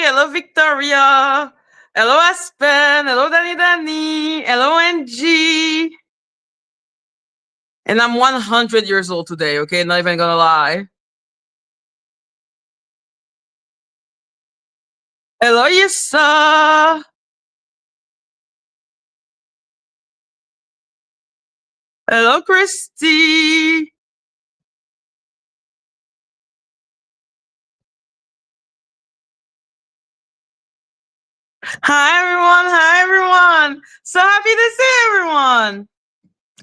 Hello, Victoria. Hello, Aspen. Hello, Danny. Hello, Angie. And I'm 100 years old today, okay? Not even gonna lie. Hello, Yissa. Hello, Christy. Hi, everyone. Hi, everyone. So happy to see everyone.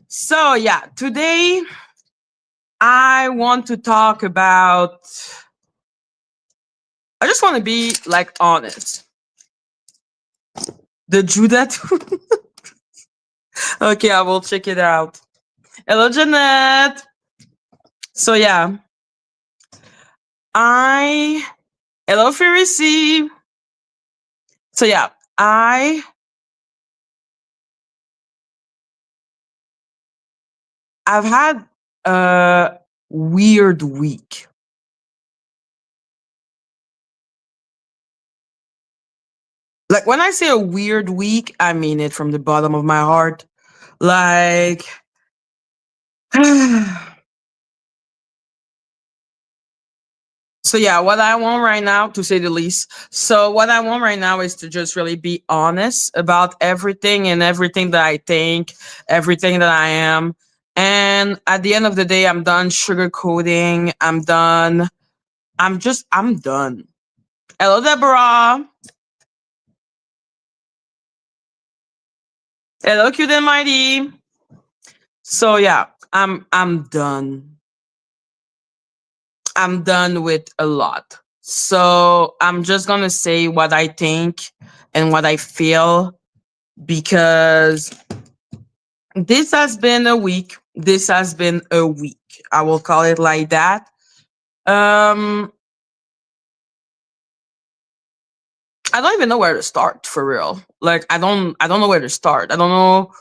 So, yeah, today I want to talk about. I just want to be like honest. The Judah. Okay, I will check it out. Hello, Jeanette. So yeah, I hello Pharisee. So yeah, I I've had a weird week. Like when I say a weird week, I mean it from the bottom of my heart. Like so yeah, what I want right now, to say the least. So what I want right now is to just really be honest about everything and everything that I think, everything that I am. And at the end of the day, I'm done sugarcoating. I'm done. Hello, Deborah. Hello, cute and mighty. So yeah, I'm done. I'm done with a lot. So I'm just gonna say what I think and what I feel because this has been a week. This has been a week. I will call it like that. Um, I don't even know where to start for real. Like I don't know where to start. I don't know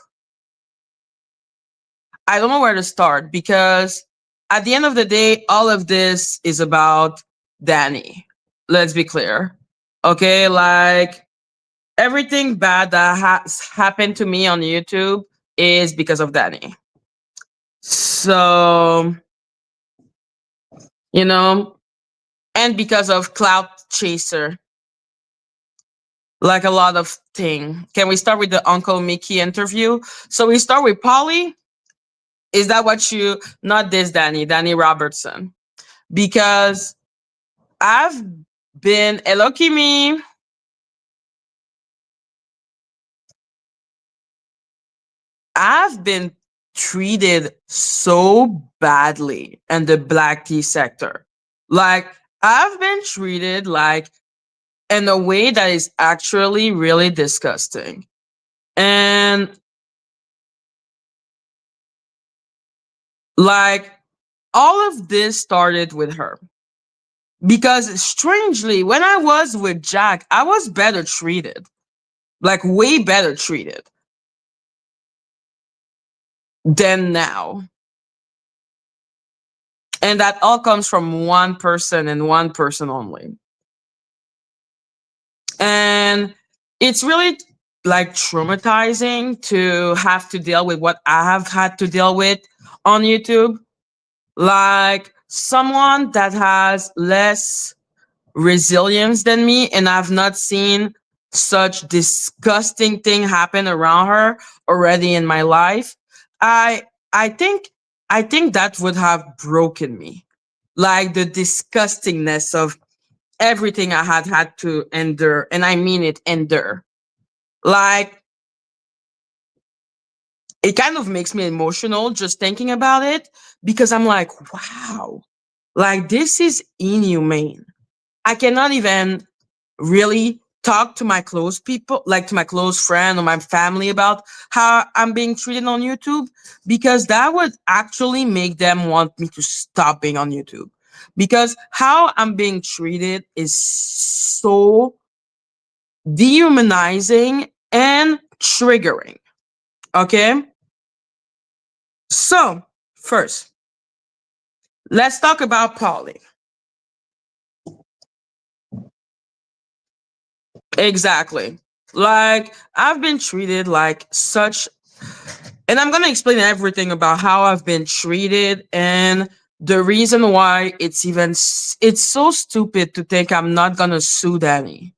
where to start because at the end of the day, all of this is about Danny. Let's be clear. Okay, like everything bad that has happened to me on YouTube is because of Danny. So, you know, and because of Cloud Chaser, like a lot of thing. Can we start with the Uncle Mickey interview? So we start with Polly. Is that what you, not this Danny Robertson? Because I've been, hello Kimi, I've been treated so badly in the black tea sector. Like, I've been treated like in a way that is actually really disgusting. And like, all of this started with her. Because strangely, when I was with Jack, I was better treated, like, way better treated than now. And that all comes from one person and one person only. And it's really like traumatizing to have to deal with what I have had to deal with on YouTube. Like someone that has less resilience than me, and I've not seen such disgusting thing happen around her already in my life. I I think I think that would have broken me. Like the disgustingness of everything I had to endure, and I mean it, endure. Like it kind of makes me emotional just thinking about it because I'm like, wow, like this is inhumane. I cannot even really talk to my close people, like to my close friend or my family about how I'm being treated on YouTube because that would actually make them want me to stop being on YouTube. Because how I'm being treated is so dehumanizing and triggering. Okay? So, first, let's talk about Polly. Exactly. Like I've been treated like such, and I'm gonna explain everything about how I've been treated and the reason why it's so stupid to think I'm not gonna sue Danny.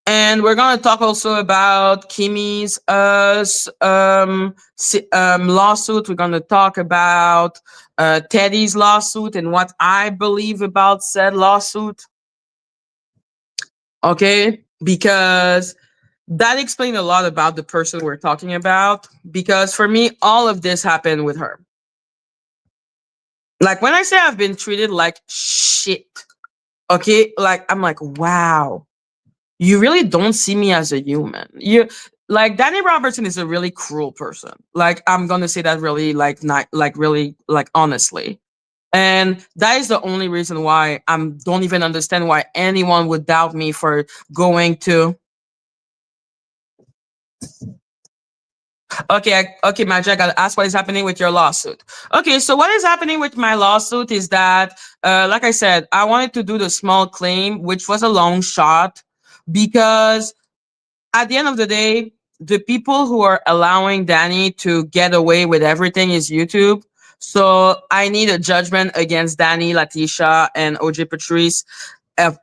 And we're gonna talk also about Kimmy's lawsuit. We're gonna talk about Teddy's lawsuit and what I believe about said lawsuit. Okay, because that explained a lot about the person we're talking about. Because for me, all of this happened with her. Like when I say I've been treated like shit, okay, like I'm like, wow, you really don't see me as a human. You like Danny Robertson is a really cruel person. Like I'm gonna say that really like not like really like honestly. And that is the only reason why I don't even understand why anyone would doubt me for going to. Okay, okay, Madgie, I gotta ask what is happening with your lawsuit. Okay, so what is happening with my lawsuit is that, like I said, I wanted to do the small claim, which was a long shot, because at the end of the day, the people who are allowing Danny to get away with everything is YouTube. So I need a judgment against Danny, Letitia, and OJ Patrice.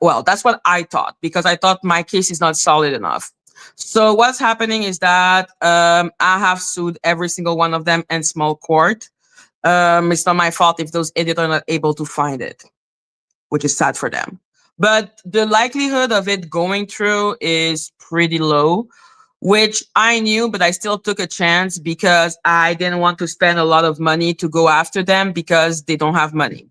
Well, that's what I thought because I thought my case is not solid enough. So what's happening is that I have sued every single one of them in small court. It's not my fault if those idiots are not able to find it, which is sad for them. But the likelihood of it going through is pretty low, which I knew, but I still took a chance because I didn't want to spend a lot of money to go after them because they don't have money.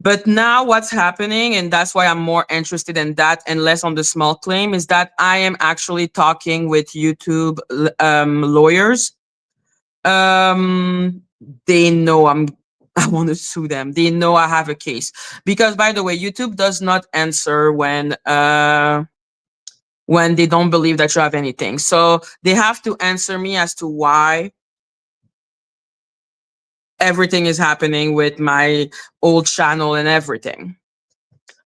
But now what's happening, and that's why I'm more interested in that and less on the small claim, is that I am actually talking with YouTube lawyers. Um, they know I want to sue them. They know I have a case because, by the way, YouTube does not answer when they don't believe that you have anything. So they have to answer me as to why everything is happening with my old channel and everything.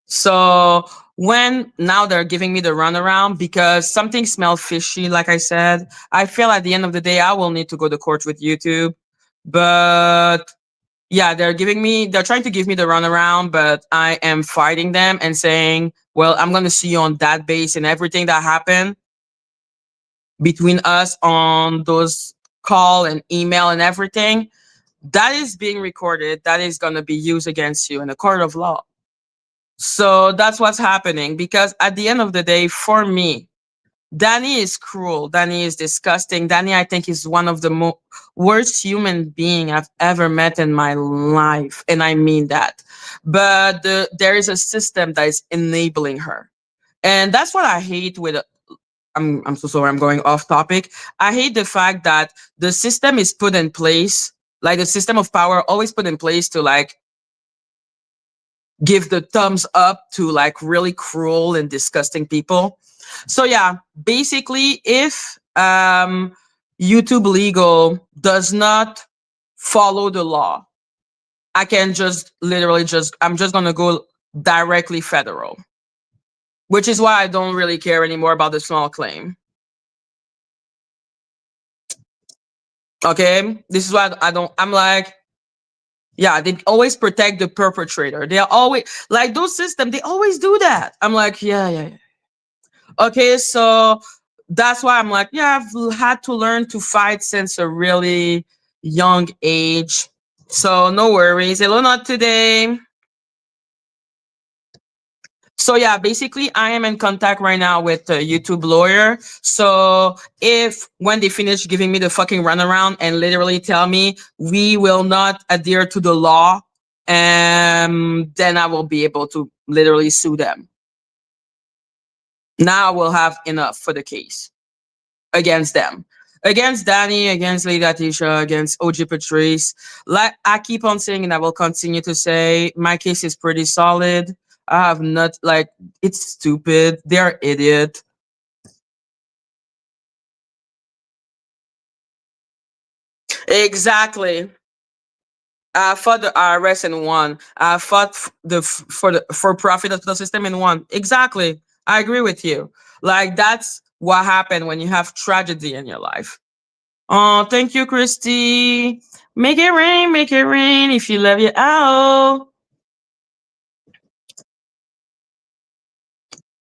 So when now they're giving me the runaround because something smelled fishy, like I said, I feel at the end of the day I will need to go to court with YouTube. But yeah, they're trying to give me the runaround, but I am fighting them and saying, well, I'm gonna see you on that base and everything that happened between us on those call and email and everything. That is being recorded. That is gonna be used against you in a court of law. So that's what's happening because at the end of the day, for me, Danny is cruel. Danny is disgusting. Danny, I think, is one of the worst human being I've ever met in my life, and I mean that. But there is a system that is enabling her, and that's what I hate with. I'm so sorry. I'm going off topic. I hate the fact that the system is put in place, like the system of power, always put in place to like give the thumbs up to like really cruel and disgusting people. So yeah, basically if YouTube legal does not follow the law, I can just literally just I'm just going to go directly federal, which is why I don't really care anymore about the small claim. Okay? This is why I don't I'm like yeah, they always protect the perpetrator. They are always like those systems, they always do that. I'm like, yeah. Okay, so that's why I'm like, yeah, I've had to learn to fight since a really young age. So no worries. Hello, not today. So yeah, basically I am in contact right now with a YouTube lawyer. So if when they finish giving me the fucking runaround and literally tell me we will not adhere to the law, then I will be able to literally sue them. Now we'll have enough for the case against them. Against Danny, against Lady Atisha, against OG Patrice. Like I keep on saying and I will continue to say, my case is pretty solid. I have not like it's stupid. They're idiot. Exactly. I fought the IRS and won. I fought for the for profit hospital system and won. Exactly. I agree with you. Like that's what happened when you have tragedy in your life. Oh, thank you, Christy. Make it rain, make it rain. If you love your owl.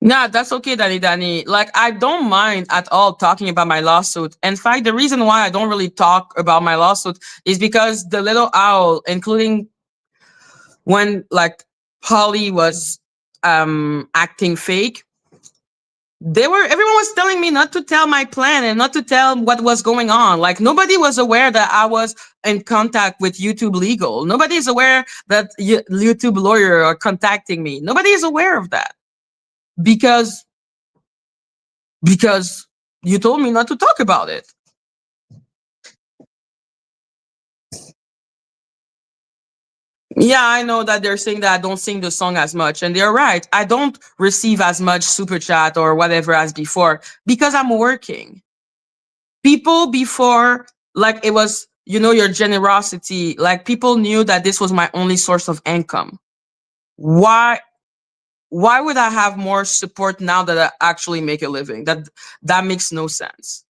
Nah, that's okay, Danny Danny. Like, I don't mind at all talking about my lawsuit. In fact, the reason why I don't really talk about my lawsuit is because the little owl, including when like Polly was acting fake, everyone was telling me not to tell my plan and not to tell what was going on. Like nobody was aware that I was in contact with YouTube legal. Nobody is aware that YouTube lawyer are contacting me. Nobody is aware of that because because you told me not to talk about it. Yeah, I know that they're saying that I don't sing the song as much, and they're right. I don't receive as much super chat or whatever as before because I'm working. People before, like it was, your generosity, like people knew that this was my only source of income. Why why would I have more support now that I actually make a living? That makes no sense.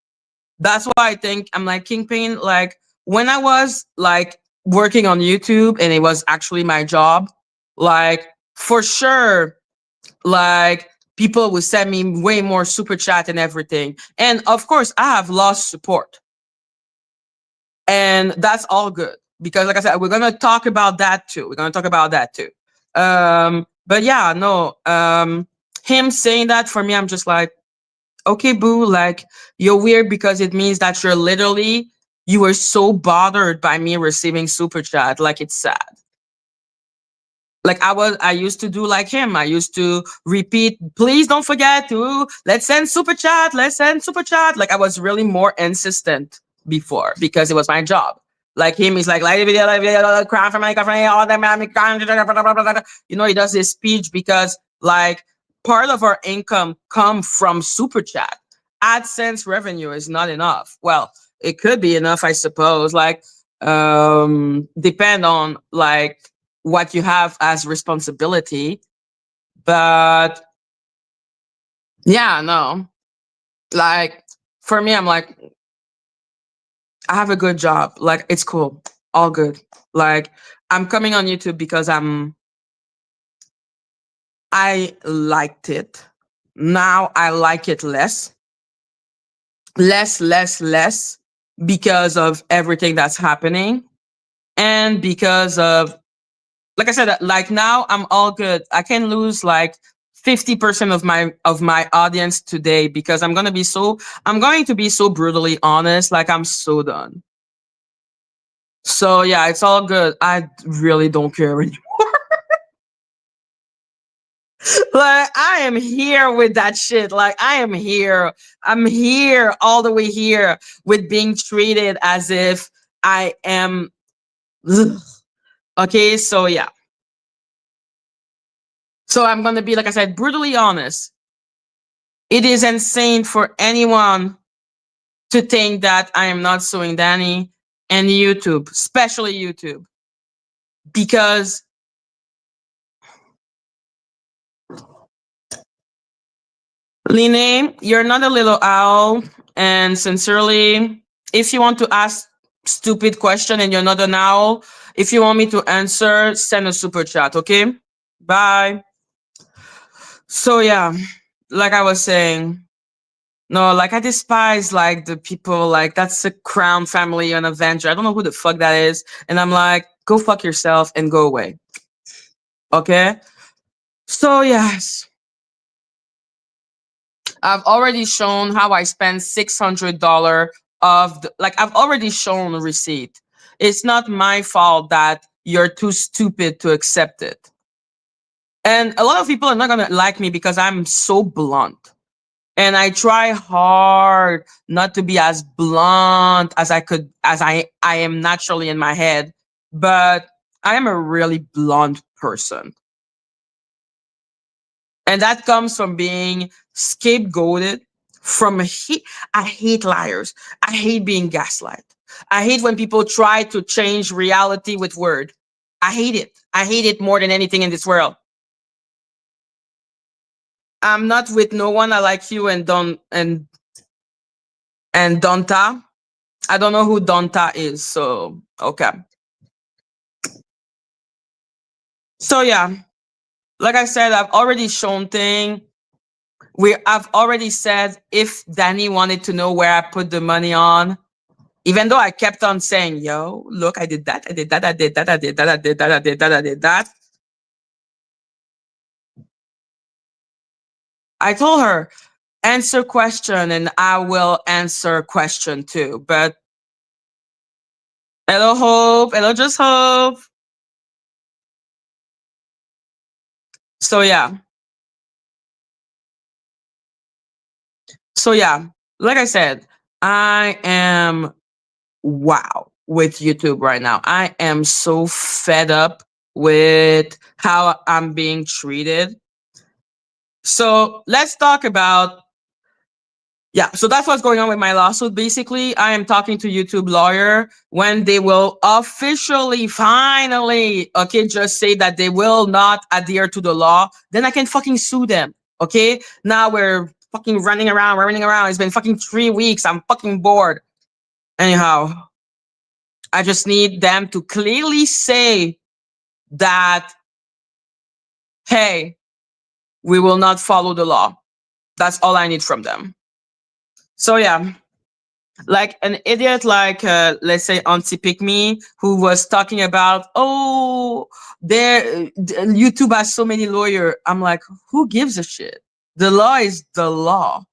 That's why I think I'm like Kingpin. Like when I was like working on YouTube and it was actually my job, like for sure, like people would send me way more super chat and everything. And of course, I have lost support. And that's all good. Because like I said, we're gonna talk about that too. We're gonna talk about that too. But yeah, no, him saying that for me, I'm just like, okay, boo, like you're weird because it means that you were so bothered by me receiving super chat. Like it's sad. Like I used to do like him. I used to repeat, please don't forget to let's send super chat, let's send super chat. Like I was really more insistent before because it was my job. Like him, he's like video, cry for my all that. He does this speech because like part of our income come from super chat. AdSense revenue is not enough. Well, it could be enough, I suppose. Like depend on like what you have as responsibility. But yeah, no. Like for me, I'm like, I have a good job. Like it's cool. All good. Like I'm coming on YouTube because I liked it. Now I like it less because of everything that's happening and because of like I said, like now I'm all good. I can lose like 50% of my audience today because I'm going to be so brutally honest. Like I'm so done. So yeah, it's all good. I really don't care anymore. Like I am here with that shit. Like I am here. I'm here all the way here with being treated as if I am. Ugh. Okay, so yeah. So I'm gonna be like I said, brutally honest. It is insane for anyone to think that I am not suing Danny and YouTube, especially YouTube, because Line, you're not a little owl, and sincerely, if you want to ask stupid question and you're not an owl, if you want me to answer, send a super chat, okay? Bye. So yeah, like I was saying, no, like I despise like the people like that's a Crown family and Avenger. I don't know who the fuck that is. And I'm like, go fuck yourself and go away. Okay? So yes. I've already shown how I spent $600 like I've already shown a receipt. It's not my fault that you're too stupid to accept it. And a lot of people are not gonna like me because I'm so blunt. And I try hard not to be as blunt as I am naturally in my head, but I am a really blunt person. And that comes from being scapegoated from I hate liars. I hate being gaslight. I hate when people try to change reality with word. I hate it. I hate it more than anything in this world. I'm not with no one. I like you and Donta. I don't know who Donta is. So okay. So yeah, like I said, I've already shown thing. I've already said if Danny wanted to know where I put the money on, even though I kept on saying, yo, look, I did that, I did that, I did that, I did that, I did that, I did that, I did that. I told her, answer question and I will answer question too. But hello hope, hello just hope. So yeah. So yeah, like I said, I am wow with YouTube right now. I am so fed up with how I'm being treated. So let's talk about yeah, so that's what's going on with my lawsuit. Basically, I am talking to YouTube lawyer when they will officially, finally, okay, just say that they will not adhere to the law. Then I can fucking sue them. Okay, now we're fucking running around, running around. It's been fucking 3 weeks. I'm fucking bored. Anyhow, I just need them to clearly say that, hey, we will not follow the law. That's all I need from them. So yeah, like an idiot like let's say Auntie Pick Me who was talking about YouTube has so many lawyers. I'm like, who gives a shit? The law is the law.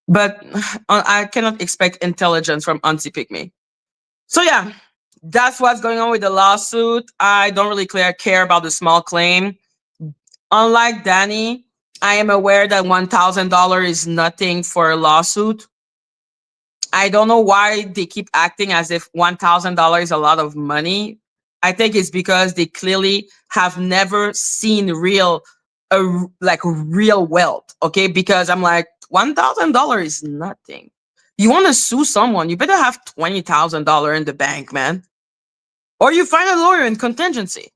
But I cannot expect intelligence from Auntie Pick Me. So yeah, that's what's going on with the lawsuit. I don't really care about the small claim. Unlike Danny, I am aware that $1,000 is nothing for a lawsuit. I don't know why they keep acting as if $1,000 is a lot of money. I think it's because they clearly have never seen like real wealth. Okay, because I'm like $1,000 is nothing. You want to sue someone, you better have $20,000 in the bank, man, or you find a lawyer in contingency.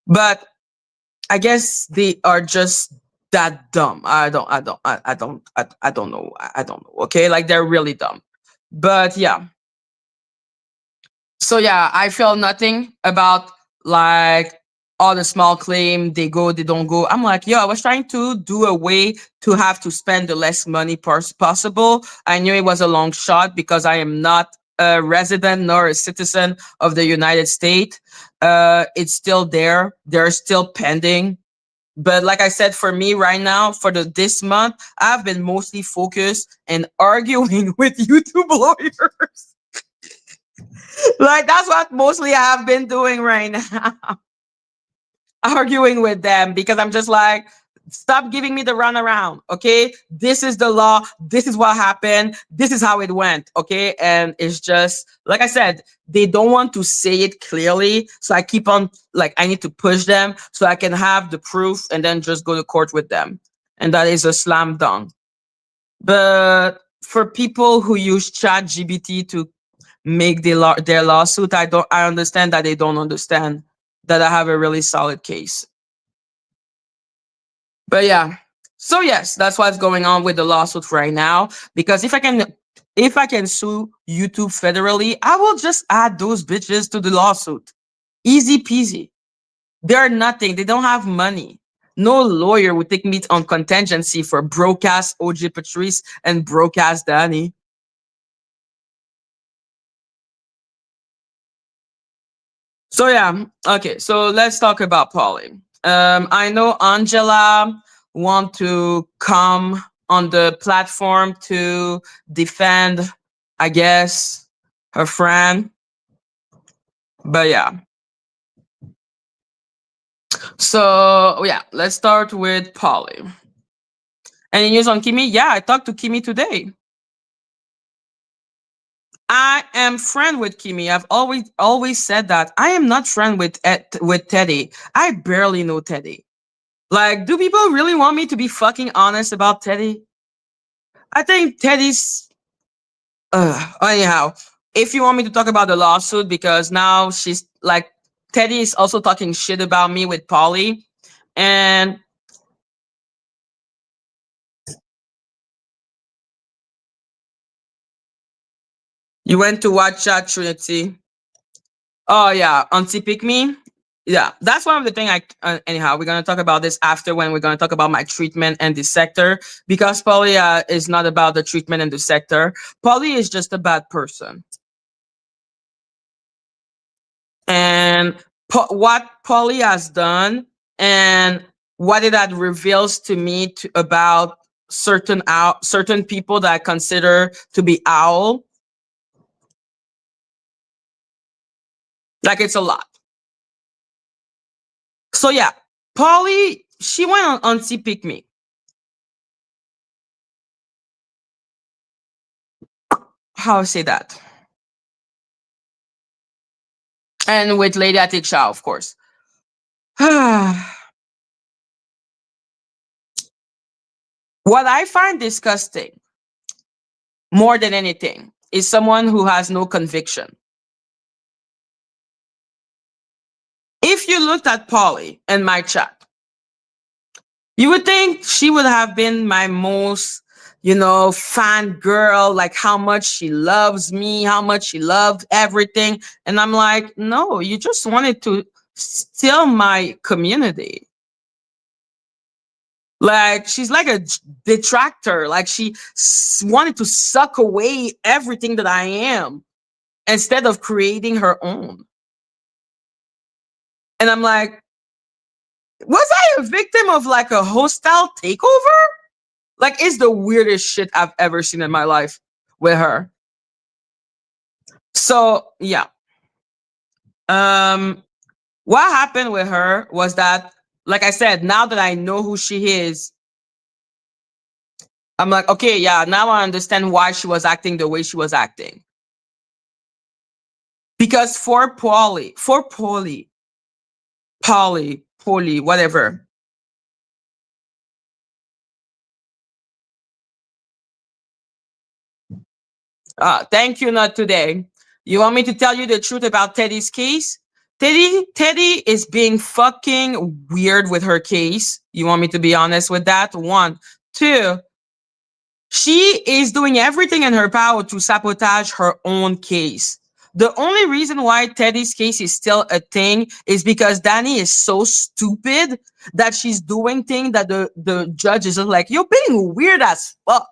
But I guess they are just that dumb. I don't know. I don't know. Okay, like they're really dumb. But yeah. So yeah, I feel nothing about like all the small claim they go, they don't go. I'm like, yo, I was trying to do a way to have to spend the less money possible. I knew it was a long shot because I am not a resident nor a citizen of the United States. It's still there. They're still pending. But like I said, for me right now, for this month, I've been mostly focused and arguing with YouTube lawyers. Like that's what mostly I have been doing right now. Arguing with them because I'm just like, stop giving me the runaround. Okay. This is the law. This is what happened. This is how it went. Okay. And it's just, like I said, they don't want to say it clearly. So I keep on, like, I need to push them so I can have the proof and then just go to court with them. And that is a slam dunk. But for people who use ChatGPT to make their lawsuit, I understand that they don't understand that I have a really solid case. But yeah, so yes, that's what's going on with the lawsuit right now. Because if I can sue YouTube federally, I will just add those bitches to the lawsuit. Easy peasy. They're nothing. They don't have money. No lawyer would take me on contingency for broadcast OJ Patrice and broadcast Danny. So yeah, okay. So let's talk about Polly. I know Angela want to come on the platform to defend, I guess, her friend. But yeah. So yeah, let's start with Polly. Any news on Kimi? Yeah, I talked to Kimi today. I am friend with Kimi. I've always said that. I am not friend with Teddy. I barely know Teddy. Like, do people really want me to be fucking honest about Teddy? I think Teddy's. Anyhow, if you want me to talk about the lawsuit, because now she's like, Teddy is also talking shit about me with Polly, and you went to watch Trinity. Oh yeah, Auntie Pick Me. Yeah, that's one of the thing. Anyhow, we're gonna talk about this after when we're gonna talk about my treatment and the sector, because Polly is not about the treatment and the sector. Polly is just a bad person, and what Polly has done and what it had reveals to me about certain people that I consider to be owl, like it's a lot. So yeah, Polly, she went on See Pick Me. How I say that? And with Lady Atik, of course. What I find disgusting more than anything is someone who has no conviction. If you looked at Polly and my chat, you would think she would have been my most, fan girl, like how much she loves me, how much she loved everything. And I'm like, no, you just wanted to steal my community. Like she's like a detractor. Like she wanted to suck away everything that I am instead of creating her own. And I'm like, was I a victim of like a hostile takeover? Like, it's the weirdest shit I've ever seen in my life with her. So yeah. Um, what happened with her was that, like I said, now that I know who she is, I'm like, okay, yeah, now I understand why she was acting the way she was acting. Because Polly, whatever. Thank you, not today. You want me to tell you the truth about Teddy's case? Teddy is being fucking weird with her case. You want me to be honest with that? One. Two, she is doing everything in her power to sabotage her own case. The only reason why Teddy's case is still a thing is because Danny is so stupid that she's doing things that the judge is like, you're being weird as fuck.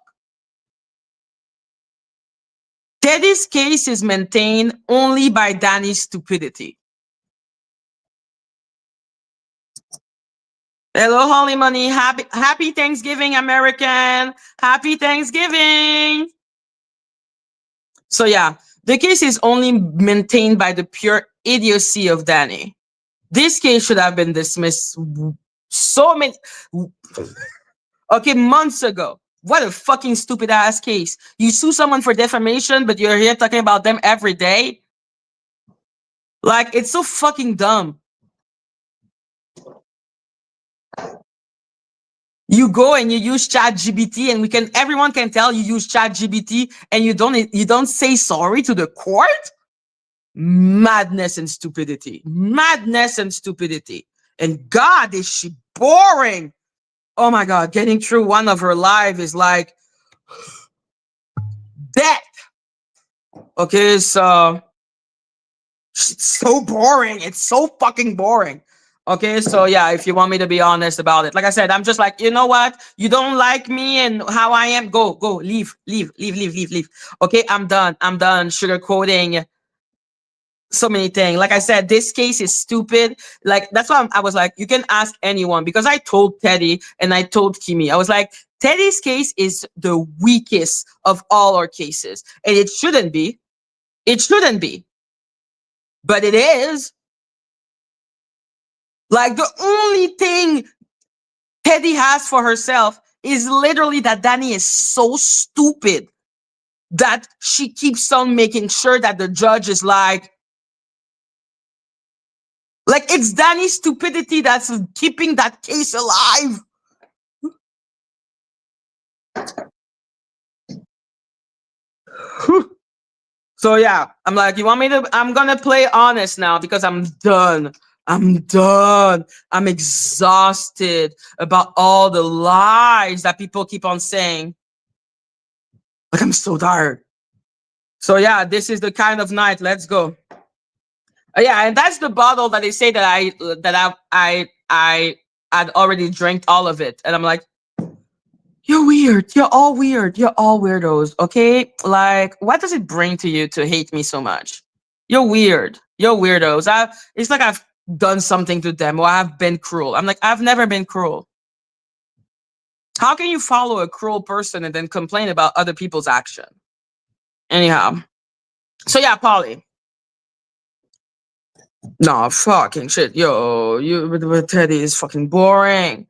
Teddy's case is maintained only by Danny's stupidity. Hello, Holy Money. Happy Thanksgiving, American. Happy Thanksgiving. So yeah, the case is only maintained by the pure idiocy of Danny. This case should have been dismissed so many months ago. What a fucking stupid ass case. You sue someone for defamation, but you're here talking about them every day. Like, it's so fucking dumb. You go and you use ChatGPT, and everyone can tell you use ChatGPT, and you don't say sorry to the court. Madness and stupidity. Madness and stupidity. And God, is she boring. Oh my God, getting through one of her live is like death. Okay, so it's so boring. It's so fucking boring. Okay, so yeah, if you want me to be honest about it, like I said, I'm just like, you know what? You don't like me and how I am. Go, leave. Okay, I'm done. Sugarcoating so many things. Like I said, this case is stupid. Like, that's why I was like, you can ask anyone, because I told Teddy and I told Kimi, I was like, Teddy's case is the weakest of all our cases, and it shouldn't be. It shouldn't be, but it is. Like, the only thing Teddy has for herself is literally that Danny is so stupid that she keeps on making sure that the judge is like it's Danny's stupidity that's keeping that case alive. So yeah, I'm like, you want me to? I'm gonna play honest now because I'm done. I'm done. I'm exhausted about all the lies that people keep on saying. Like I'm so tired. So yeah, this is the kind of night. Let's go. Yeah, and that's the bottle that they say that I had already drank all of it, and I'm like, you're weird. You're all weird. You're all weirdos. Okay, like what does it bring to you to hate me so much? You're weird. You're weirdos. It's like I've done something to them or I've been cruel. I'm like, I've never been cruel. How can you follow a cruel person and then complain about other people's action? Anyhow, so yeah, Polly. No, fucking shit. Yo, you with Teddy is fucking boring.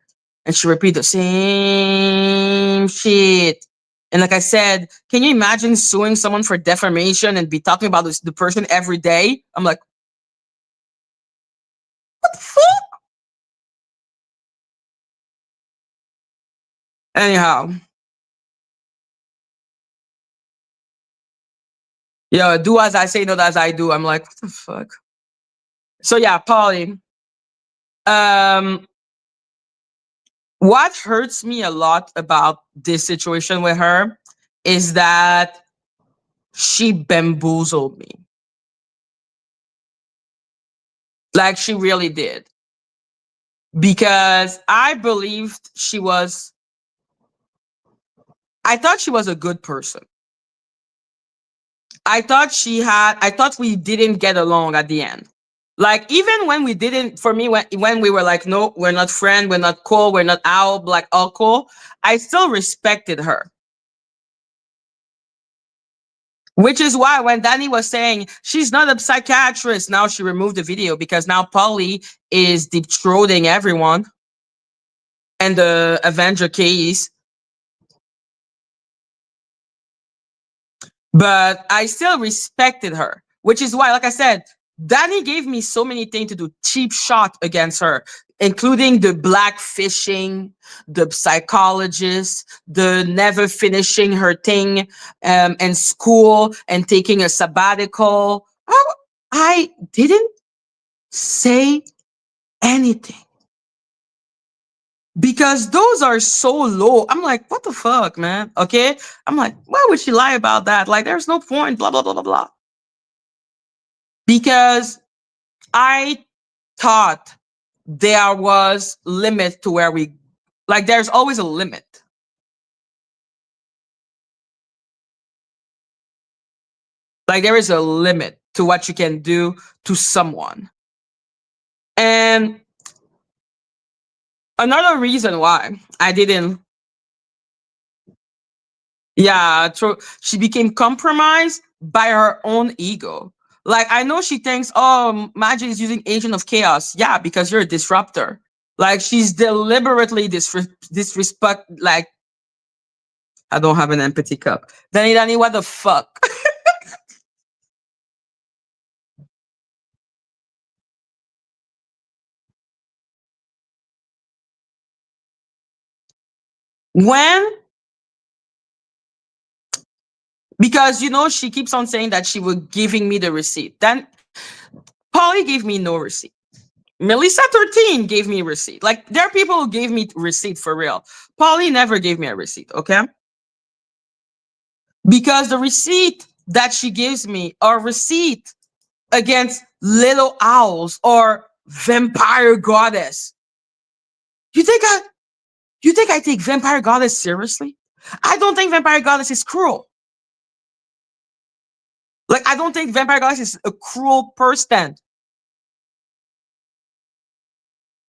And she repeat the same shit. And like I said, can you imagine suing someone for defamation and be talking about the person every day? I'm like, what the fuck? Anyhow, yo, do as I say, not as I do. I'm like, what the fuck? So yeah, Polly. Um, what hurts me a lot about this situation with her is that she bamboozled me. Like she really did. Because I thought she was a good person. I thought we didn't get along at the end. Like even when we didn't, for me, when we were like, no, we're not friends, we're not cool, we're not out, like all cool, I still respected her. Which is why when Danny was saying she's not a psychiatrist, now she removed the video because now Polly is deep throating everyone and the Avenger case. But I still respected her, which is why, like I said, Danny gave me so many things to do cheap shot against her, including the black fishing, the psychologist, the never finishing her thing in school and taking a sabbatical. I didn't say anything because those are so low. I'm like, what the fuck, man? Okay. I'm like, why would she lie about that? Like, there's no point, blah, blah, blah, blah, blah. Because I thought there was limit to where we like there's always a limit. Like there is a limit to what you can do to someone. And another reason why I didn't yeah, true. She became compromised by her own ego. Like I know she thinks, oh, Madgie is using Agent of Chaos. Yeah, because you're a disruptor. Like she's deliberately disrespect. Like I don't have an empathy cup. Danny, what the fuck? When because she keeps on saying that she was giving me the receipt. Then Polly gave me no receipt. Melissa 13 gave me a receipt. Like there are people who gave me receipt for real. Polly never gave me a receipt, okay? Because the receipt that she gives me are receipt against little owls or vampire goddess. You think I take vampire goddess seriously? I don't think vampire goddess is cruel. Like I don't think vampire goddess is a cruel person.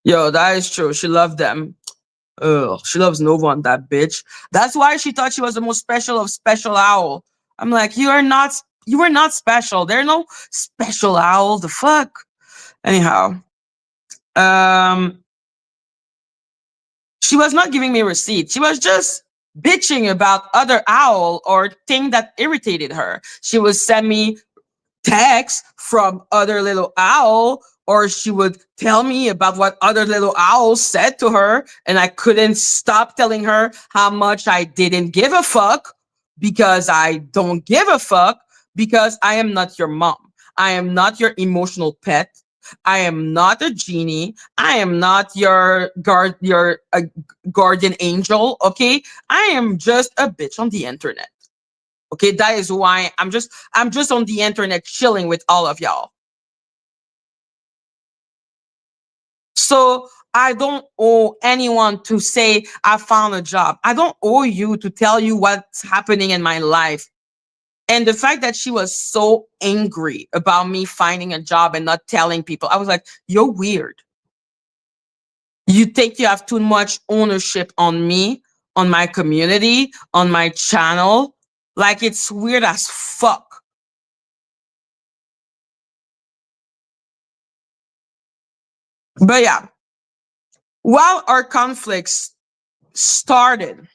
Yo, that is true. She loved them. Ugh, she loves no one, that bitch. That's why she thought she was the most special of special owl. I'm like, you are not special. There are no special owl. The fuck? Anyhow. Um she was not giving me a receipt. She was just bitching about other owl or thing that irritated her. She would send me text from other little owl, or she would tell me about what other little owls said to her, and I couldn't stop telling her how much I didn't give a fuck, because I don't give a fuck, because I am not your mom. I am not your emotional pet. I am not a genie. I am not your guardian angel. Okay, I am just a bitch on the internet. Okay, that is why I'm just on the internet chilling with all of y'all. So I don't owe anyone to say I found a job. I don't owe you to tell you what's happening in my life. And the fact that she was so angry about me finding a job and not telling people, I was like, you're weird. You think you have too much ownership on me, on my community, on my channel. Like it's weird as fuck. But yeah, while our conflicts started,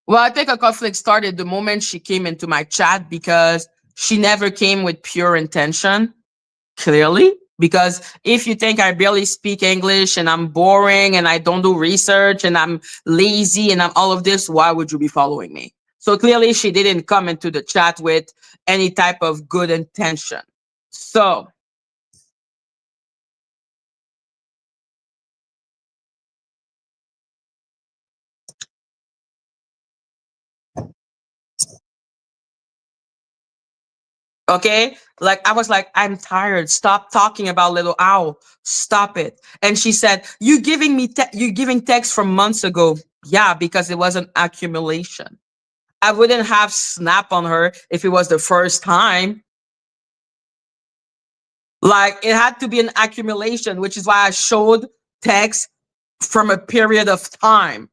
well, I think a conflict started the moment she came into my chat because she never came with pure intention, clearly. Because if you think I barely speak English and I'm boring and I don't do research and I'm lazy and I'm all of this, why would you be following me? So clearly she didn't come into the chat with any type of good intention. So, okay, like I was like, I'm tired. Stop talking about little owl. Stop it. And she said, you giving text from months ago. Yeah, because it was an accumulation. I wouldn't have snap on her if it was the first time. Like it had to be an accumulation, which is why I showed text from a period of time.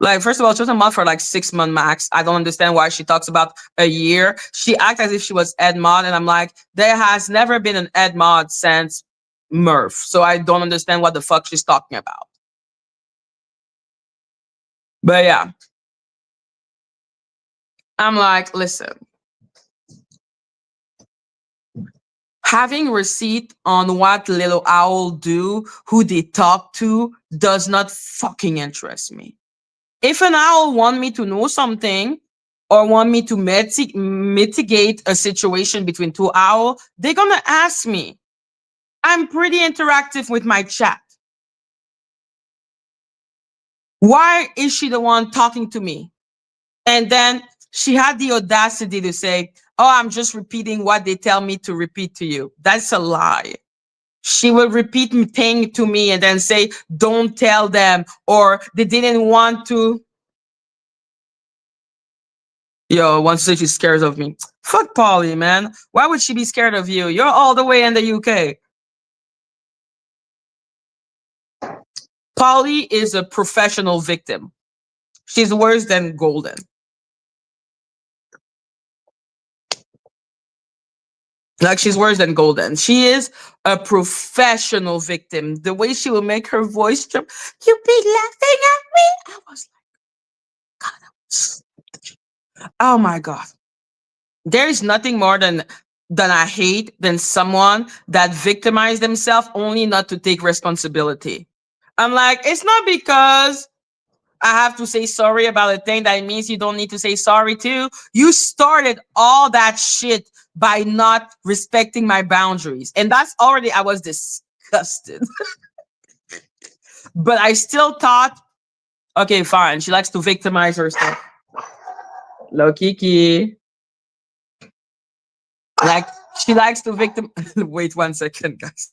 Like, first of all, she was a month for like 6 months max. I don't understand why she talks about a year. She acts as if she was Ed Mod, and I'm like, there has never been an Ed Mod since Murph. So I don't understand what the fuck she's talking about. But yeah, I'm like, listen, having receipt on what little owl do, who they talk to, does not fucking interest me. If an owl want me to know something or want me to mitigate a situation between two owls, they're gonna ask me. I'm pretty interactive with my chat. Why is she the one talking to me? And then she had the audacity to say, oh, I'm just repeating what they tell me to repeat to you. That's a lie. She will repeat thing to me and then say, don't tell them, or they didn't want to. Yo, once say she's scared of me. Fuck Polly, man. Why would she be scared of you? You're all the way in the UK. Polly is a professional victim. She's worse than Golden. Like she's worse than Golden. She is a professional victim. The way she will make her voice jump, you be laughing at me. I was like, oh my god. There is nothing more than I hate than someone that victimized themselves only not to take responsibility. I'm like, it's not because I have to say sorry about a thing that means you don't need to say sorry to. You started all that shit by not respecting my boundaries. And that's already, I was disgusted. But I still thought, okay, fine. She likes to victimize herself. Low Kiki. Like, she likes to victim. Wait 1 second, guys.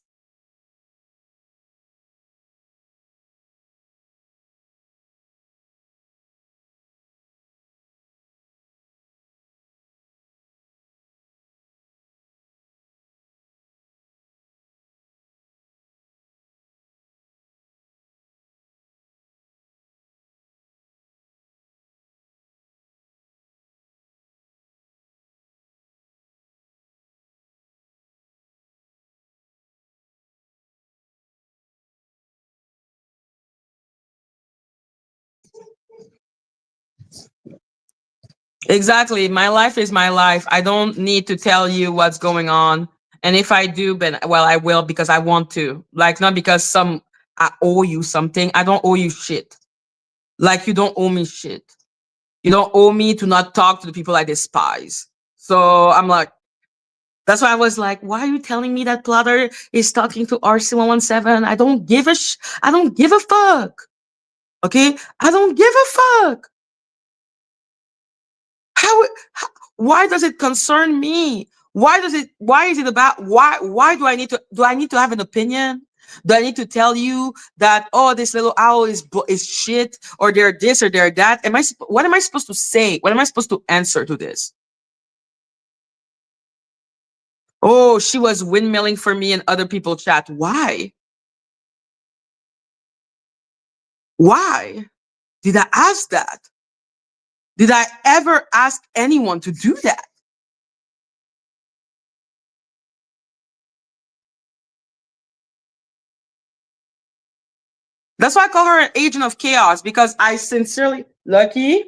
Exactly. My life is my life. I don't need to tell you what's going on. And if I do, then well, I will because I want to. Like not because some I owe you something. I don't owe you shit. Like you don't owe me shit. You don't owe me to not talk to the people I despise. So I'm like, that's why I was like, why are you telling me that Plotter is talking to RC117? I don't give a fuck. Okay? I don't give a fuck. How why does it concern me? Why is it about why do I need to have an opinion? Do I need to tell you that, oh, this little owl is shit, or they're this or they're that? What am I supposed to say? What am I supposed to answer to this? Oh, she was windmilling for me and other people chat. Why? Why did I ask that? Did I ever ask anyone to do that? That's why I call her an agent of chaos, because I sincerely, Lucky,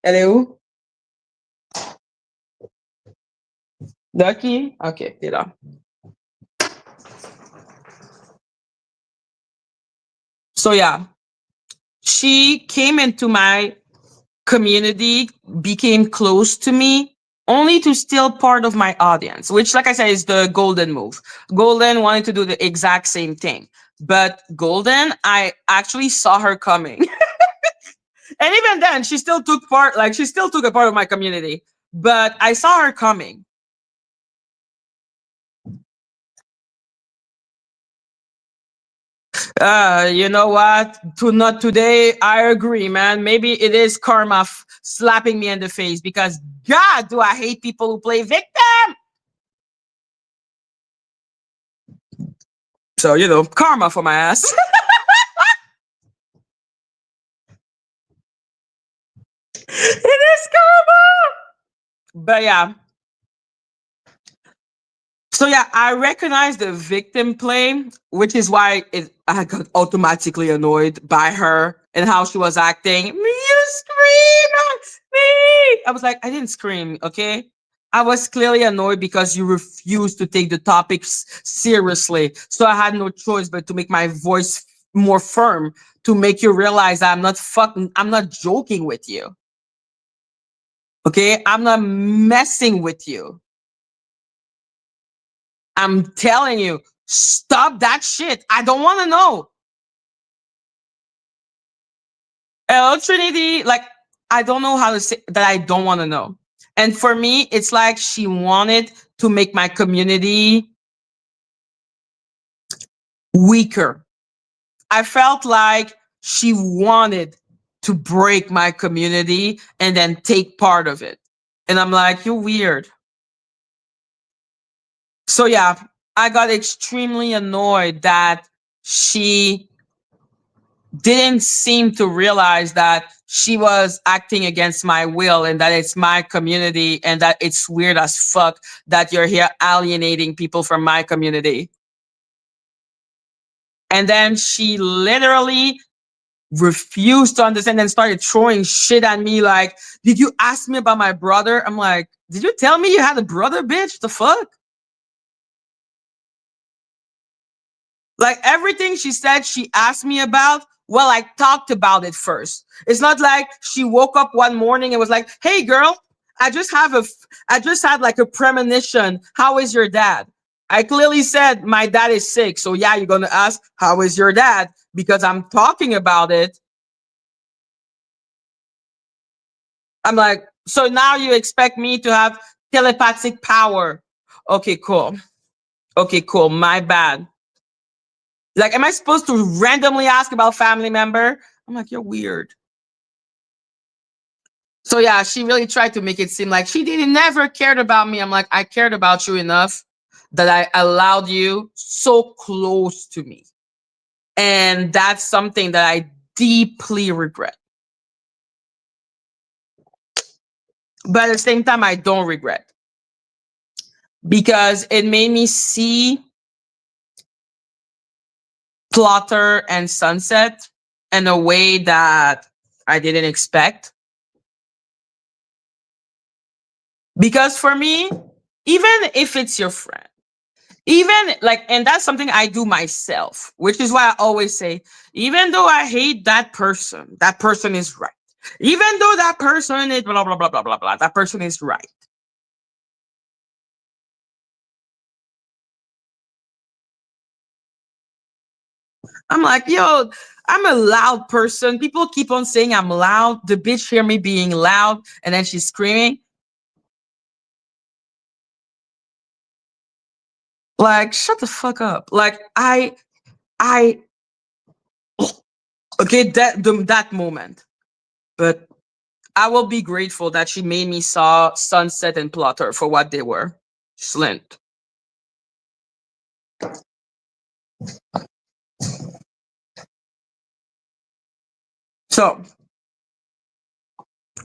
hello, Lucky, okay, so yeah, she came into my community, became close to me, only to steal part of my audience, which, like I said, is the Golden move. Golden wanted to do the exact same thing. But Golden, I actually saw her coming. And even then, she still took part, like, she still took a part of my community. But I saw her coming. You know what? Not today. I agree, man. Maybe it is karma slapping me in the face, because God, do I hate people who play victim. So, karma for my ass. It is karma. But yeah. So yeah, I recognize the victim play, which is why I got automatically annoyed by her and how she was acting. You scream at me. I was like, I didn't scream, okay? I was clearly annoyed because you refused to take the topics seriously. So I had no choice but to make my voice more firm, to make you realize I'm not joking with you. Okay? I'm not messing with you. I'm telling you, stop that shit. I don't want to know. Trinity, like, I don't know how to say that. I don't want to know. And for me, it's like she wanted to make my community weaker. I felt like she wanted to break my community and then take part of it. And I'm like, you're weird. So yeah, I got extremely annoyed that she didn't seem to realize that she was acting against my will, and that it's my community, and that it's weird as fuck that you're here alienating people from my community. And then she literally refused to understand and started throwing shit at me like, did you ask me about my brother? I'm like, did you tell me you had a brother, bitch? The fuck? Like, everything she said she asked me about, well, I talked about it first. It's not like she woke up one morning and was like, "Hey girl, I just had like a premonition. How is your dad?" I clearly said my dad is sick. So yeah, you're going to ask, "How is your dad?" Because I'm talking about it. I'm like, "So now you expect me to have telepathic power?" Okay, cool. Okay, cool. My bad. Like, am I supposed to randomly ask about family member? I'm like, you're weird. So yeah, she really tried to make it seem like she didn't never cared about me. I'm like, I cared about you enough that I allowed you so close to me. And that's something that I deeply regret. But at the same time, I don't regret, because it made me see Plotter and Sunset in a way that I didn't expect. Because for me, even if it's your friend, Even like, and that's something I do myself, which is why I always say, even though I hate that person is right. Even though that person is blah blah blah blah blah blah, that person is right. I'm like, yo, I'm a loud person. People keep on saying I'm loud. The bitch hear me being loud, and then she's screaming. Like, shut the fuck up. Like, I, okay, that moment. But I will be grateful that she made me saw Sunset and Plotter for what they were. Slint. So,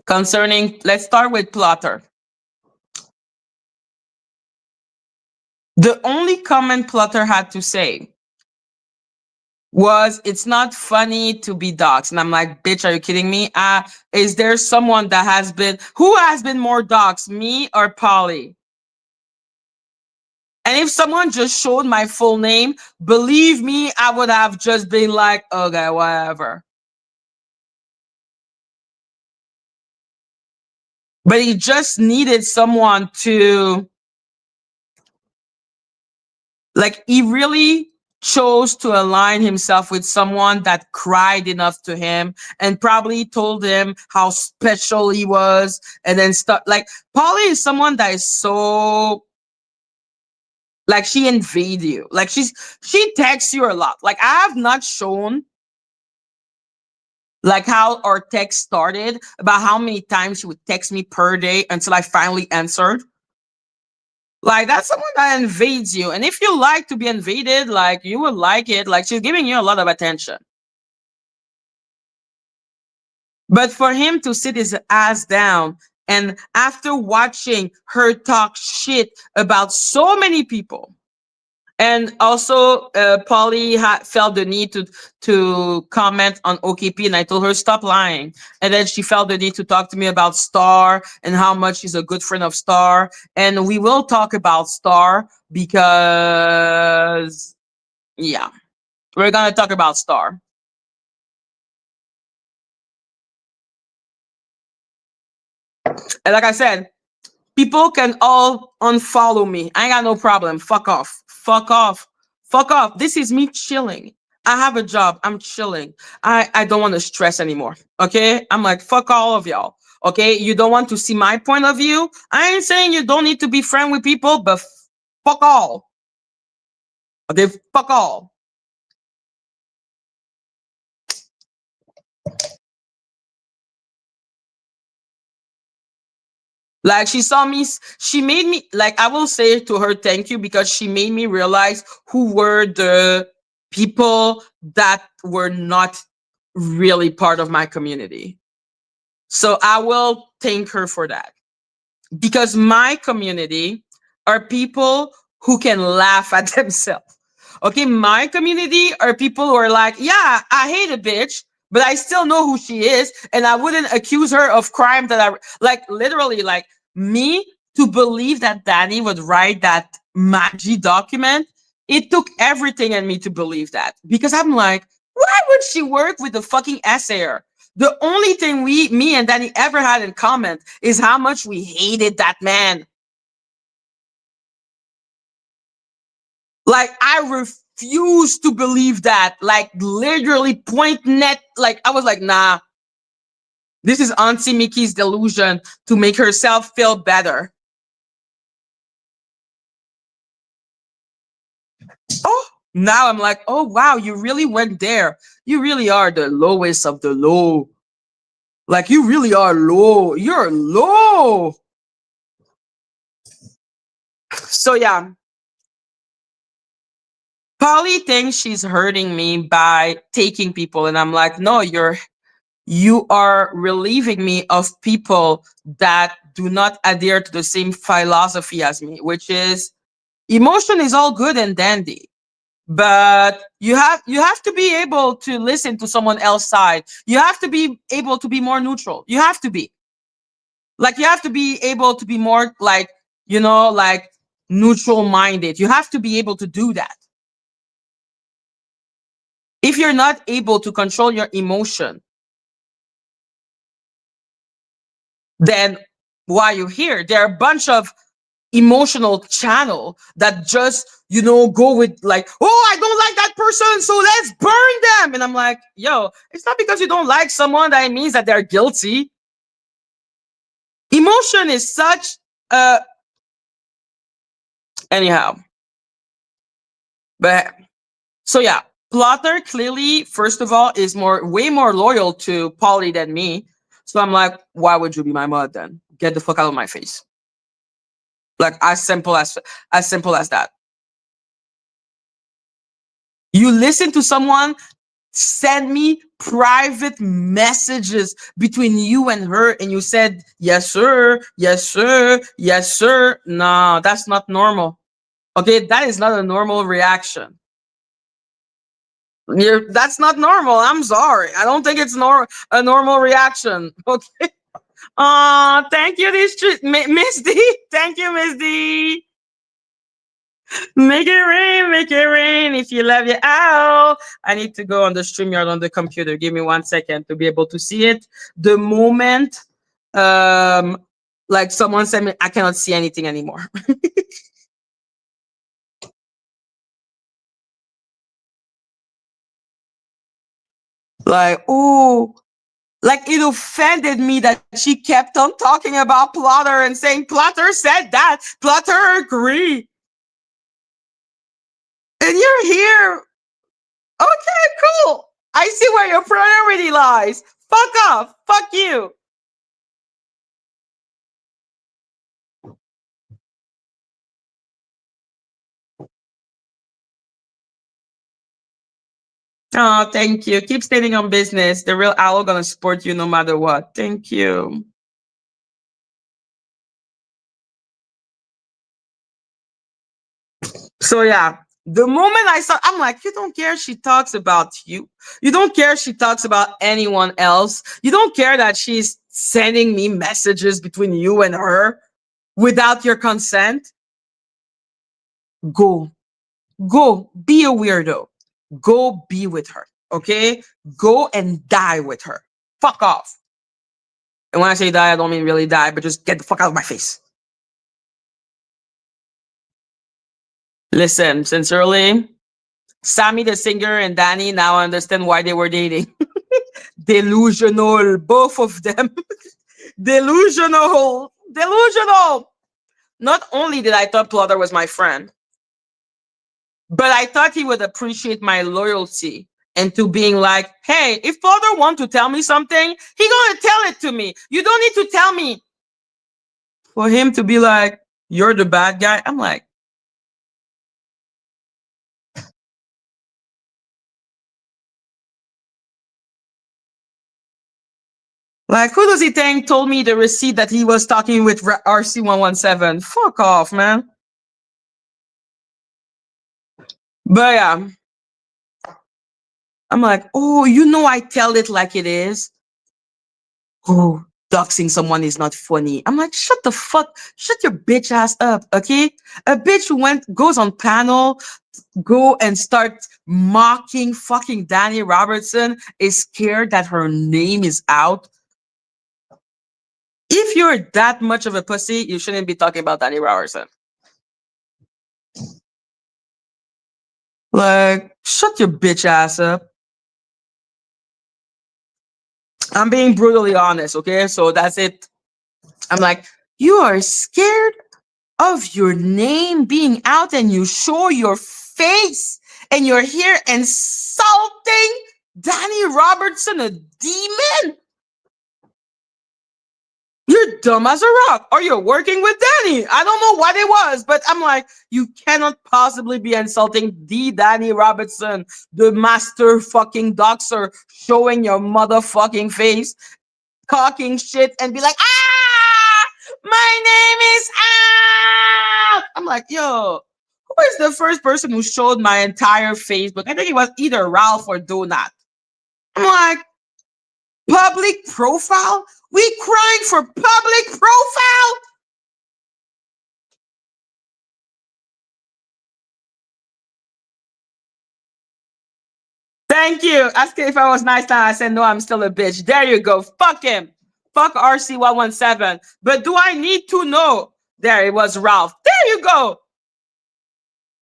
concerning, let's start with Plotter. The only comment Plotter had to say was, it's not funny to be doxxed. And I'm like, bitch, are you kidding me? Is there someone that has been, who has been more doxxed, me or Polly? And if someone just showed my full name, believe me, I would have just been like, okay, whatever. But he just needed someone to, like, he really chose to align himself with someone that cried enough to him and probably told him how special he was. And then stuff like, Polly is someone that is so, like, she invade you. Like, she texts you a lot. Like, I have not shown like how our text started, about how many times she would text me per day until I finally answered. Like, that's someone that invades you. And if you like to be invaded, like, you would like it. Like, she's giving you a lot of attention. But for him to sit his ass down and after watching her talk shit about so many people, and also Polly felt the need to comment on OKP, and I told her stop lying. And then she felt the need to talk to me about Star and how much she's a good friend of Star. And we will talk about Star because, yeah, we're gonna talk about Star. And like I said, people can all unfollow me. I ain't got no problem. Fuck off. Fuck off. Fuck off. This is me chilling. I have a job. I'm chilling. I don't want to stress anymore. Okay? I'm like, fuck all of y'all. Okay? You don't want to see my point of view? I ain't saying you don't need to be friend with people, but fuck all. Okay? Fuck all. Like, she saw me, she made me, like, I will say to her thank you, because she made me realize who were the people that were not really part of my community. So I will thank her for that, because my community are people who can laugh at themselves. Okay, my community are people who are like, yeah, I hate a bitch, but I still know who she is, and I wouldn't accuse her of crime that I, like, literally, like, me to believe that Danny would write that Madgie document. It took everything in me to believe that, because I'm like, why would she work with the fucking essayer? The only thing me and Danny ever had in common is how much we hated that man. Like, I refuse to believe that. Like, literally point net. Like, I was like, nah, this is Auntie Mickey's delusion to make herself feel better. Oh, now I'm like, oh, wow, you really went there. You really are the lowest of the low. Like, you really are low. You're low. So, yeah, Polly thinks she's hurting me by taking people. And I'm like, no, you are relieving me of people that do not adhere to the same philosophy as me, which is emotion is all good and dandy. But you have to be able to listen to someone else's side. You have to be able to be more neutral. You have to be. Like, you have to be able to be more like, like, neutral minded. You have to be able to do that. If you're not able to control your emotion, then why are you here? There are a bunch of emotional channel that just, go with like, oh, I don't like that person, so let's burn them. And I'm like, yo, it's not because you don't like someone that it means that they're guilty. Emotion is such a anyhow. But so yeah, Plotter clearly, first of all, is way more loyal to Polly than me. So I'm like, why would you be my mother then? Get the fuck out of my face. Like as simple as that. You listen to someone send me private messages between you and her, and you said yes sir, yes sir, yes sir. No, that's not normal. Okay, that is not a normal reaction. That's not normal. I'm sorry. I don't think it's a normal reaction. Okay. Thank you, Miss D. Thank you, Miss D. Make it rain, make it rain. If you love your owl, I need to go on the StreamYard on the computer. Give me 1 second to be able to see it. The moment, um, like someone said me, I cannot see anything anymore. Like, oh, like it offended me that she kept on talking about Plotter and saying Plotter said that, Plotter agree, and you're here. Okay, cool. I see where your priority lies. Fuck off. Fuck you. Oh, thank you. Keep standing on business. The real owl gonna support you no matter what. Thank you. So yeah, the moment I saw, I'm like, you don't care she talks about you. You don't care she talks about anyone else. You don't care that she's sending me messages between you and her without your consent. Go, go, be a weirdo. Go be with her. Okay, go and die with her. Fuck off. And when I say die, I don't mean really die, but just get the fuck out of my face. Listen, sincerely, Sammy the singer and Danny now understand why they were dating. Delusional, both of them. Delusional. Delusional. Not only did I thought Plotter was my friend, but I thought he would appreciate my loyalty and to being like, hey, if Plotter wants to tell me something, he gonna tell it to me. You don't need to tell me. For him to be like, you're the bad guy, I'm like, who does he think told me the receipt that he was talking with RC117? Fuck off, man. But yeah, I'm like, oh, I tell it like it is. Oh, doxing someone is not funny. I'm like, shut your bitch ass up, okay? A bitch who goes on panel, go and start mocking fucking Danny Robertson is scared that her name is out. If you're that much of a pussy, you shouldn't be talking about Danny Robertson. Like, shut your bitch ass up. I'm being brutally honest, okay? So that's it. I'm like, you are scared of your name being out and you show your face and you're here insulting Danny Robertson, a demon? You're dumb as a rock. Or you're working with Danny. I don't know what it was, but I'm like, you cannot possibly be insulting the Danny Robertson, the master fucking doxer, showing your motherfucking face, talking shit, and be like, my name is out. I'm like, yo, who is the first person who showed my entire Facebook? I think it was either Ralph or Donut. I'm like, public profile? We crying for public profile? Thank you. Asking if I was nice now. I said no, I'm still a bitch. There you go. Fuck him. Fuck RC117. But do I need to know? There it was Ralph. There you go.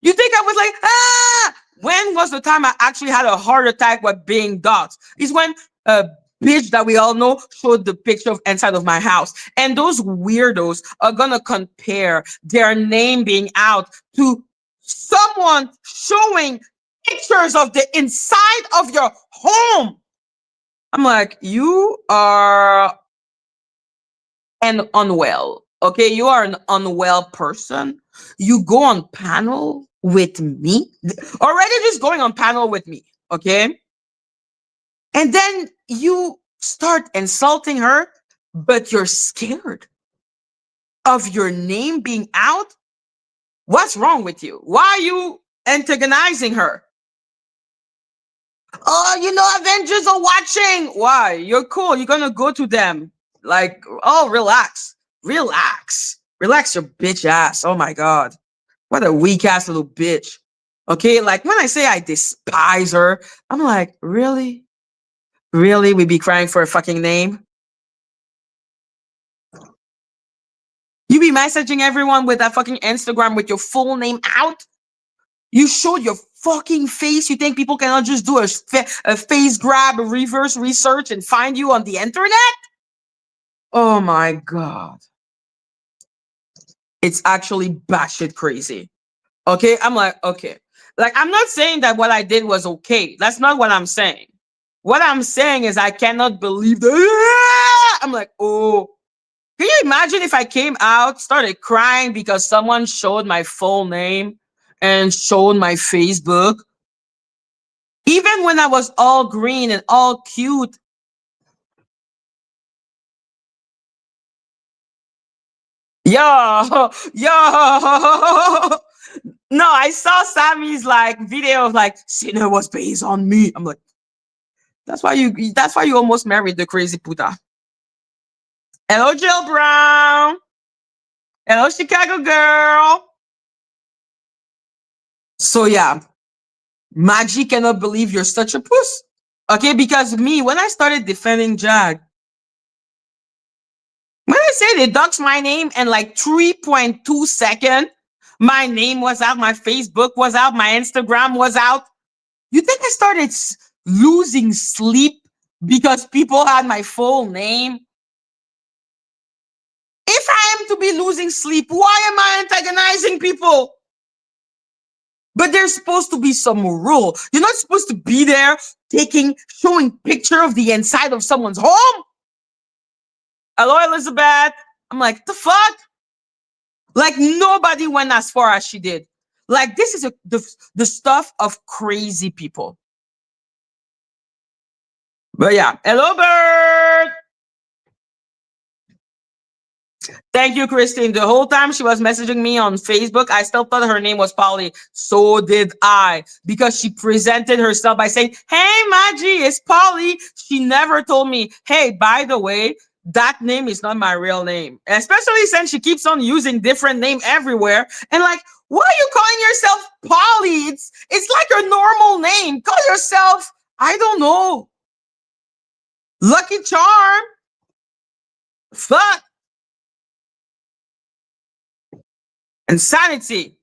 You think I was like, ah? When was the time I actually had a heart attack with being dogs? Is when a bitch that we all know showed the picture of inside of my house. And those weirdos are gonna compare their name being out to someone showing pictures of the inside of your home. I'm like, you are an unwell. Okay, you are an unwell person. You go on panel with me. Already just going on panel with me. Okay. And then you start insulting her, but you're scared of your name being out. What's wrong with you? Why are you antagonizing her? Oh, you know, Avengers are watching. Why? You're cool. You're gonna go to them. Like, oh, relax. Relax. Relax your bitch ass. Oh my god. What a weak ass little bitch. Okay, like when I say I despise her, I'm like, really? Really? We be crying for a fucking name? You be messaging everyone with that fucking Instagram with your full name out? You showed your fucking face. You think people cannot just do a face grab, a reverse research, and find you on the internet? Oh my god. It's actually batshit crazy. Okay, I'm like, okay. Like, I'm not saying that what I did was okay. That's not what I'm saying. What I'm saying is I cannot believe that. I'm like, oh. Can you imagine if I came out, started crying because someone showed my full name and showed my Facebook? Even when I was all green and all cute. Yo, yo. No, I saw Sammy's like video of like Sinner was based on me. I'm like, that's why you almost married the crazy puta. Hello, Jill Brown. Hello, Chicago girl. So yeah, Madgie cannot believe you're such a puss. Okay, because me, when I started defending Jag, when I say they doxed my name in like 3.2 seconds, my name was out, my Facebook was out, my Instagram was out. You think I started losing sleep because people had my full name? If I am to be losing sleep, why am I antagonizing people? But there's supposed to be some rule. You're not supposed to be there showing picture of the inside of someone's home. Hello, Elizabeth. I'm like, the fuck? Like nobody went as far as she did. Like this is the stuff of crazy people. But yeah, hello, Bird. Thank you, Christine. The whole time she was messaging me on Facebook, I still thought her name was Polly. So did I. Because she presented herself by saying, hey, Madgie, it's Polly. She never told me, hey, by the way, that name is not my real name. Especially since she keeps on using different name everywhere. And like, why are you calling yourself Polly? It's like a normal name. Call yourself, I don't know, Lucky Charm. Fuck. Insanity.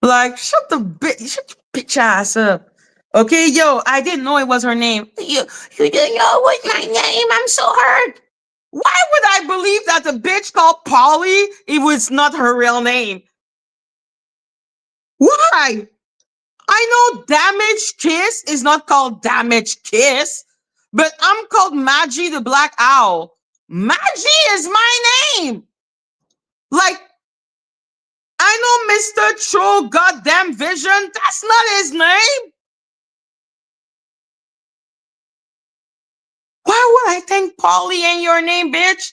Like, shut your bitch ass up. Okay, yo, I didn't know it was her name. You didn't know it was my name. I'm so hurt. Why would I believe that the bitch called Polly, it was not her real name? Why? I know Damage Kiss is not called Damage Kiss, but I'm called Madgie the Black Owl. Madgie is my name. Like, I know Mr. True Goddamn Vision. That's not his name. Why would I think Polly ain't your name, bitch?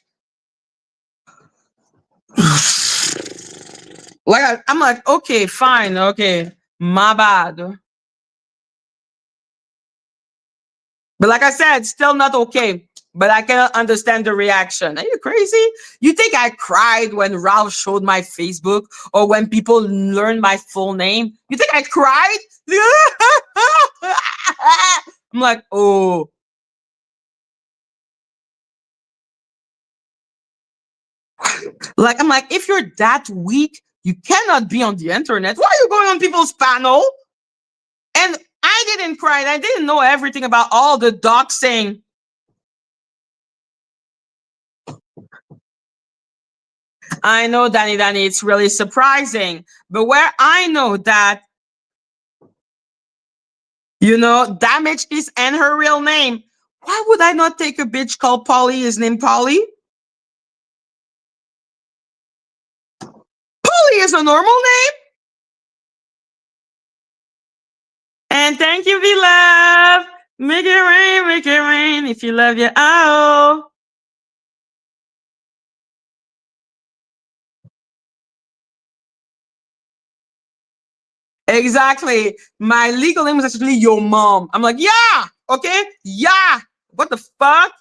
Like I'm like, okay, fine, okay, my bad. But like I said, still not okay. But I cannot understand the reaction. Are you crazy? You think I cried when Ralph showed my Facebook or when people learned my full name? You think I cried? I'm like, oh, like I'm like, if you're that weak, you cannot be on the internet. Why are you going on people's panel? And I didn't cry. I didn't know everything about all the doxing. I know, Danny, it's really surprising. But where I know that, damage is and her real name, why would I not take a bitch called Polly, his name Polly? Polly is a normal name. And thank you, V Love. Make it rain if you love your owl. Exactly. My legal name is actually your mom. I'm like, yeah, okay, yeah. What the fuck?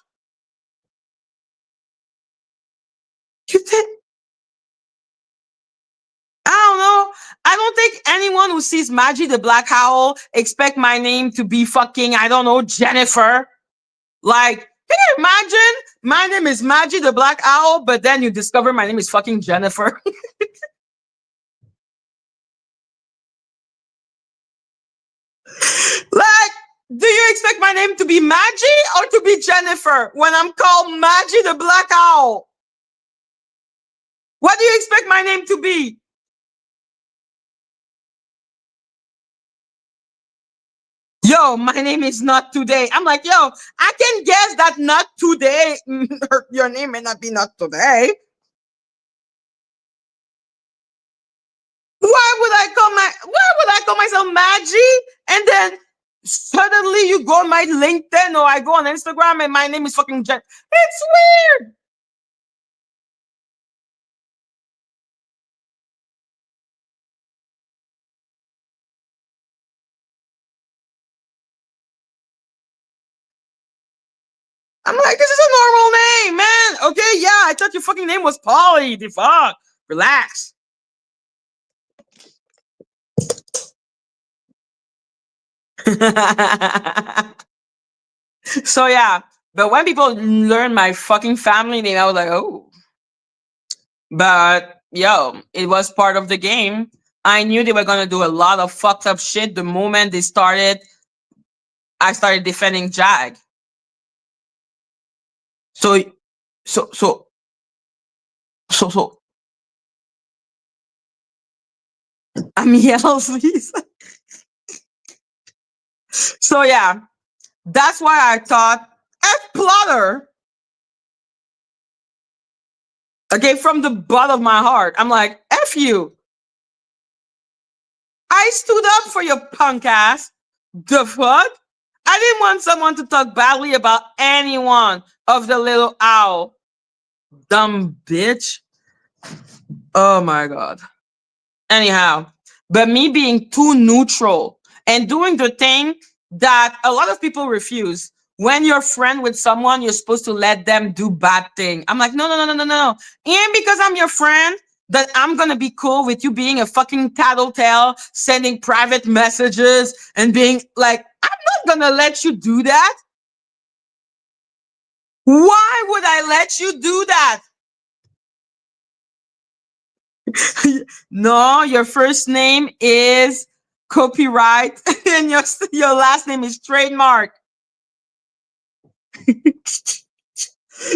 You think? I don't know. I don't think anyone who sees Madgie the Black Owl expect my name to be fucking, I don't know, Jennifer. Like, can you imagine? My name is Madgie the Black Owl, but then you discover my name is fucking Jennifer. Like, do you expect my name to be Madgie or to be Jennifer when I'm called Madgie the Black Owl? What do you expect my name to be? Yo, my name is not today. I'm like, yo, I can guess that not today. Your name may not be not today. Why would I call myself Maggie? And then suddenly you go on my LinkedIn or I go on Instagram and my name is fucking Jen. It's weird. I'm like, this is a normal name, man. Okay, yeah, I thought your fucking name was Polly. The fuck? Relax. So yeah, but when people learn my fucking family name, I was like, oh. But yo, it was part of the game. I knew they were gonna do a lot of fucked up shit the moment they started. I started defending Jag. So, so, so, so, I'm yells, please. So yeah, that's why I thought F plotter. Okay, from the bottom of my heart, I'm like, F you. I stood up for your punk ass. The fuck? I didn't want someone to talk badly about anyone of the little owl. Dumb bitch. Oh my god. Anyhow, but me being too neutral and doing the thing that a lot of people refuse. When you're friend with someone, you're supposed to let them do bad thing. I'm like, no, no, no, no, no, no. And because I'm your friend, that I'm gonna be cool with you being a fucking tattletale, sending private messages and being like, I'm not gonna let you do that. Why would I let you do that? No, your first name is copyright and your last name is trademark.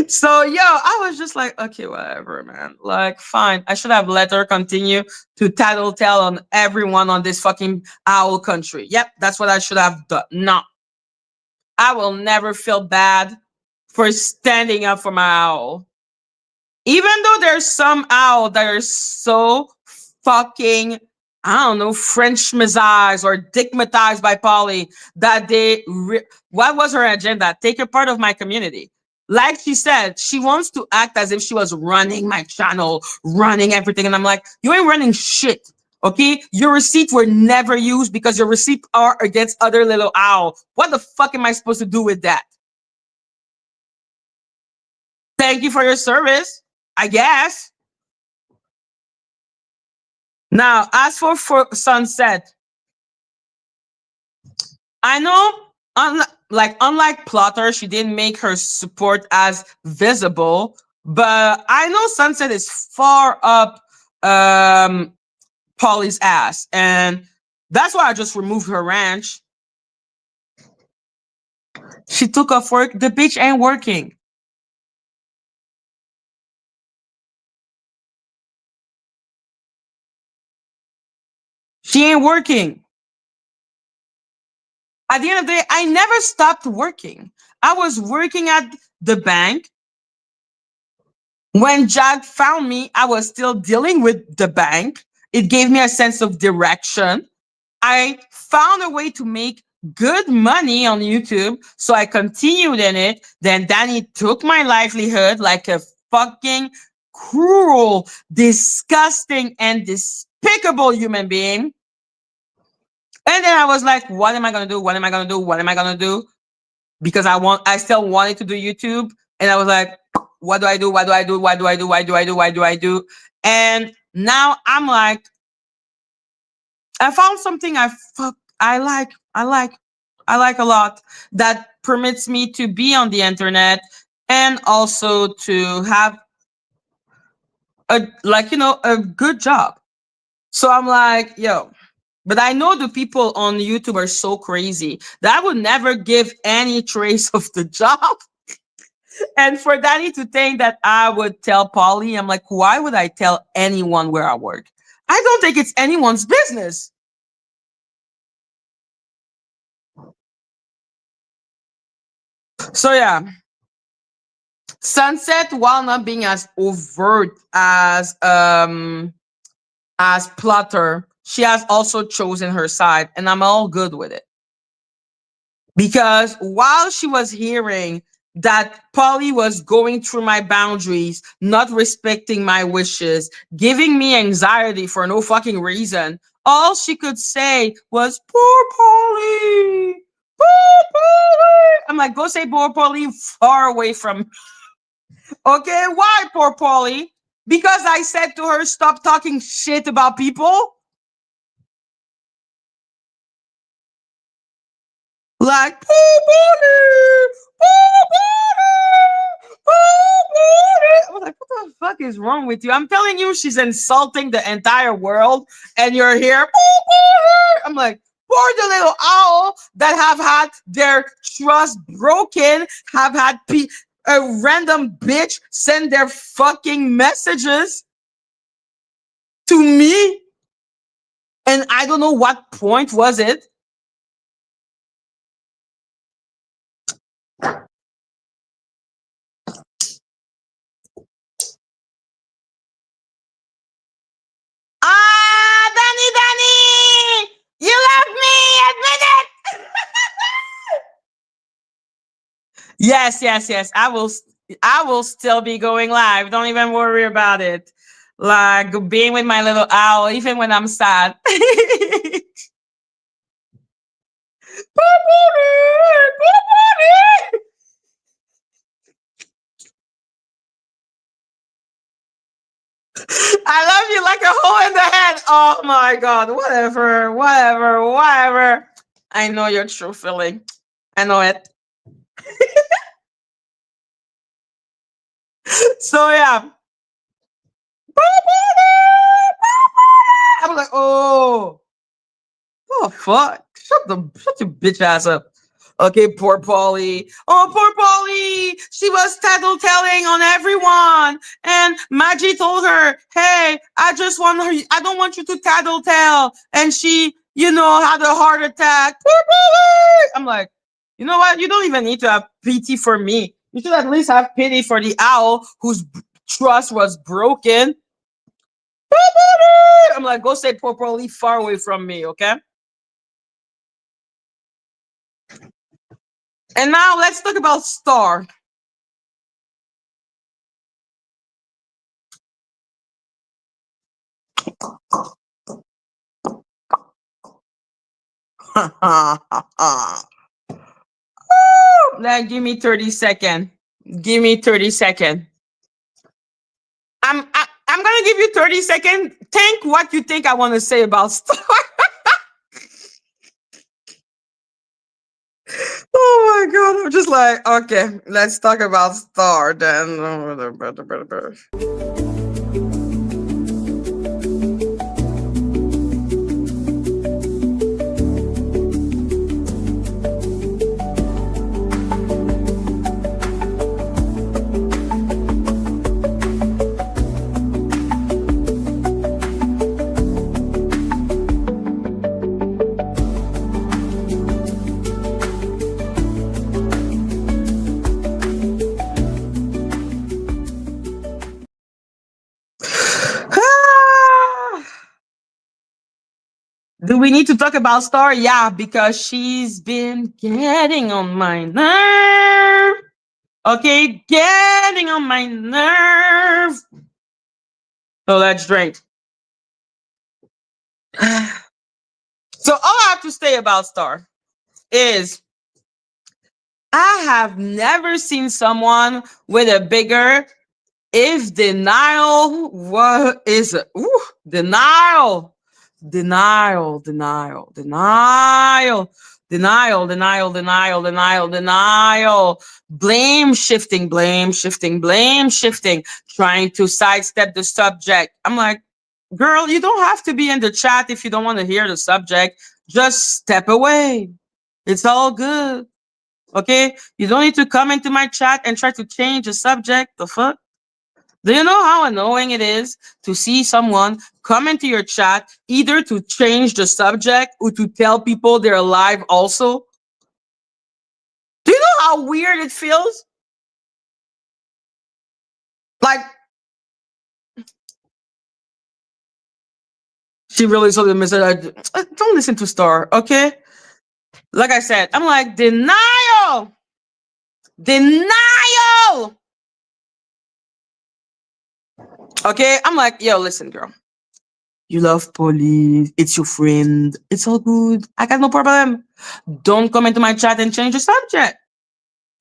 So yo, I was just like, okay, whatever, man. Like, fine. I should have let her continue to tattletale on everyone on this fucking owl country. Yep, that's what I should have done. No, I will never feel bad for standing up for my owl. Even though there's some owl that are so fucking, I don't know, French massage or dickmatized by Polly that what was her agenda? Take a part of my community. Like she said, she wants to act as if she was running my channel, running everything. And I'm like, you ain't running shit. Okay, your receipts were never used because your receipts are against other little owl. What the fuck am I supposed to do with that? Thank you for your service, I guess. Now, as for Sunset, I know, unlike Plotter, she didn't make her support as visible, but I know Sunset is far up um Polly's ass, and that's why I just removed her ranch. She took off work. The bitch ain't working. She ain't working. At the end of the day, I never stopped working. I was working at the bank. When Jack found me, I was still dealing with the bank. It gave me a sense of direction. I found a way to make good money on YouTube, so I continued in it. Then Danny took my livelihood like a fucking cruel, disgusting, and despicable human being. And then I was like, what am I gonna do? What am I gonna do? What am I gonna do? Because I still wanted to do YouTube. And I was like, what do I do? What do I do? What do I do? Why do I do? Why do I do? And now I'm like, I found something I like. I like a lot that permits me to be on the internet and also to have a good job. So I'm like, yo, but I know the people on YouTube are so crazy that I would never give any trace of the job. And for Danny to think that I would tell Polly, I'm like, why would I tell anyone where I work? I don't think it's anyone's business. So yeah, Sunset, while not being as overt as Plotter, she has also chosen her side, and I'm all good with it. Because while she was hearing that Polly was going through my boundaries, not respecting my wishes, giving me anxiety for no fucking reason, all she could say was, poor Polly, poor Polly. I'm like, go say poor Polly far away from me. Okay, why poor Polly? Because I said to her, stop talking shit about people. Like, poor Polly, poor Polly, poor Polly. I was like, what the fuck is wrong with you? I'm telling you, she's insulting the entire world, and you're here, poor Polly. I'm like, poor the little owl that have had their trust broken, have had a random bitch send their fucking messages to me, and I don't know what point was it. Ah, Danny, Danny, you love me. Admit it. Yes, yes, yes. I will still be going live. Don't even worry about it. Like being with my little owl, even when I'm sad. I love you like a hole in the head. Oh my god. Whatever, whatever, whatever. I know your true feeling. I know it. So yeah. I was like, oh fuck. Shut your bitch ass up. Okay, poor Polly. Oh, poor Polly. She was tattletelling on everyone. And Madgie told her, hey, I don't want you to tattletale. And she, had a heart attack. Poor Polly. I'm like, you know what? You don't even need to have pity for me. You should at least have pity for the owl whose trust was broken. Poor Polly. I'm like, go say poor Polly far away from me, okay? And now let's talk about Star. Like, give me 30 seconds. Give me 30 seconds. I'm gonna give you 30 seconds. Think what you think I want to say about Star. Oh my god, I'm just like, okay, let's talk about Star then. Do we need to talk about Star? Yeah, because she's been getting on my nerve. Okay, getting on my nerve. So let's drink. So all I have to say about Star is I have never seen someone with a bigger if denial. What is it? Ooh, denial, denial, denial, denial, denial, denial, denial, denial, denial, blame shifting, blame shifting, blame shifting, trying to sidestep the subject. I'm like, girl, you don't have to be in the chat if you don't want to hear the subject. Just step away. It's all good. Okay? You don't need to come into my chat and try to change the subject. The fuck? Do you know how annoying it is to see someone come into your chat either to change the subject or to tell people they're live also? Do you know how weird it feels? Like, she really saw the message. Don't listen to Star, okay? Like I said, I'm like, denial! Denial! Okay? I'm like, yo, listen, girl. You love police. It's your friend. It's all good. I got no problem. Don't come into my chat and change the subject.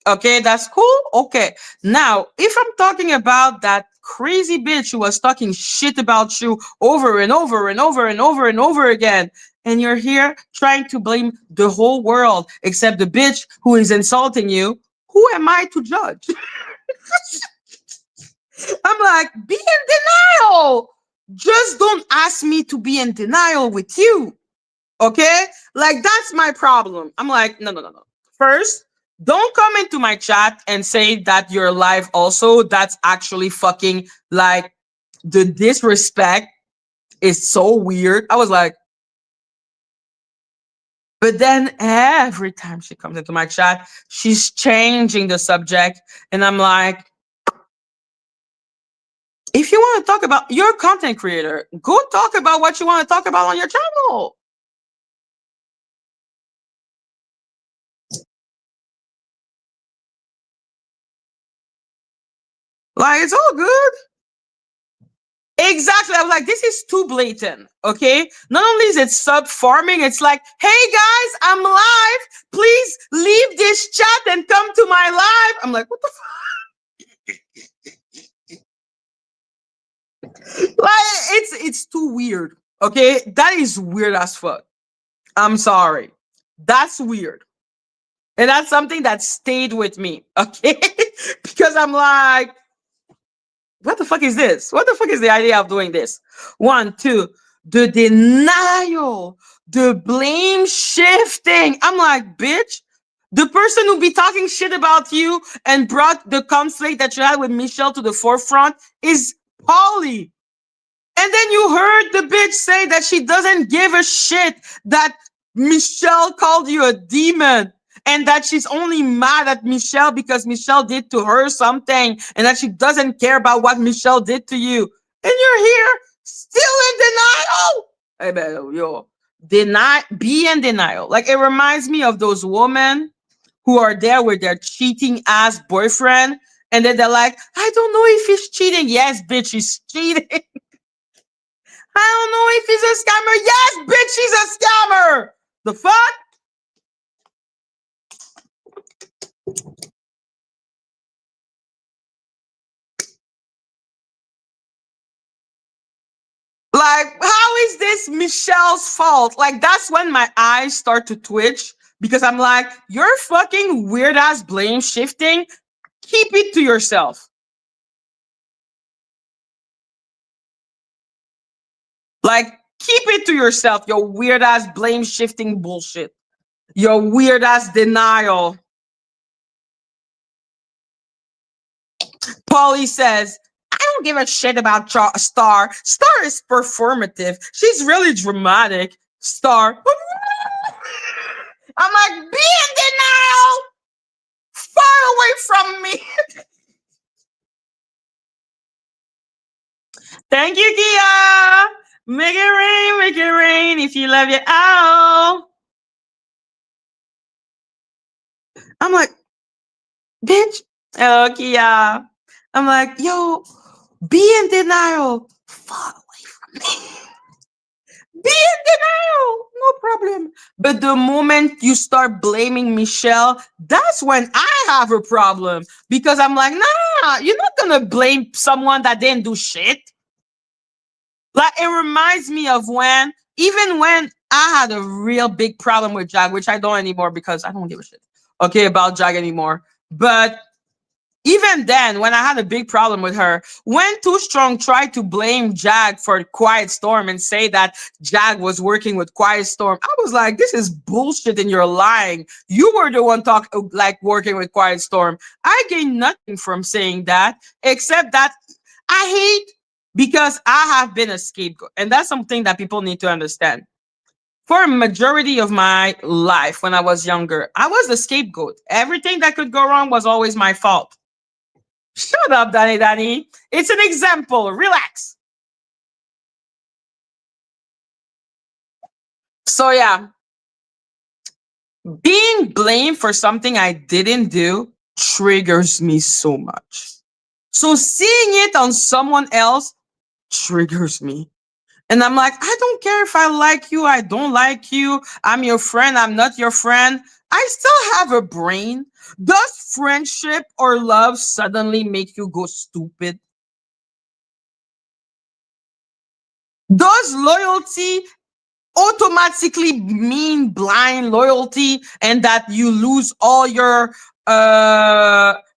Okay, that's cool. Okay. Now, if I'm talking about that crazy bitch who was talking shit about you over and over and over and over and over again, and you're here trying to blame the whole world except the bitch who is insulting you, who am I to judge? I'm like, be in denial. Just don't ask me to be in denial with you. Okay? Like, that's my problem. I'm like, no, no, no, no. First, don't come into my chat and say that you're live also. That's actually fucking like the disrespect is so weird. I was like, but then every time she comes into my chat, she's changing the subject. And I'm like, if you want to talk about your content creator, go talk about what you want to talk about on your channel. Like, it's all good. Exactly. I was like, this is too blatant. Okay. Not only is it sub farming, it's like, hey guys, I'm live. Please leave this chat and come to my live. I'm like, what the fuck? Like, it's too weird. Okay. That is weird as fuck. I'm sorry. That's weird. And that's something that stayed with me. Okay. Because I'm like, what the fuck is this? What the fuck is the idea of doing this? One, two, the denial, the blame shifting. I'm like, bitch, the person who be talking shit about you and brought the conflict that you had with Michelle to the forefront is Polly. And then you heard the bitch say that she doesn't give a shit that Michelle called you a demon and that she's only mad at Michelle because Michelle did to her something and that she doesn't care about what Michelle did to you. And you're here still in denial. Hey, man, yo, be in denial. Like, it reminds me of those women who are there with their cheating ass boyfriend. And then they're like, I don't know if he's cheating. Yes, bitch, he's cheating. I don't know if he's a scammer. Yes, bitch, he's a scammer. The fuck? Like, how is this Michelle's fault? Like, that's when my eyes start to twitch because I'm like, you're fucking weird ass blame shifting. Keep it to yourself. Like, keep it to yourself, your weird ass blame shifting bullshit. Your weird ass denial. Paulie says, I don't give a shit about Star. Star is performative. She's really dramatic. Star. I'm like, be in denial. Far away from me. Thank you, Kia. Make it rain if you love your owl. I'm like, bitch. Oh, Kia. I'm like, yo, be in denial. Far away from me. Be in denial. No problem. But the moment you start blaming Michelle, that's when I have a problem. Because I'm like, nah, you're not going to blame someone that didn't do shit. Like, it reminds me of even when I had a real big problem with Jag, which I don't anymore because I don't give a shit, okay, about Jag anymore. But even then, when I had a big problem with her, when Too Strong tried to blame Jag for Quiet Storm and say that Jag was working with Quiet Storm, I was like, this is bullshit and you're lying. You were the one working with Quiet Storm. I gained nothing from saying that, except that I hate because I have been a scapegoat. And that's something that people need to understand. For a majority of my life when I was younger, I was the scapegoat. Everything that could go wrong was always my fault. Shut up, Danny. It's an example. Relax. So, yeah, being blamed for something I didn't do triggers me so much. So, seeing it on someone else triggers me. And I'm like, I don't care if I like you, I don't like you, I'm your friend, I'm not your friend. I still have a brain. Does friendship or love suddenly make you go stupid? Does loyalty automatically mean blind loyalty and that you lose all your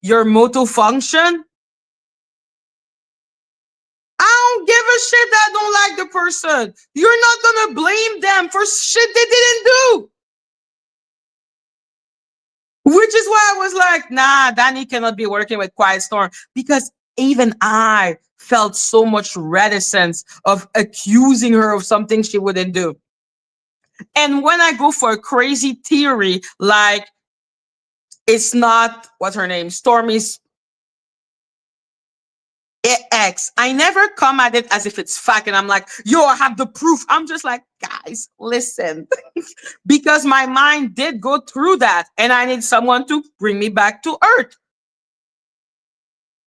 motor function? I don't give a shit that I don't like the person. You're not gonna blame them for shit they didn't do. Which is why I was like, nah, Danny cannot be working with Quiet Storm because even I felt so much reticence of accusing her of something she wouldn't do. And when I go for a crazy theory, like it's not what's her name, Stormy's ex, I never come at it as if it's fact and I'm like, yo, I have the proof. I'm just like, guys, listen. Because my mind did go through that and I need someone to bring me back to earth.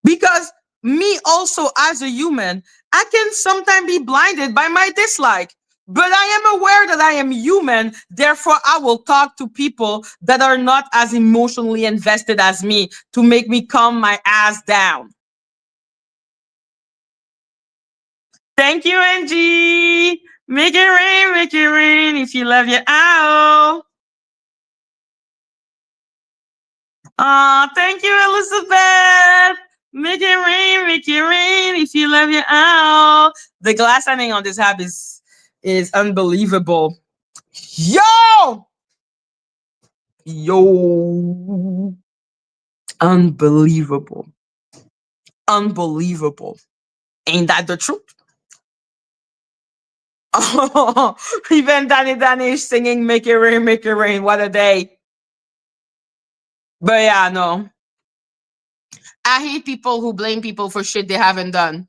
Because me also as a human, I can sometimes be blinded by my dislike. But I am aware that I am human. Therefore, I will talk to people that are not as emotionally invested as me to make me calm my ass down. Thank you, Angie. Make it rain if you love your owl. Thank you, Elizabeth. Make it rain if you love your owl. The glass signing on this app is unbelievable. Yo! Yo! Unbelievable. Unbelievable. Ain't that the truth? Oh, even Danny is singing Make It Rain, Make It Rain. What a day. But yeah, no. I hate people who blame people for shit they haven't done.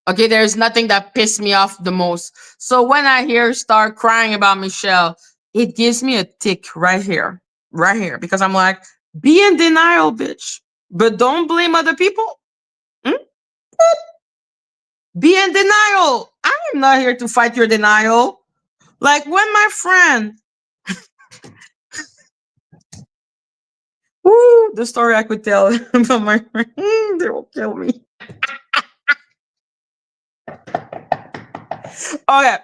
Okay, there's nothing that pissed me off the most. So when I hear Star crying about Michelle, it gives me a tick right here, because I'm like, be in denial, bitch, but don't blame other people. Hmm? Be in denial. I'm not here to fight your denial. Like when my friend Woo, the story I could tell about my friend. They will kill me. Okay.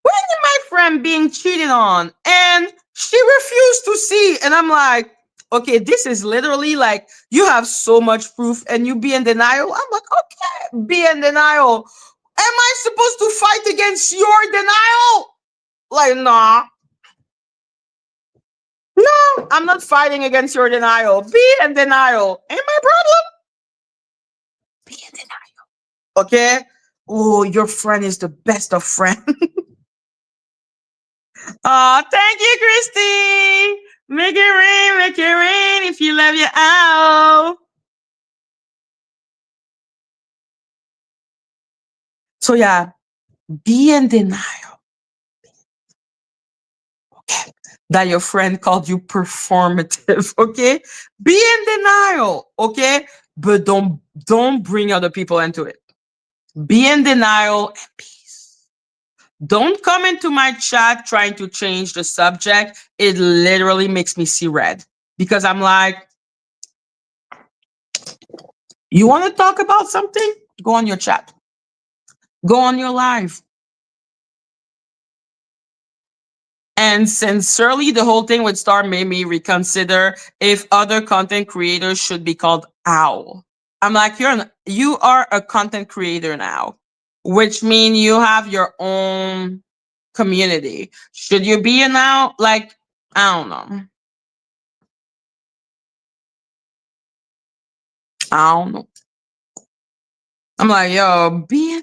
When my friend being cheated on and she refused to see, and I'm like, okay, this is literally like you have so much proof and you be in denial. I'm like, okay, be in denial. Am I supposed to fight against your denial? Like, nah, no, I'm not fighting against your denial. Be in denial. Ain't my problem. Be in denial. Okay. Oh, your friend is the best of friends. Oh, thank you, Christy. Make it rain if you love your owl. So yeah, be in denial. Okay. That your friend called you performative. Okay. Be in denial. Okay. But don't bring other people into it. Be in denial and peace. Don't come into my chat trying to change the subject. It literally makes me see red because I'm like, you want to talk about something? Go on your chat. Go on your live. And sincerely, the whole thing with Star made me reconsider if other content creators should be called owl. I'm like, you are a content creator now, which means you have your own community. Should you be an owl? Like, I don't know. I don't know. I'm like, yo, be in.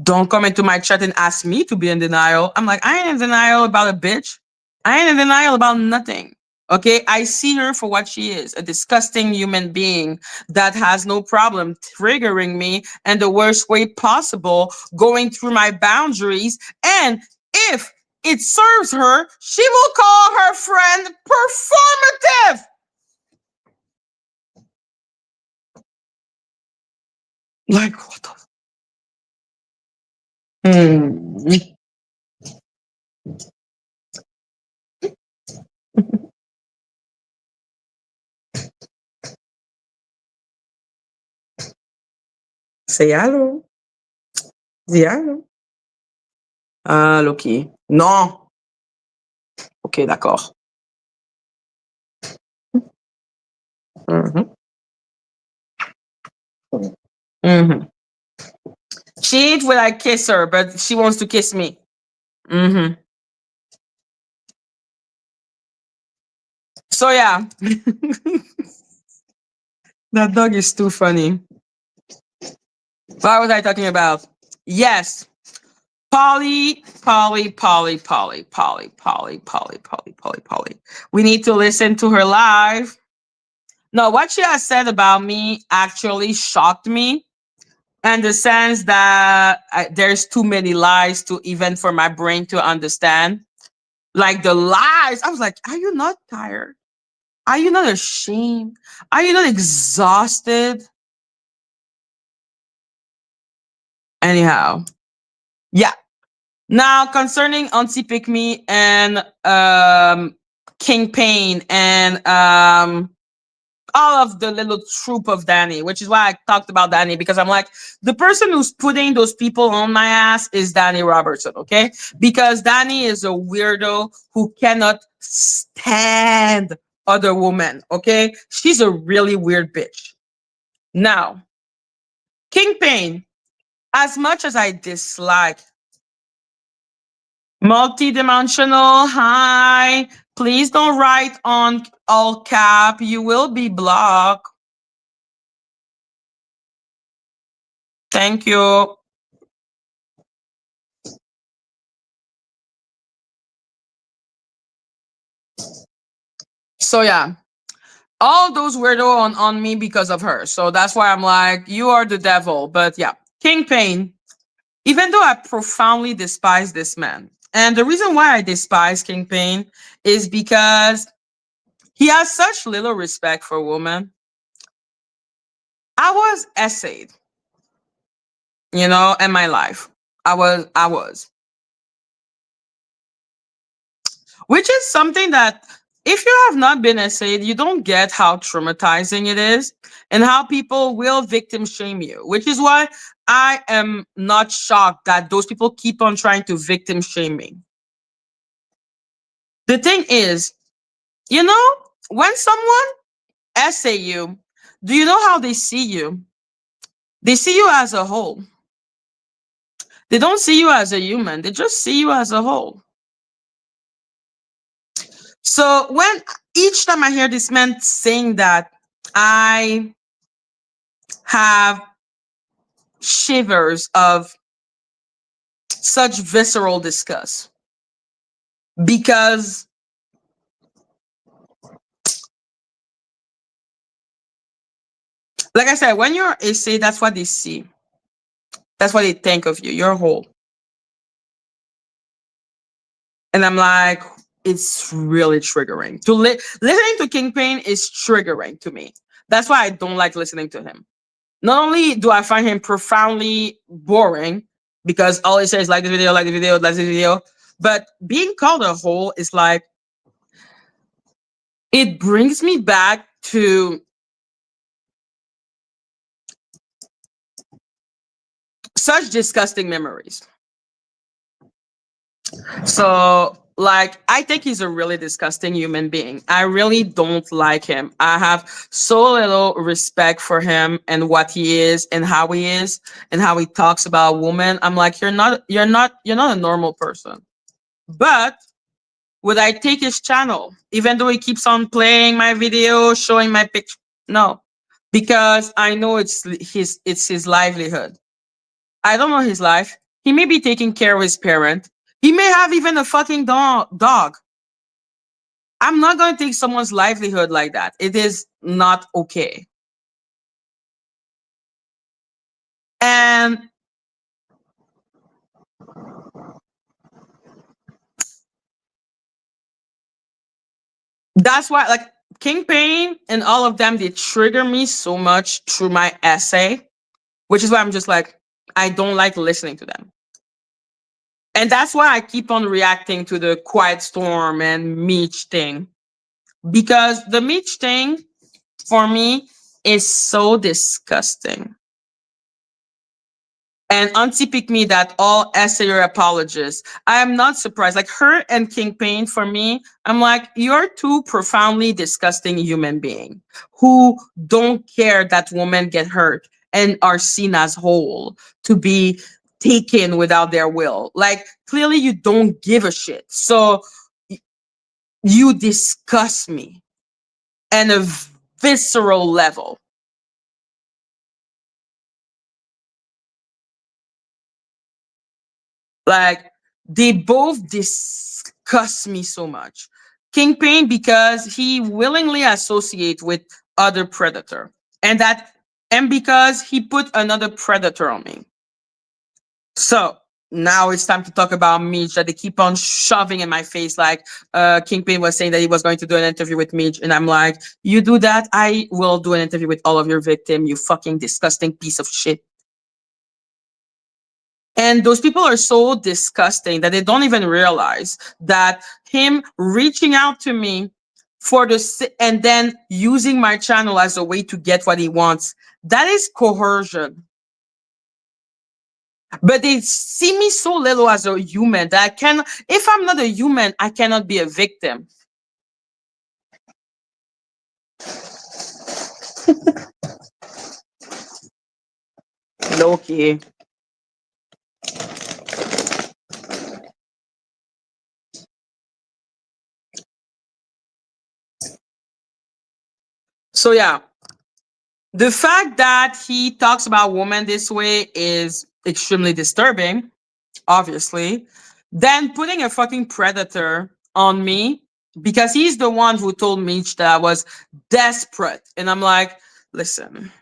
Don't come into my chat and ask me to be in denial. I'm like, I ain't in denial about a bitch. I ain't in denial about nothing. Okay, I see her for what she is, a disgusting human being that has no problem triggering me in the worst way possible, going through my boundaries. And if it serves her, she will call her friend performative. Like, what the? Hmm. Say allô. Dis allô. Ah, Loki. Non. Ok, d'accord. Mhm. Mhm. Cheat when I kiss her, but she wants to kiss me. Hmm. So yeah, that dog is too funny. What was I talking about? Yes, Polly. We need to listen to her live. No, what she has said about me actually shocked me, in the sense that there's too many lies to even for my brain to understand. Like the lies, I was like, are you not tired? Are you not ashamed? Are you not exhausted? Anyhow, yeah. Now concerning Auntie Pick Me and King Pain and all of the little troop of Danny, which is why I talked about Danny, because I'm like, the person who's putting those people on my ass is Danny Robertson, okay? Because Danny is a weirdo who cannot stand other women, okay? She's a really weird bitch. Now, King Pain, as much as I dislike multidimensional, hi, please don't write on all cap, you will be blocked. Thank you. So yeah, all those weirdo on me because of her. So that's why I'm like, you are the devil. But yeah, King Pain, even though I profoundly despise this man. And the reason why I despise King Pain is because he has such little respect for women. I was essayed, in my life. I was. which is something that if you have not been essayed, you don't get how traumatizing it is and how people will victim shame you, which is why I am not shocked that those people keep on trying to victim shame me. The thing is, you know, when someone essay you, do you know how they see you? They see you as a whole. They don't see you as a human. They just see you as a whole. So when each time I hear this man saying that, I have shivers of such visceral disgust because, like I said, when you're a say, that's what they see. That's what they think of you. You're whole. And I'm like, it's really triggering. Listening to Kingpin is triggering to me. That's why I don't like listening to him. Not only do I find him profoundly boring because all he says is like this video, like this video, like this video, but being called a whole is like, it brings me back to such disgusting memories. So, like, I think he's a really disgusting human being. I really don't like him. I have so little respect for him and what he is and how he talks about women. I'm like, you're not a normal person. But would I take his channel, even though he keeps on playing my video, showing my picture? No, because I know it's his livelihood. I don't know his life. He may be taking care of his parent. He may have even a fucking dog. I'm not going to take someone's livelihood like that. It is not okay. And that's why, like, Kingpin and all of them, they trigger me so much through my essay, which is why I'm just like, I don't like listening to them. And that's why I keep on reacting to the Quiet Storm and Meech thing. Because the Meech thing, for me, is so disgusting. And Auntie Pick Me that all essayer apologists. I am not surprised. Like her and Kingpin, for me, I'm like, you're two profoundly disgusting human beings who don't care that women get hurt and are seen as whole to be taken without their will. Like clearly you don't give a shit. So you disgust me on a visceral level. Like they both disgust me so much. Kingpin because he willingly associate with other predator, and that and because he put another predator on me. So now it's time to talk about Mitch that they keep on shoving in my face. Like Kingpin was saying that he was going to do an interview with Mitch, and I'm like, you do that, I will do an interview with all of your victim. You fucking disgusting piece of shit. And those people are so disgusting that they don't even realize that him reaching out to me and then using my channel as a way to get what he wants, that is coercion. But they see me so little as a human that if I'm not a human, I cannot be a victim. Loki. So yeah, the fact that he talks about women this way is extremely disturbing, obviously. Then putting a fucking predator on me because he's the one who told Mitch that I was desperate. And I'm like, listen,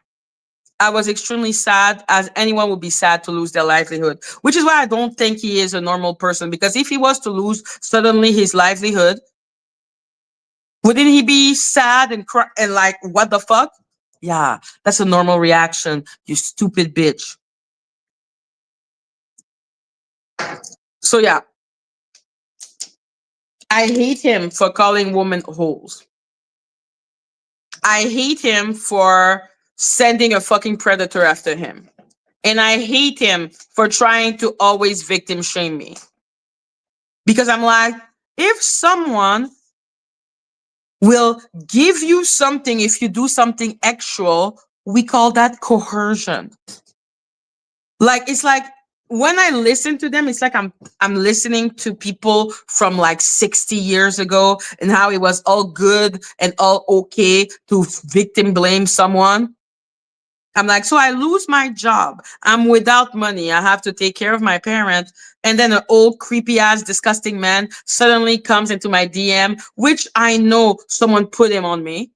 I was extremely sad, as anyone would be sad to lose their livelihood, which is why I don't think he is a normal person. Because if he was to lose suddenly his livelihood, wouldn't he be sad and cry and like, what the fuck? Yeah, that's a normal reaction, you stupid bitch. So yeah, I hate him for calling women holes. I hate him for sending a fucking predator after him. And I hate him for trying to always victim shame me. Because I'm like, if someone will give you something if you do something actual, we call that coercion. Like it's like when I listen to them, it's like I'm listening to people from like 60 years ago and how it was all good and all okay to victim blame someone. I'm like, so I lose my job. I'm without money. I have to take care of my parents. And then an old creepy ass disgusting man suddenly comes into my DM, which I know someone put him on me,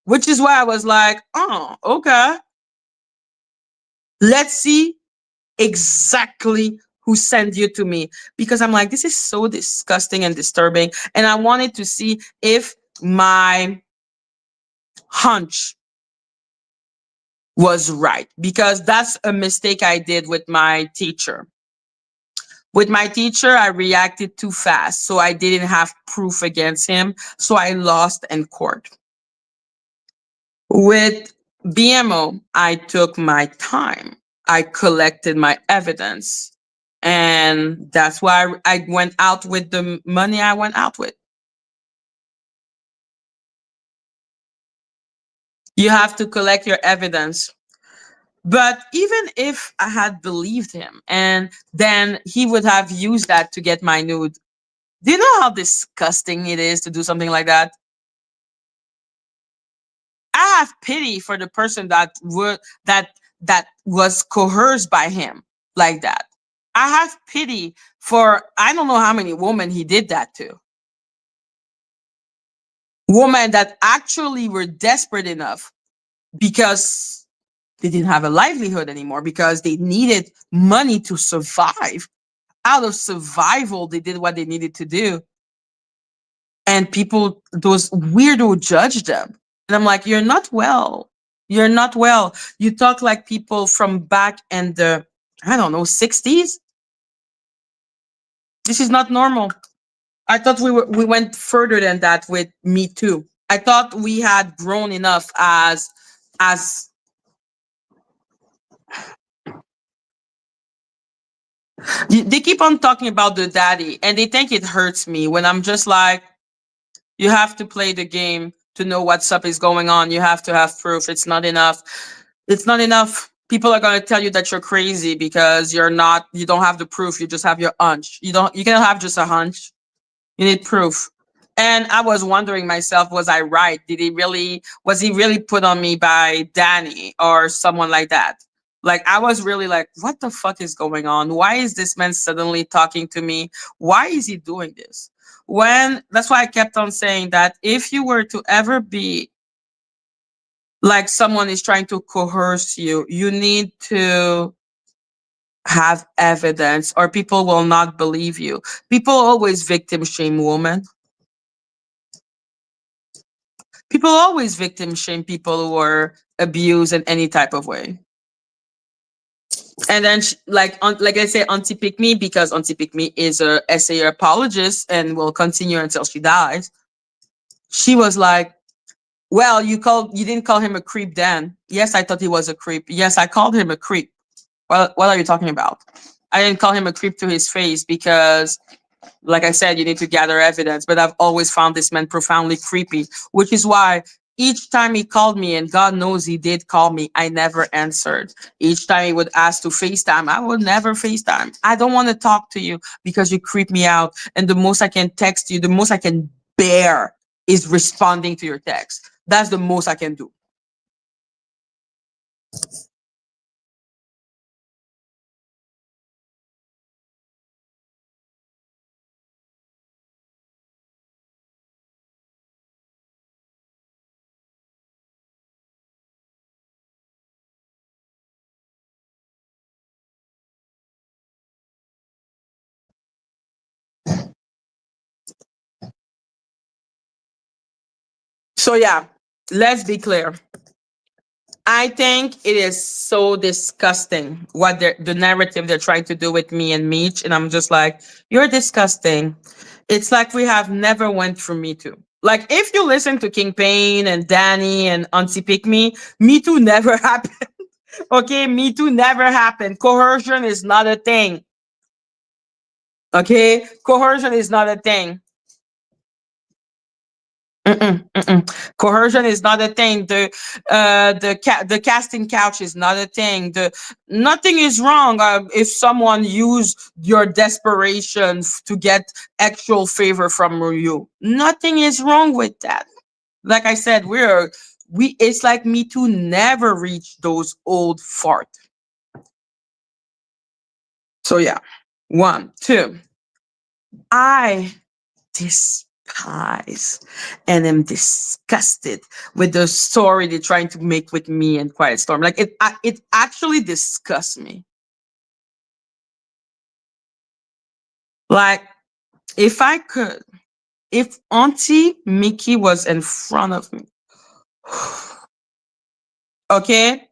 which is why I was like, oh, okay. Let's see exactly who sent you to me, because I'm like, this is so disgusting and disturbing. And I wanted to see if my hunch was right, because that's a mistake I did with my teacher. With my teacher, I reacted too fast, so I didn't have proof against him, so I lost in court. With BMO, I took my time. I collected my evidence. And that's why I went out with the money I went out with. You have to collect your evidence. But even if I had believed him and then he would have used that to get my nude, do you know how disgusting it is to do something like that? I have pity for the person that was coerced by him like that. I have pity for I don't know how many women he did that to. Women that actually were desperate enough because they didn't have a livelihood anymore, because they needed money to survive. Out of survival, they did what they needed to do. And people, those weirdo, judged them. And I'm like, you're not well. You're not well. You talk like people from back in the, I don't know, 60s. This is not normal. I thought we went further than that with Me Too. I thought we had grown enough as they keep on talking about the daddy, and they think it hurts me when I'm just like, you have to play the game to know what's up is going on. You have to have proof. It's not enough. It's not enough. People are going to tell you that you're crazy because you don't have the proof. You just have your hunch. You cannot have just a hunch. You need proof. And I was wondering myself, was I right? Was he really put on me by Danny or someone like that? Like, I was really like, what the fuck is going on? Why is this man suddenly talking to me? Why is he doing this? That's why I kept on saying that if you were to ever be like someone is trying to coerce you, you need to have evidence or people will not believe you. People always victim shame women. People always victim shame people who are abused in any type of way. And then like I say, Auntie Pick Me, because Auntie Pick Me is a SA apologist and will continue until she dies. She was like, well, you didn't call him a creep then. Yes, I thought he was a creep. Yes, I called him a creep. Well, what are you talking about? I didn't call him a creep to his face because, like I said, you need to gather evidence. But I've always found this man profoundly creepy, which is why each time he called me, and God knows he did call me, I never answered. Each time he would ask to FaceTime, I would never FaceTime. I don't want to talk to you because you creep me out. And the most I can text you, the most I can bear is responding to your text. That's the most I can do. So yeah, let's be clear. I think it is so disgusting the narrative they're trying to do with me and Meech, and I'm just like, you're disgusting. It's like we have never went through Me Too. Like if you listen to King Payne and Danny and Auntie Pick Me Too never happened. Okay, Me Too never happened. Coercion is not a thing. Okay, coercion is not a thing. Mm-mm, mm-mm. Coercion is not a thing. The casting couch is not a thing. The Nothing is wrong if someone use your desperation to get actual favor from you. Nothing is wrong with that. Like I said, we. It's like Me Too never reached those old fart. So yeah, one, two. I despise and am disgusted with the story they're trying to make with me and Quiet Storm. Like it actually disgusts me. Like if I could, if Auntie Mickey was in front of me, okay,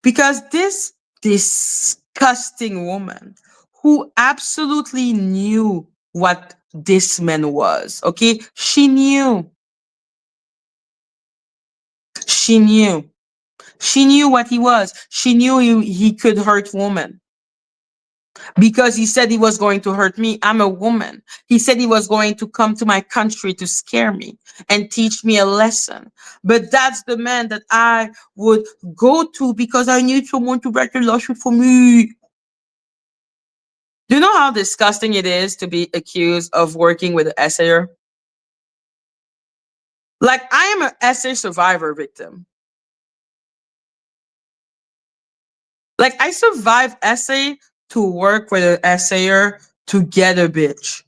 because this disgusting woman who absolutely knew what this man was, okay, she knew. She knew what he was. She knew he could hurt women because he said he was going to hurt me. I'm a woman. He said he was going to come to my country to scare me and teach me a lesson. But that's the man that I would go to because I need someone to write a lawsuit for me. Do you know how disgusting it is to be accused of working with an essayer? Like I am an essay survivor victim. Like I survived essay to work with an essayer to get a bitch.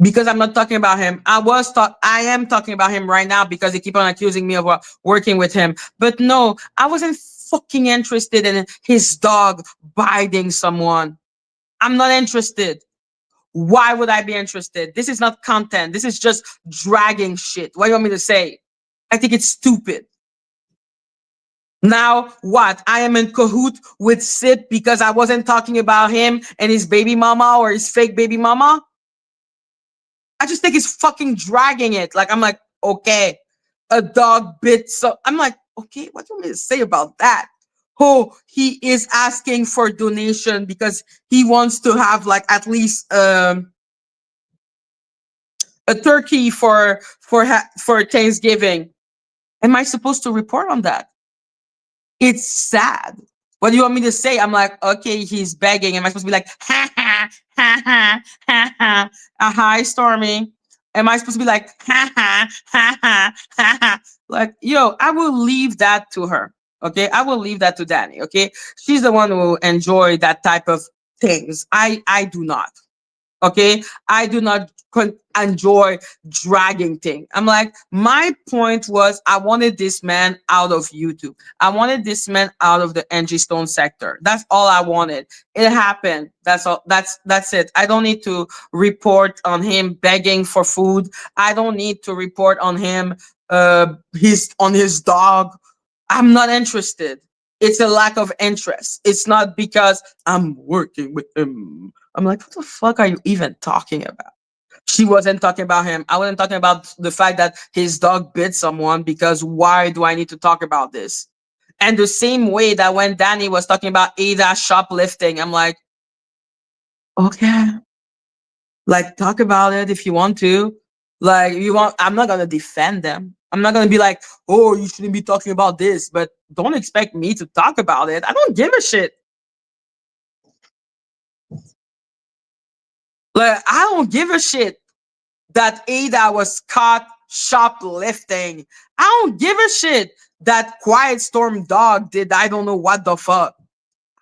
Because I'm not talking about him. I am talking about him right now because they keep on accusing me of working with him. But no, I wasn't fucking interested in his dog biting someone. I'm not interested. Why would I be interested? This is not content. This is just dragging shit. What do you want me to say? I think it's stupid. Now, what? I am in cahoot with Sid because I wasn't talking about him and his baby mama or his fake baby mama? I just think it's fucking dragging it. Like, I'm like, okay, a dog bit. So I'm like, okay, what do you want me to say about that? Oh, he is asking for donation because he wants to have like at least a turkey for Thanksgiving. Am I supposed to report on that? It's sad. What do you want me to say? I'm like, okay, he's begging. Am I supposed to be like, ha ha ha ha ha ha? Hi, Stormy. Am I supposed to be like, ha ha ha ha ha ha? Like, yo, I will leave that to her. Okay, I will leave that to Danny. Okay, she's the one who will enjoy that type of things. I do not. Okay, I do not enjoy dragging thing. I'm like, my point was I wanted this man out of YouTube. I wanted this man out of the Angie Stone sector. That's all I wanted. It happened. That's all. That's it. I don't need to report on him begging for food. I don't need to report on him his dog. I'm not interested. It's a lack of interest. It's not because I'm working with him. I'm like, what the fuck are you even talking about? She wasn't talking about him. I wasn't talking about the fact that his dog bit someone because why do I need to talk about this? And the same way that when Danny was talking about Ada shoplifting, I'm like, okay, like talk about it if you want to. Like you want, I'm not gonna defend them. I'm not gonna be like, oh, you shouldn't be talking about this, but don't expect me to talk about it. I don't give a shit. Like I don't give a shit that Ada was caught shoplifting. I don't give a shit that Quiet Storm dog did I don't know what the fuck.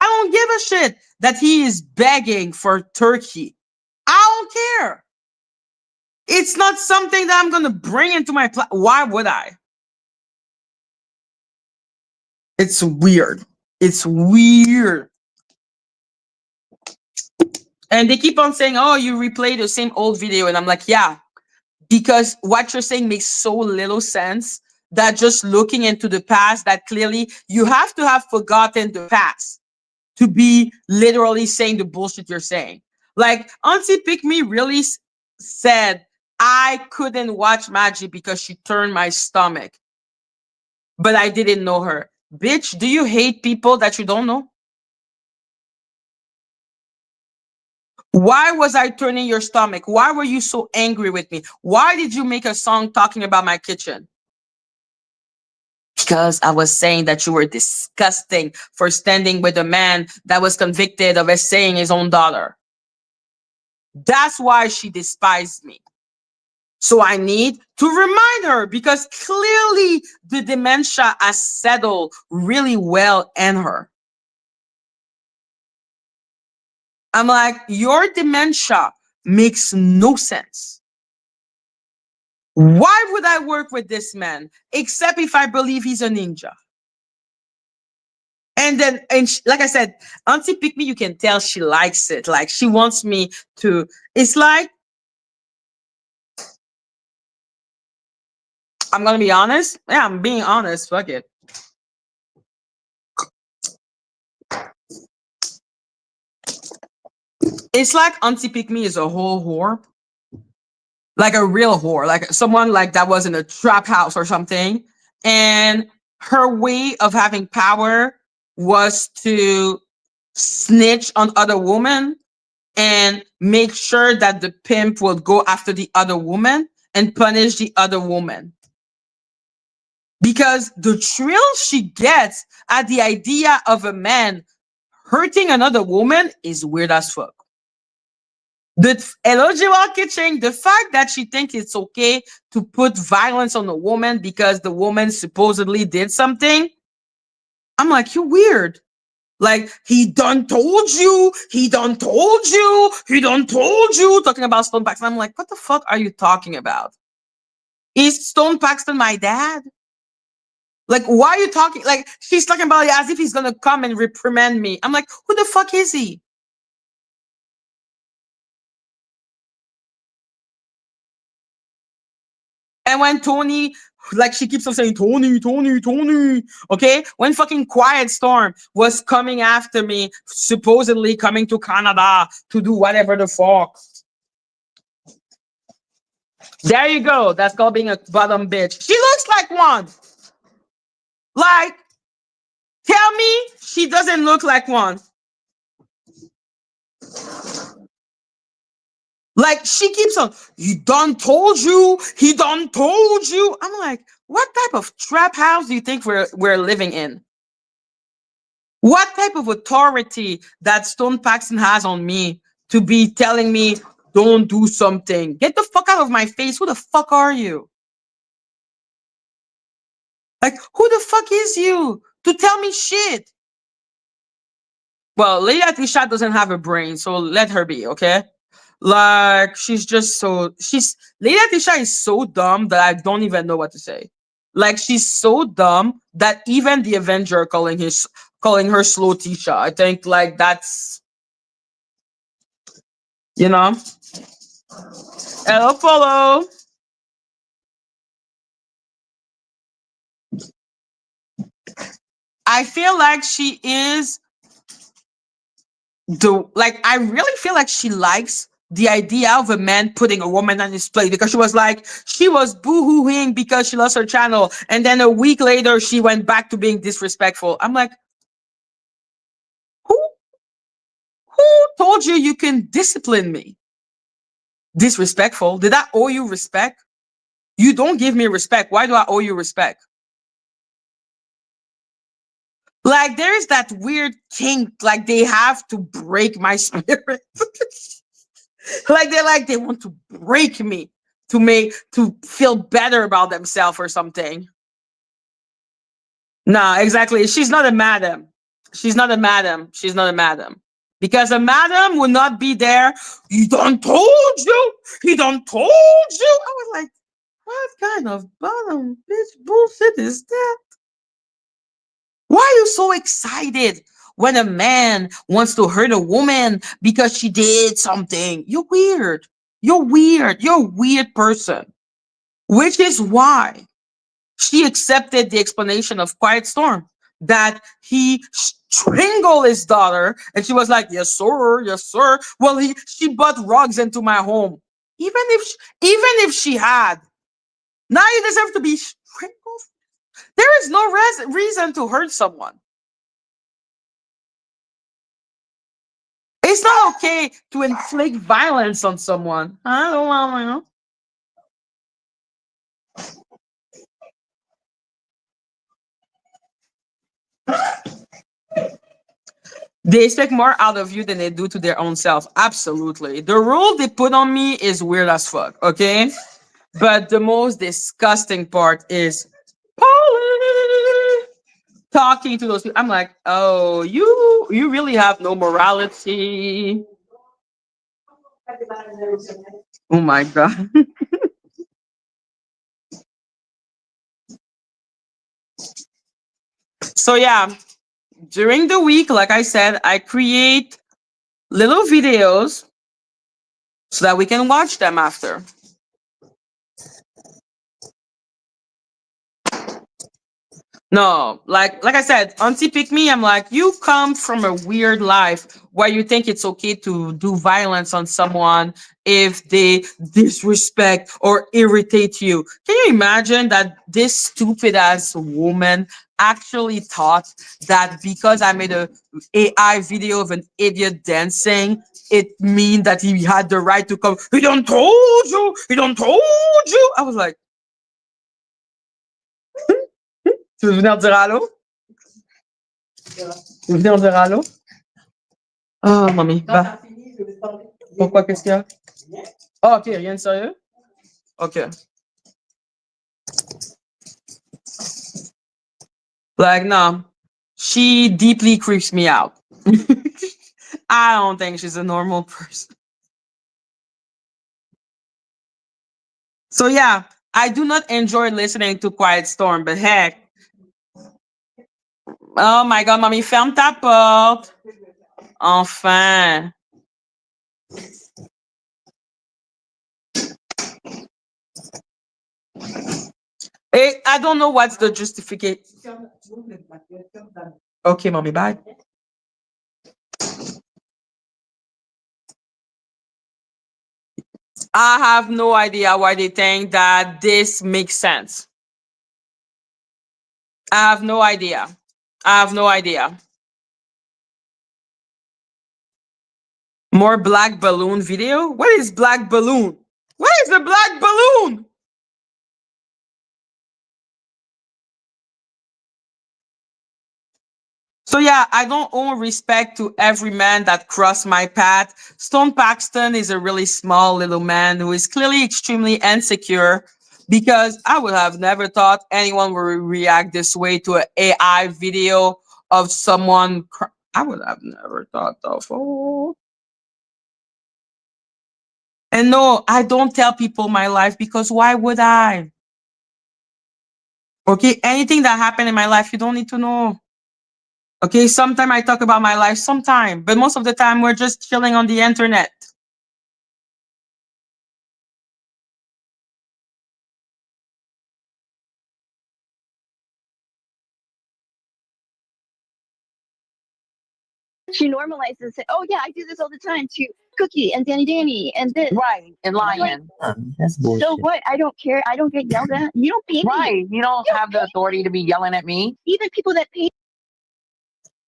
I don't give a shit that he is begging for turkey. I don't care. It's not something that I'm gonna bring into my why would I? It's weird. It's weird. And they keep on saying, oh, you replay the same old video. And I'm like, yeah, because what you're saying makes so little sense that just looking into the past, that clearly you have to have forgotten the past. to be literally saying the bullshit you're saying. Like Auntie Pick Me really said I couldn't watch Madgie because she turned my stomach, but I didn't know her. Bitch, do you hate people that you don't know? Why was I turning your stomach? Why were you so angry with me? Why did you make a song talking about my kitchen? Because I was saying that you were disgusting for standing with a man that was convicted of essaying his own daughter. That's why she despised me. So I need to remind her because clearly the dementia has settled really well in her. I'm like, your dementia makes no sense. Why would I work with this man except if I believe he's a ninja? And then, like I said, Auntie Pick Me, you can tell she likes it. Like she wants me to. It's like, I'm gonna be honest. Yeah, I'm being honest. Fuck it. It's like Auntie Pick Me is a whole whore, like a real whore, like someone like that was in a trap house or something, and her way of having power was to snitch on other women and make sure that the pimp would go after the other woman and punish the other woman. Because the thrill she gets at the idea of a man hurting another woman is weird as fuck. The eligible kitchen, the fact that she thinks it's okay to put violence on a woman because the woman supposedly did something, I'm like, you weird. Like, he done told you, he done told you, he done told you, talking about Stone Paxton. I'm like, what the fuck are you talking about? Is Stone Paxton my dad? Like, why are you talking? Like, she's talking about it as if he's gonna come and reprimand me. I'm like, who the fuck is he? And when Tony, like she keeps on saying, Tony, Tony, Tony, okay? When fucking Quiet Storm was coming after me, supposedly coming to Canada to do whatever the fuck. There you go. That's called being a bottom bitch. She looks like one. Like, tell me she doesn't look like one. Like she keeps on, he done told you, he done told you. I'm like, what type of trap house do you think we're living in? What type of authority that Stone Paxton has on me to be telling me don't do something? Get the fuck out of my face. Who the fuck are you? Like, who the fuck is you to tell me shit? Well, Lady Atisha doesn't have a brain, so let her be, okay? Like she's just so Lady Atisha is so dumb that I don't even know what to say. Like she's so dumb that even the Avenger calling her slow Tisha. I think like that's you know. Hello, Polo. I feel like she is I really feel like she likes the idea of a man putting a woman on his plate because she was boo-hooing because she lost her channel and then a week later she went back to being disrespectful. I'm like, who who told you you can discipline me? Disrespectful? Did I owe you respect? You don't give me respect. Why do I owe you respect? Like there's that weird kink, like they have to break my spirit. They want to break me to feel better about themselves or something. Nah, exactly. She's not a madam. She's not a madam. She's not a madam. Because a madam would not be there. He done told you. He done told you. I was like, what kind of bottom bitch bullshit is that? Why are you so excited when a man wants to hurt a woman because she did something? You're weird. You're weird. You're a weird person. Which is why she accepted the explanation of Quiet Storm that he strangle his daughter. And she was like, yes, sir, yes, sir. Well, she brought rugs into my home. Even if she had, now you deserve to be strangled. There is no reason to hurt someone. It's not okay to inflict violence on someone. I don't want They expect more out of you than they do to their own self. Absolutely. The rule they put on me is weird as fuck, okay? But the most disgusting part is Polly talking to those people. I'm like, oh, you really have no morality. Oh my god. So yeah, during the week, like I said, I create little videos so that we can watch them after. No, like I said, Auntie Pick Me, I'm like, you come from a weird life where you think it's okay to do violence on someone if they disrespect or irritate you. Can you imagine that this stupid ass woman actually thought that because I made a AI video of an idiot dancing, it mean that he had the right to come? He don't told you. He don't told you. I was like, tu veux venir dire allô? Tu veux venir dire allô? Oh, mamie, va. Pourquoi, qu'est-ce qu'il y a? Oh, ok, rien de sérieux? Ok. Like, no. She deeply creeps me out. I don't think she's a normal person. So, yeah, I do not enjoy listening to Quiet Storm, but heck. Oh my god, mamie, ferme ta porte. Enfin. I don't know what's the justification. Okay, mommy, bye. I have no idea why they think that this makes sense. I have no idea. I have no idea. More black balloon video? What is black balloon? What is a black balloon? So yeah, I don't owe respect to every man that crossed my path. Stone Paxton is a really small little man who is clearly extremely insecure because I would have never thought anyone would react this way to an AI video of someone. I would have never thought of. Oh. And no, I don't tell people my life because why would I? Okay, anything that happened in my life, you don't need to know. Okay, sometimes I talk about my life, sometime, but most of the time we're just chilling on the internet. She normalizes it. Oh yeah, I do this all the time to Cookie and Danny and this. Right, and Lion. That's bullshit. So what? I don't care. I don't get yelled at. You don't pay me. Right, you don't have the authority to be yelling at me. Even people that pay.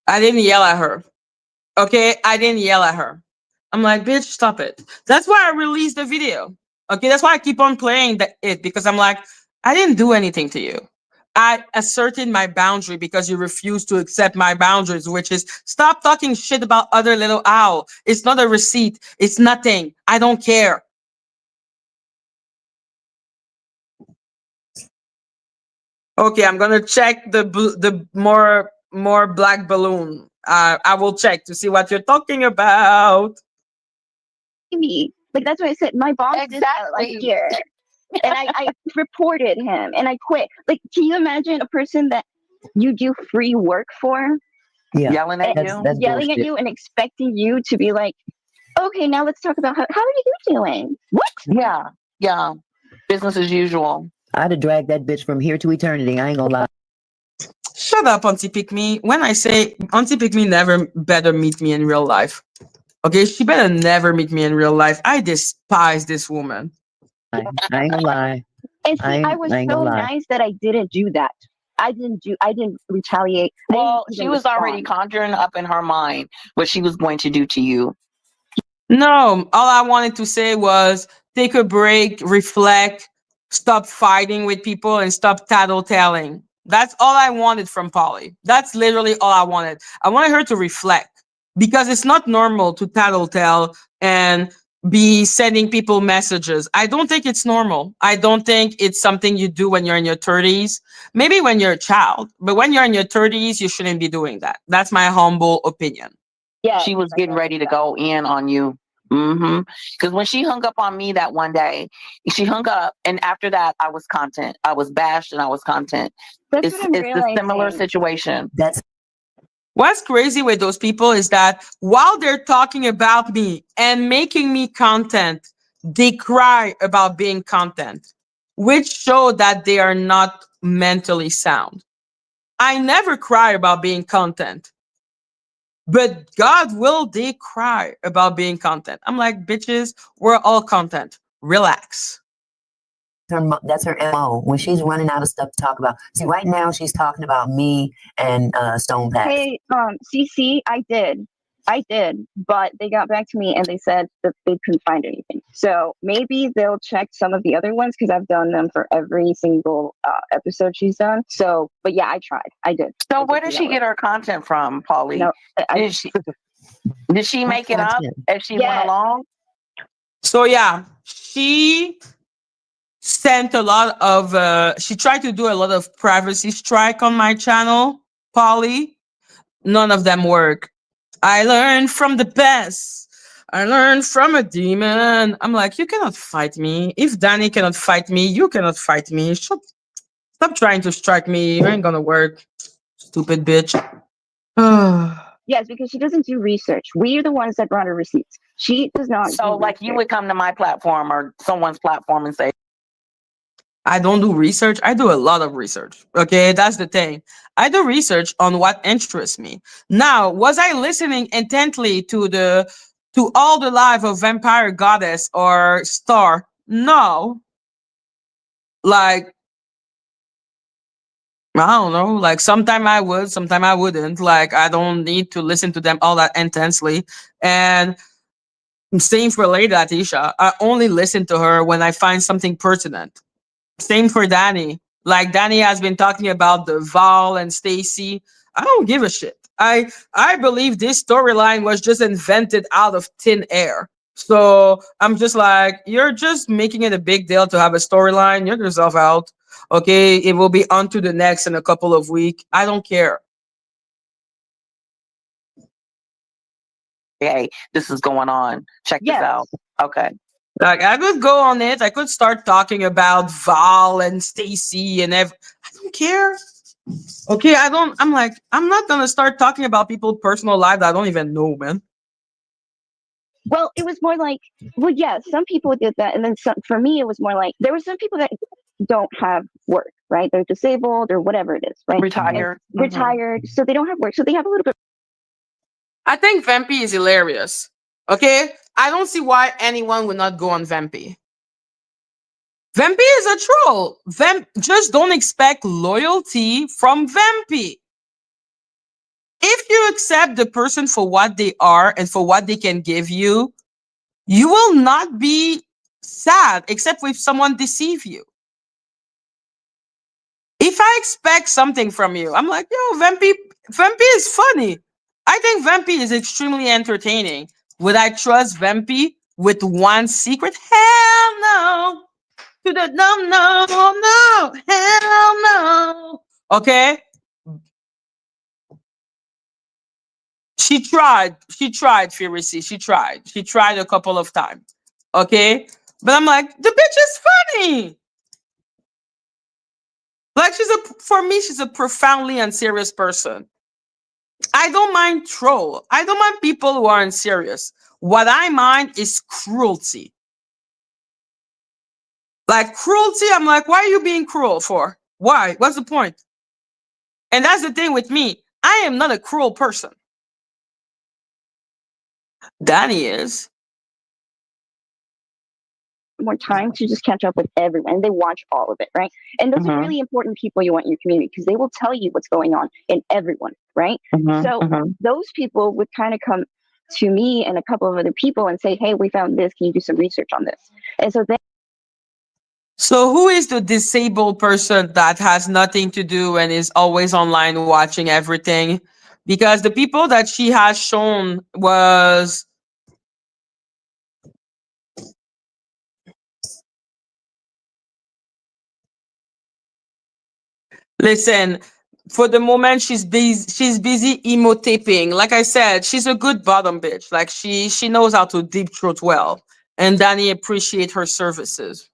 I didn't yell at her. Okay, I didn't yell at her. I'm like, bitch, stop it. That's why I released the video. Okay, that's why I keep on playing it because I'm like, I didn't do anything to you. I asserted my boundary because you refused to accept my boundaries, which is stop talking shit about other little owl. It's not a receipt. It's nothing. I don't care. Okay, I'm gonna check the more black balloon. I will check to see what you're talking about. Me. Like that's why I said my boss did that last year. And I reported him and I quit. Like, can you imagine a person that you do free work for? Yeah, Yelling at you? that's Yelling at bullshit. you and expecting you to be like, okay, now let's talk about how are you doing? What? Yeah, yeah. Business as usual. I'd have dragged that bitch from here to eternity. I ain't gonna lie. Shut up, Auntie Pick Me. When I say Auntie Pick Me never better meet me in real life. Okay, she better never meet me in real life. I despise this woman. I ain't gonna lie. And see, I was I ain't so gonna lie. nice that I didn't do that. I didn't retaliate. I didn't Well, she even was already respond. conjuring up in her mind what she was going to do to you. No, all I wanted to say was take a break, reflect, stop fighting with people, and stop tattletelling. That's all I wanted from Polly. That's literally all I wanted. I wanted her to reflect because it's not normal to tattletale and be sending people messages. I don't think it's normal. I don't think it's something you do when you're in your 30s. Maybe when you're a child, but when you're in your 30s, you shouldn't be doing that. That's my humble opinion. Yeah, She was getting ready to go in on you. Because when she hung up on me that one day, she hung up, and after that, I was content. I was bashed, and I was content. that's It's what I'm it's a similar realizing. situation. That's What's crazy with those people is that while they're talking about me and making me content, they cry about being content, which show that they are not mentally sound. I never cry about being content, but God will they cry about being content. I'm like, bitches, we're all content. Relax. that's her MO. When she's running out of stuff to talk about. See, right now she's talking about me and Stone Pack. Hey, CC, I did, but they got back to me and they said that they couldn't find anything. So maybe they'll check some of the other ones because I've done them for every single episode she's done. So, but yeah, I tried. I did. So I where do did that she way. get her content from, Polly? No, Did she make it up Content. as she went Yes. along? So yeah, she sent a lot of she tried to do a lot of privacy strike on my channel, Polly. None of them work. I learned from the best. I learned from a demon. I'm like, you cannot fight me. If Danny cannot fight me, you cannot fight me. Stop trying to strike me. You ain't gonna work. Stupid bitch. yes, because she doesn't do research. We are the ones that brought her receipts. She does not. So, do like, you research. would come to my platform or someone's platform and say, I don't do research. I do a lot of research. Okay, that's the thing. I do research on what interests me. Now, was I listening intently to all the life of Vampire Goddess or Star? No. Like, I don't know. Like sometime I would, sometime I wouldn't. Like I don't need to listen to them all that intensely. And same for Lady Latisha. I only listen to her when I find something pertinent. Same for Danny. Like Danny has been talking about the Val and Stacy. I don't give a shit. I believe this storyline was just invented out of thin air. So I'm just like, you're just making it a big deal to have a storyline. You're yourself out. Okay, it will be on to the next in a couple of weeks. I don't care. hey, this is going on. Check this Yes. out. Okay. Like I could go on it. I could start talking about Val and Stacy and I don't care. Okay, I don't. I'm like, I'm not gonna start talking about people's personal life that I don't even know, man. Well, it was more like, well, yeah, some people did that, and then some. For me, it was more like there were some people that don't have work, right? They're disabled or whatever it is, right? Retired. And retired, so they don't have work, so they have a little bit. I think Vampy is hilarious. Okay, I don't see why anyone would not go on Vampy. Vampy is a troll. Just don't expect loyalty from Vampy. If you accept the person for what they are and for what they can give you, you will not be sad except if someone deceive you. If I expect something from you, I'm like, yo, Vampy is funny. I think Vampy is extremely entertaining. Would I trust Vampy with one secret? Hell no. To the no, hell no. Okay? Furicy. She tried a couple of times. Okay? But I'm like, the bitch is funny. Like for me, she's a profoundly unserious person. I don't mind troll. I don't mind people who aren't serious. What I mind is cruelty. Like cruelty, I'm like, why are you being cruel for? Why? What's the point? And that's the thing with me. I am not a cruel person. Danny is. more time to just catch up with everyone. They watch all of it, right? And those are really important people you want in your community because they will tell you what's going on in everyone, right? So those people would kind of come to me and a couple of other people and say, hey, we found this. Can you do some research on this? And so then So who is the disabled person that has nothing to do and is always online watching everything? Because the people that she has shown was listen, for the moment she's busy emo taping. Like I said, she's a good bottom bitch. Like she knows how to deep throat well. And Danny appreciate her services.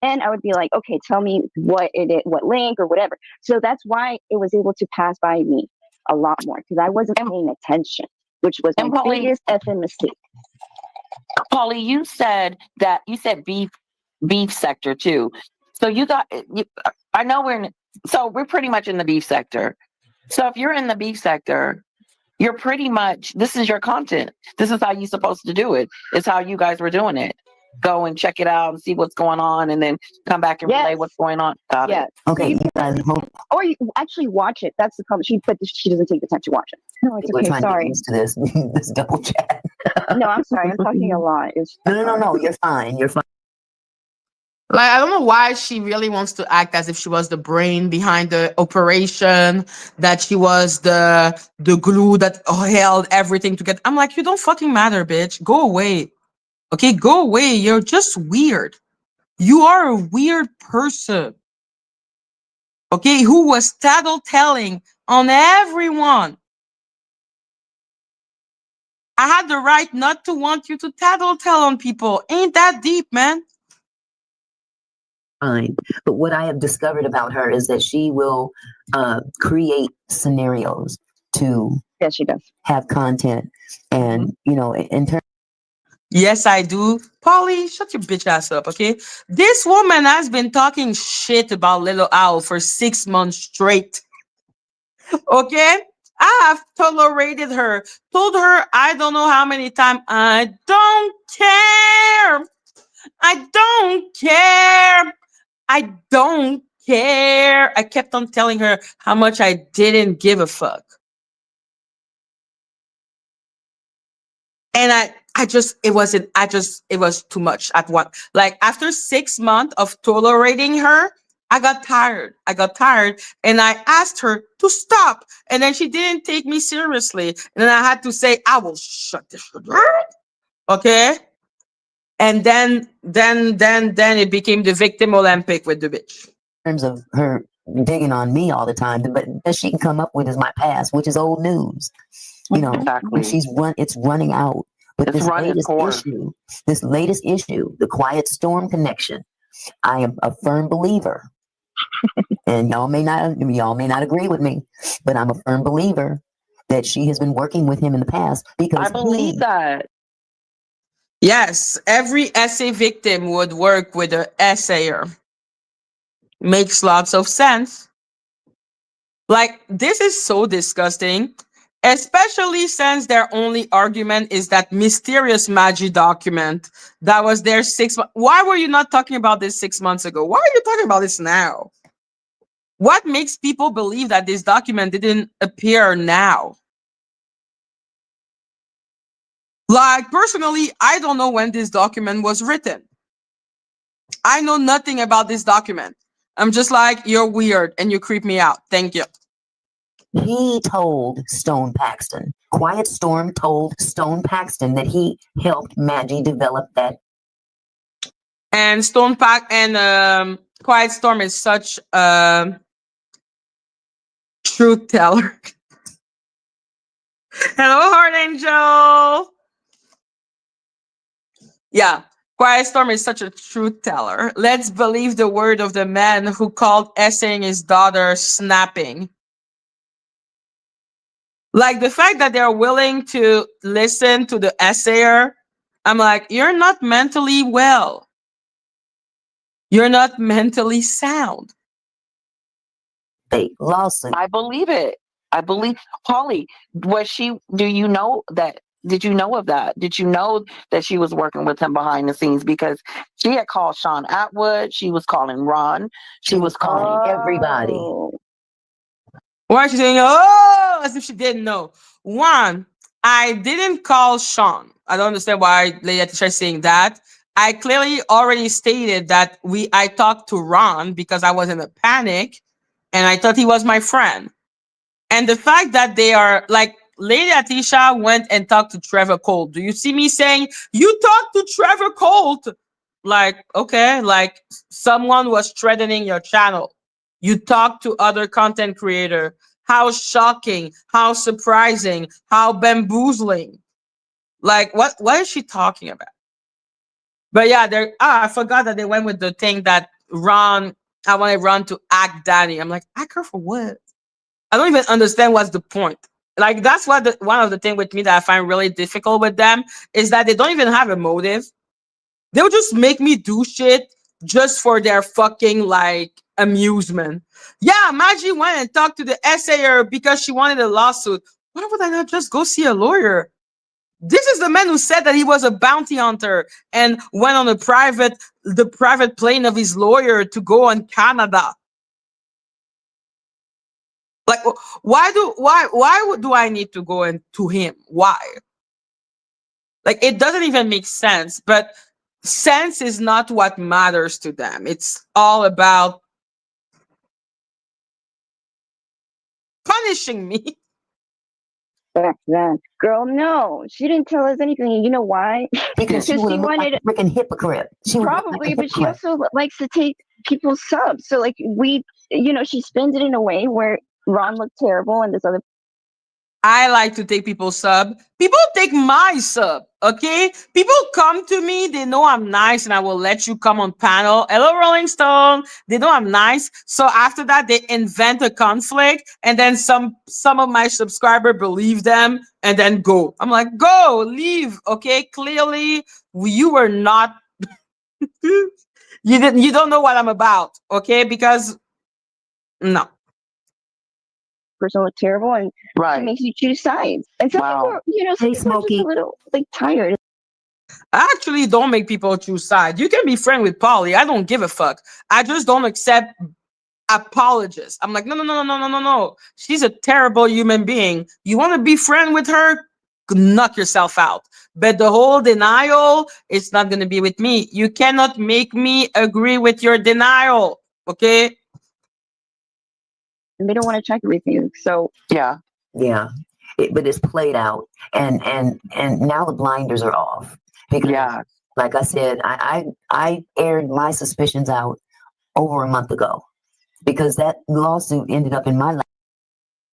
and I would be like, okay, tell me what it is, what link or whatever. So that's why it was able to pass by me a lot more because I wasn't paying attention, which was my biggest effing mistake. Polly, you said beef sector too. So I know we're pretty much in the beef sector. So if you're in the beef sector, you're pretty much, this is your content. This is how you're supposed to do it. It's how you guys were doing it. Go and check it out and see what's going on and then come back and relay what's going on. Got it. Okay, you guys, or you actually watch it. That's the problem. She doesn't take the time to watch it. No, it's we're okay. trying to get Sorry. used to this double chat. No, I'm sorry. I'm talking a lot. No. You're fine. You're fine. Like, I don't know why she really wants to act as if she was the brain behind the operation, that she was the glue that held everything together. I'm like, you don't fucking matter, bitch. Go away. Okay, go away. You're just weird. You are a weird person. Okay, who was tattletelling on everyone. I had the right not to want you to tattletale on people. Ain't that deep, man? Fine. But what I have discovered about her is that she will create scenarios to she does have content. And, in terms. Yes, I do. Polly, shut your bitch ass up, okay? This woman has been talking shit about Little Owl for 6 months straight. Okay? I have tolerated her, told her I don't know how many times, I don't care. I don't care. I don't care. I kept on telling her how much I didn't give a fuck. And it was too much at one. Like after 6 months of tolerating her, I got tired. And I asked her to stop. And then she didn't take me seriously. And then I had to say, I will shut this shit down. Okay? And then it became the victim Olympic with the bitch. In terms of her digging on me all the time, but that she can come up with is my past, which is old news. Exactly. It's running out. But this latest issue, the Quiet Storm connection, I am a firm believer. And y'all may not agree with me, but I'm a firm believer that she has been working with him in the past because I believe that. Yes, every essay victim would work with an essayer. Makes lots of sense. Like, this is so disgusting, especially since their only argument is that mysterious Madgie document that was there 6 months. Why were you not talking about this 6 months ago? Why are you talking about this now? What makes people believe that this document didn't appear now? Like, personally, I don't know when this document was written. I know nothing about this document. I'm just like, you're weird and you creep me out. Thank you. He told Stone Paxton, Quiet Storm told Stone Paxton that he helped Madgie develop that. And Quiet Storm is such a truth teller. Hello, Heart Angel. Yeah, Quiet Storm is such a truth teller. Let's believe the word of the man who called essaying his daughter snapping. Like, the fact that they're willing to listen to the essayer, I'm like, you're not mentally well. You're not mentally sound. fake lawsuit. I believe it. I believe Polly, do you know that? Did you know of that? Did you know that she was working with him behind the scenes? Because she had called Sean Atwood, she was calling Ron, she was calling everybody. Oh. Why is she saying, oh, as if she didn't know? One, I didn't call Sean. I don't understand why Lady Atisha is saying that. I clearly already stated that I talked to Ron because I was in a panic and I thought he was my friend. And the fact that they are like, Lady Atisha went and talked to Trevor Colt. Do you see me saying, you talked to Trevor Colt? Like, okay, like someone was threatening your channel. You talk to other content creator. How shocking, how surprising, how bamboozling. Like, what is she talking about? But yeah, I forgot that they went with the thing that I wanted Ron to act Danny. I'm like, act her for what? I don't even understand what's the point. Like, that's one of the things with me that I find really difficult with them is that they don't even have a motive. They'll just make me do shit just for their fucking like amusement. Yeah, Madgie went and talked to the SAer because she wanted a lawsuit. Why would I not just go see a lawyer? This is the man who said that he was a bounty hunter and went on the private plane of his lawyer to go on Canada. Like, why do I need to go to him? Why? Like, it doesn't even make sense. But sense is not what matters to them. It's all about punishing me. Back then, girl, no, she didn't tell us anything. You know why? Because she Because she wanted wanted like a freaking hypocrite. She would look like probably, a but she hypocrite. also likes to take people's subs. So like she spends it in a way where Ron looked terrible and this other. I like to take people's sub. People take my sub, okay? People come to me, they know I'm nice, and I will let you come on panel. Hello, Rolling Stone. They know I'm nice. So after that, they invent a conflict, and then some of my subscriber believe them and then go. I'm like, go, leave, okay? Clearly, you were not you don't know what I'm about, okay? Because no. Person look terrible, and she makes you choose sides. And some people, some Hey, people are just Smokey. a little like tired. I actually don't make people choose sides. You can be friend with Polly. I don't give a fuck. I just don't accept apologists. I'm like, no. She's a terrible human being. You want to be friend with her? Knock yourself out. But the whole denial, it's not going to be with me. You cannot make me agree with your denial. Okay? And they don't want to check everything. So Yeah. But it's played out, and now the blinders are off because, like I said, I aired my suspicions out over a month ago because that lawsuit ended up in my lap.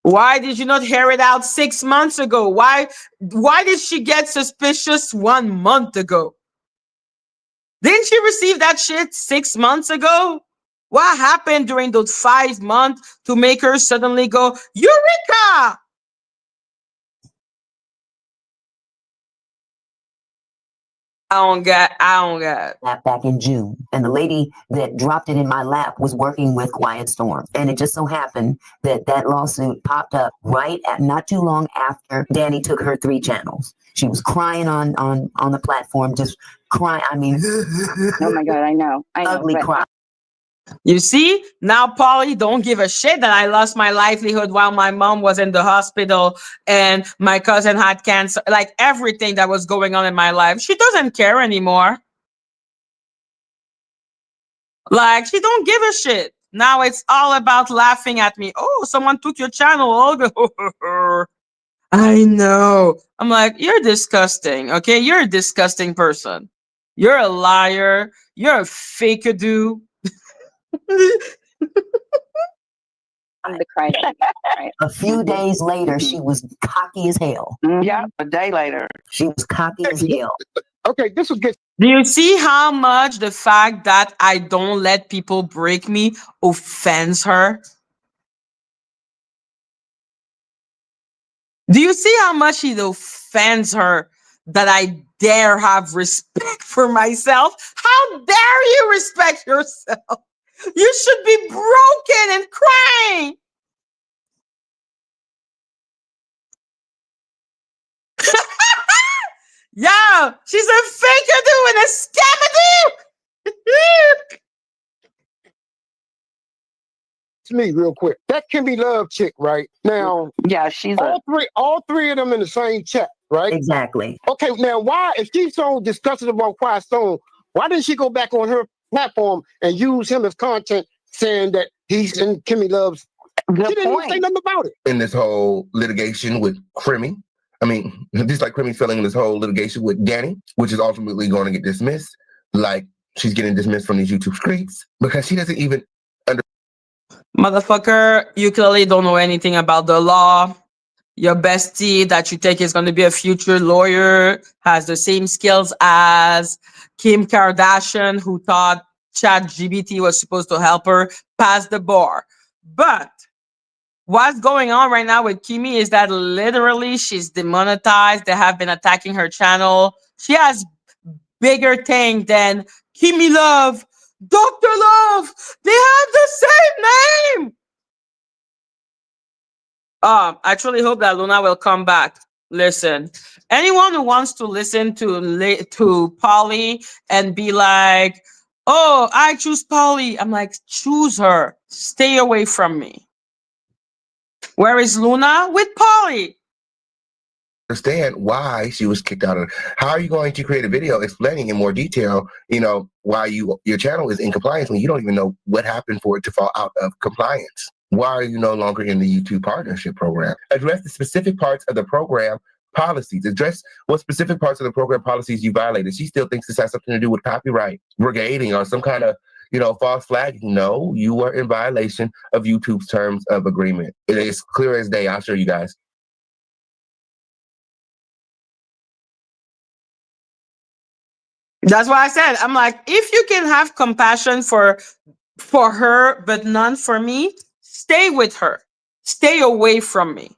Why did you not hear it out 6 months ago? Why did she get suspicious 1 month ago? Didn't she receive that shit 6 months ago? What happened during those 5 months to make her suddenly go, Eureka? I don't get. Lap back in June, and the lady that dropped it in my lap was working with Quiet Storm, and it just so happened that lawsuit popped up right at not too long after Danny took her 3 channels. She was crying on the platform, just crying. I mean, oh my god, I know, ugly cry. You see, now Polly don't give a shit that I lost my livelihood while my mom was in the hospital and my cousin had cancer, like everything that was going on in my life. She doesn't care anymore. Like, she don't give a shit. Now it's all about laughing at me. Oh, someone took your channel. Oh, I know. I'm like, you're disgusting. Okay, you're a disgusting person. You're a liar. You're a fake-a-do. I'm the cry. Right? A few days later, she was cocky as hell. Yeah, a day later. She was cocky as hell. Okay, this will get. Do you see how much the fact that I don't let people break me offends her? Do you see how much it offends her that I dare have respect for myself? How dare you respect yourself? You should be broken and crying. Yo, she's a faker dude and a scammer dude. To me, real quick, that Kimmy Love chick, right now, Yeah, she's all three of them in the same chat, right? Exactly. Okay, now why, if she's so disgusted about Quiet Storm, why didn't she go back on her platform and use him as content, saying that he's in Kimmy Love's? good She didn't even say point. nothing about it. In this whole litigation with Crimmy. I mean, just like Crimmy's feeling in this whole litigation with Danny, which is ultimately going to get dismissed. Like she's getting dismissed from these YouTube streets because she doesn't even Motherfucker, you clearly don't know anything about the law. Your bestie that you think is going to be a future lawyer has the same skills as Kim Kardashian, who thought ChatGPT was supposed to help her pass the bar. But what's going on right now with Kimi is that literally she's demonetized. They have been attacking her channel. She has bigger thing than Kimi Love, Dr. Love. They have the same name. I truly hope that Luna will come back. Listen, anyone who wants to listen to Polly and be like, "Oh, I choose Polly," I'm like, choose her. Stay away from me. Where is Luna? With Polly. understand why she was kicked out of. How are you going to create a video explaining in more detail, why your channel is in compliance when you don't even know what happened for it to fall out of compliance? Why are you no longer in the YouTube partnership program? Address the specific parts of the program policies. Address what specific parts of the program policies you violated. She still thinks this has something to do with copyright, brigading, or some kind of false flagging. No, you were in violation of YouTube's terms of agreement. It is clear as day. I'll show you guys. That's what I said. I'm like, if you can have compassion for her, but none for me, stay with her. Stay away from me.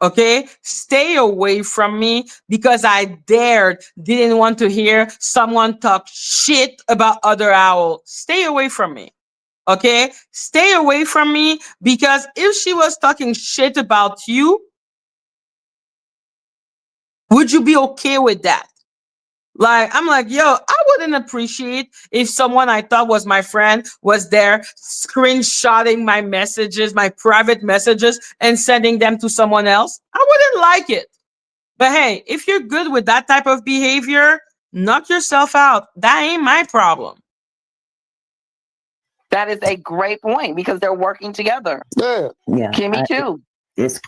Okay? Stay away from me because I didn't want to hear someone talk shit about other owl. Stay away from me. Okay? Stay away from me because if she was talking shit about you, would you be okay with that? Like, I'm like, yo, I wouldn't appreciate if someone I thought was my friend was there screenshotting my messages, my private messages, and sending them to someone else. I wouldn't like it. But hey, if you're good with that type of behavior, knock yourself out. That ain't my problem. That is a great point because they're working together. Yeah. Yeah. Kimmy too. It's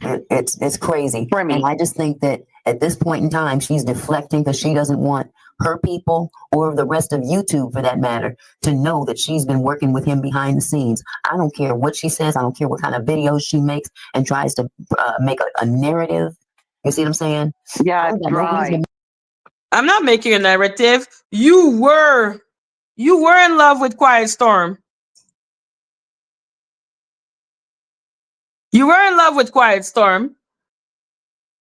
crazy. Crimmy. And I just think that at this point in time, she's deflecting because she doesn't want her people or the rest of YouTube, for that matter, to know that she's been working with him behind the scenes. I don't care what she says. I don't care what kind of videos she makes and tries to make a narrative. You see what I'm saying? Yeah, right. I'm not making a narrative. You were in love with Quiet Storm. You were in love with Quiet Storm.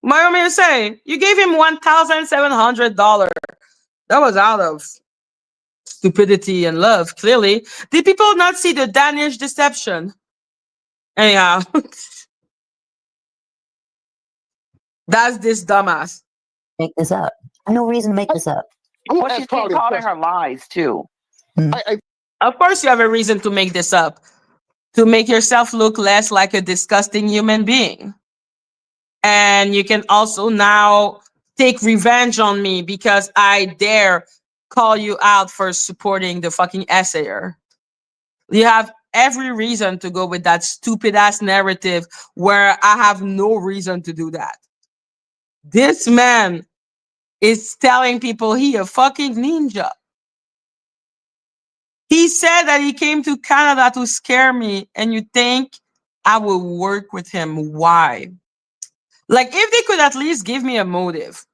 What do you want me to say? You gave him $1,700. That was out of stupidity and love, clearly. Did people not see the Danish deception? Anyhow. That's this dumbass. Make this up. No reason to make this up. I'm Well, gonna she's ask Polly a calling question. her lies too. Of course you have a reason to make this up. To make yourself look less like a disgusting human being. And you can also now take revenge on me because I dare call you out for supporting the fucking essayer. You have every reason to go with that stupid ass narrative where I have no reason to do that. This man is telling people he a fucking ninja. He said that he came to Canada to scare me, and you think I will work with him? Why? Like, if they could at least give me a motive.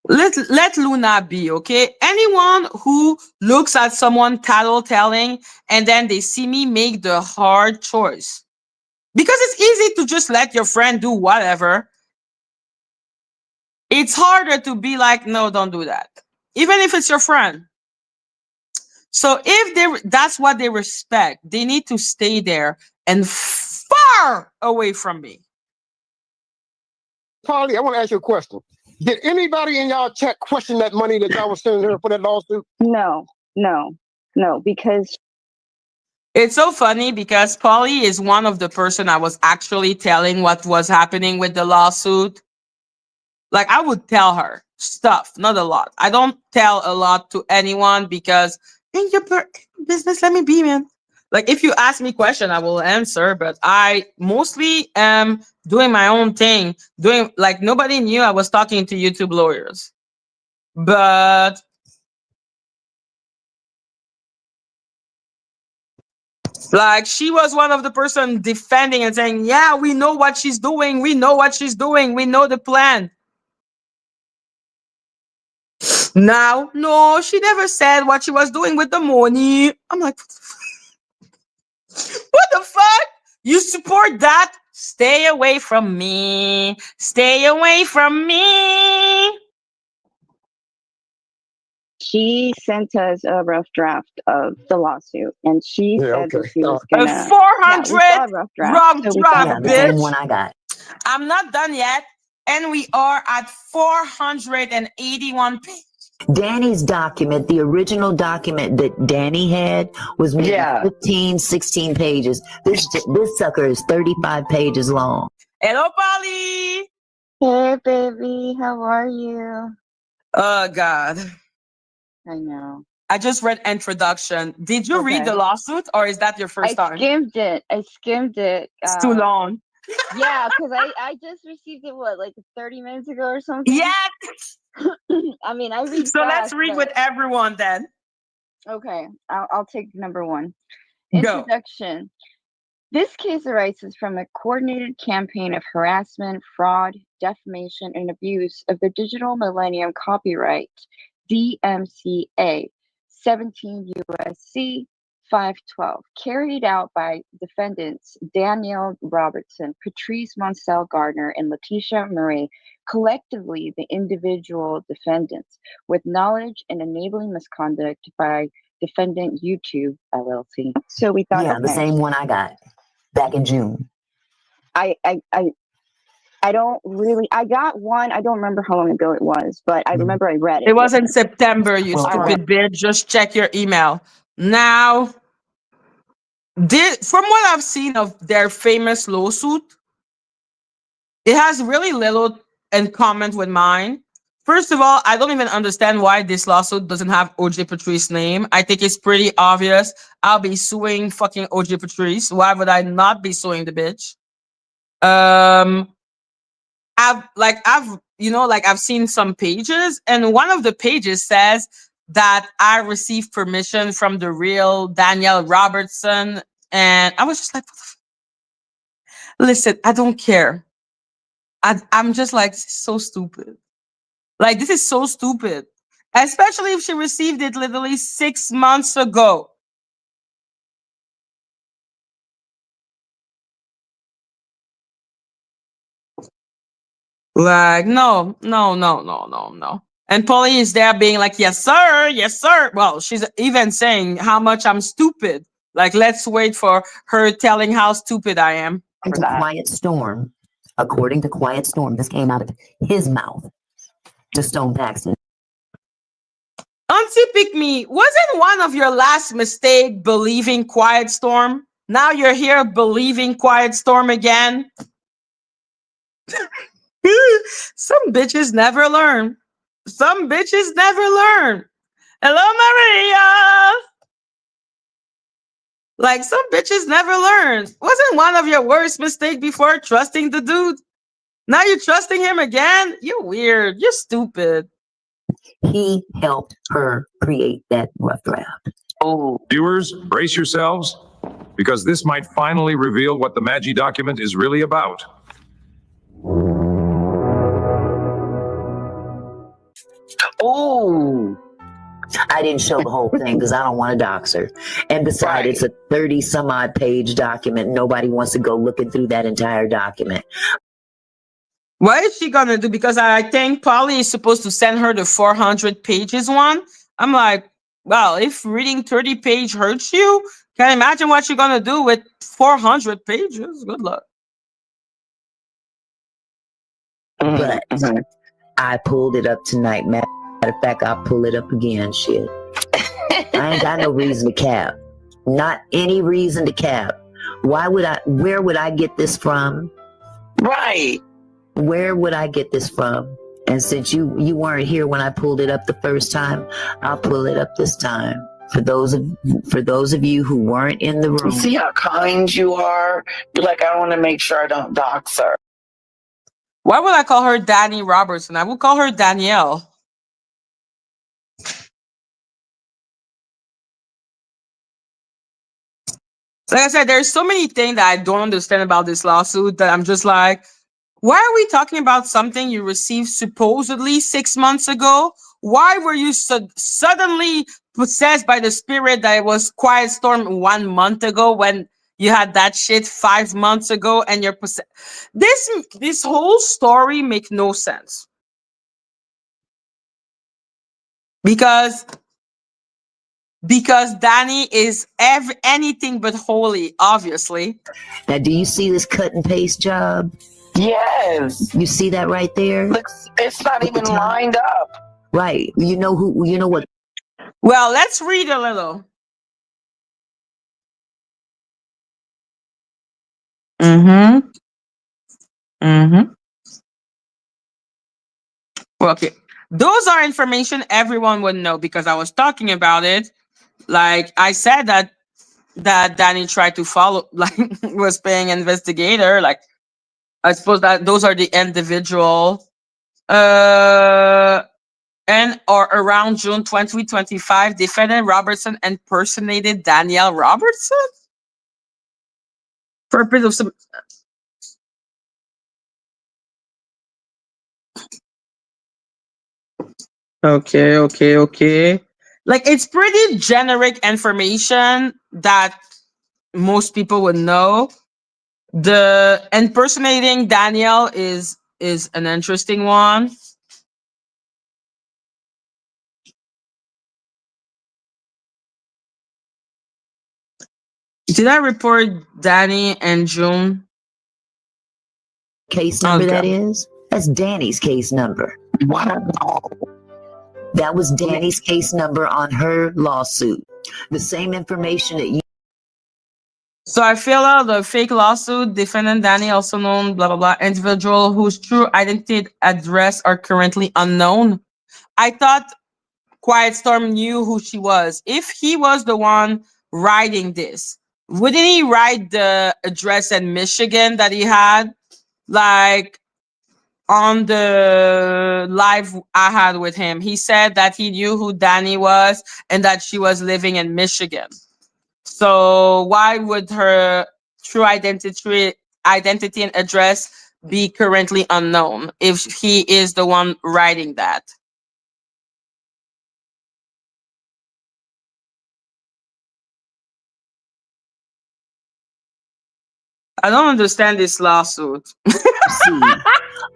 Let Luna be, okay? Anyone who looks at someone tattletelling and then they see me make the hard choice. Because it's easy to just let your friend do whatever. It's harder to be like, no, don't do that. Even if it's your friend. So if that's what they respect, they need to stay there and far away from me. Polly, I want to ask you a question. Did anybody in y'all chat question that money that y'all was sending her for that lawsuit? No, because It's so funny because Polly is one of the person I was actually telling what was happening with the lawsuit. Like I would tell her stuff, not a lot. I don't tell a lot to anyone because in your business, let me be, man. Like if you ask me question, I will answer, but I mostly am doing my own thing. Doing like nobody knew I was talking to YouTube lawyers. But like she was one of the person defending and saying, yeah, we know what she's doing. We know what she's doing. We know the plan. Now, no, she never said what she was doing with the money. I'm like, what the fuck? You support that? Stay away from me. Stay away from me. she sent us a rough draft of the lawsuit, and she said that she was A gonna. 400 we saw a rough draft, wrong so we draft, thought, Yeah, the okay. same bitch. one I got. I'm not done yet. And we are at 481 pages. Danny's document, the original document that Danny had, was maybe Yeah. 15, 16 pages. This sucker is 35 pages long. Hello, Polly. Hey, baby, how are you? Oh, God. I know. I just read introduction. Did you read Okay. the lawsuit or is that your first I time? skimmed it. It's too long. Yeah, because I just received it, what, like 30 minutes ago or something? Yeah. I mean, I read So let's fast, read but- with everyone then. Okay, I'll take number one. Go. Introduction. This case arises from a coordinated campaign of harassment, fraud, defamation, and abuse of the Digital Millennium Copyright, DMCA, 17 U.S.C. 512, carried out by defendants Danielle Robertson, Patrice Moncel Gardner, and Letitia Murray, collectively the individual defendants, with knowledge and enabling misconduct by defendant YouTube LLC. So we thought, Yeah, the okay. same one I got back in June. I don't really. I got one. I don't remember how long ago it was, but I remember I read it. It was in September, you Well, stupid bitch. Just check your email. Now, from what I've seen of their famous lawsuit, it has really little in common with mine. First of all, I don't even understand why this lawsuit doesn't have OJ Patrice's name. I think it's pretty obvious. I'll be suing fucking OJ Patrice. Why would I not be suing the bitch? I've seen some pages, and one of the pages says that I received permission from the real Danielle Robertson, and I was just like, listen, I don't care. I'm just like, this is so stupid. Like, this is so stupid. Especially if she received it literally 6 months ago. Like, no. And Polly is there being like, yes, sir, yes, sir. Well, she's even saying how much I'm stupid. Like, let's wait for her telling how stupid I am. Quiet Storm, according to Quiet Storm, this came out of his mouth to Stone Paxton. Auntie Pick Me, wasn't one of your last mistake believing Quiet Storm? Now you're here believing Quiet Storm again? Some bitches never learn. Some bitches never learn. Hello, Maria. Like, some bitches never learn. Wasn't one of your worst mistake before trusting the dude? Now you're trusting him again? You're weird. You're stupid. He helped her create that rough draft. Oh, Viewers, brace yourselves, because this might finally reveal what the Madgie document is really about. oh, I didn't show the whole thing because I don't want to dox her. And besides, Right. it's a 30 some odd page document. Nobody wants to go looking through that entire document. What is she gonna do? Because I think Polly is supposed to send her the 400 pages one. I'm like, well, if reading 30 page hurts you, can you imagine what you're gonna do with 400 pages? Good luck. But I pulled it up tonight. Matter of fact, I'll pull it up again. Shit. I ain't got no reason to cap. Not any reason to cap. Where would I get this from? Right. Where would I get this from? And since you weren't here when I pulled it up the first time, I'll pull it up this time. For those of you who weren't in the room. See how kind you are? You're like, I want to make sure I don't dox her. Why would I call her Danny Robertson? I would call her Danielle. Like I said, there's so many things that I don't understand about this lawsuit that I'm just like, why are we talking about something you received supposedly 6 months ago? Why were you suddenly possessed by the spirit that it was Quiet Storm 1 month ago when you had that shit 5 months ago and you're possessed? This whole story makes no sense. Because Danny is anything but holy, obviously. Now, do you see this cut and paste job? Yes. You see that right there? Looks, it's not even lined up. Right. You know what? Well, let's read a little. Well, okay. Those are information everyone would know because I was talking about it. Like I said that Danny tried to follow, like was paying investigator. Like I suppose that those are the individual. And or around June 2025, defendant Robertson impersonated Danielle Robertson for a period of some. Okay. Like it's pretty generic information that most people would know. The impersonating Danielle is an interesting one. Did I report Danny and June? Case number that is? That's Danny's case number. Wow. That was Danny's case number on her lawsuit. The same information that you. So I fill out the fake lawsuit. Defendant Danny, also known blah blah blah, individual whose true identity and address are currently unknown. I thought Quiet Storm knew who she was. If he was the one writing this, wouldn't he write the address in Michigan that he had? Like on the live I had with him, he said that he knew who Danny was and that she was living in Michigan. So why would her true identity and address be currently unknown if he is the one writing that? I don't understand this lawsuit. See,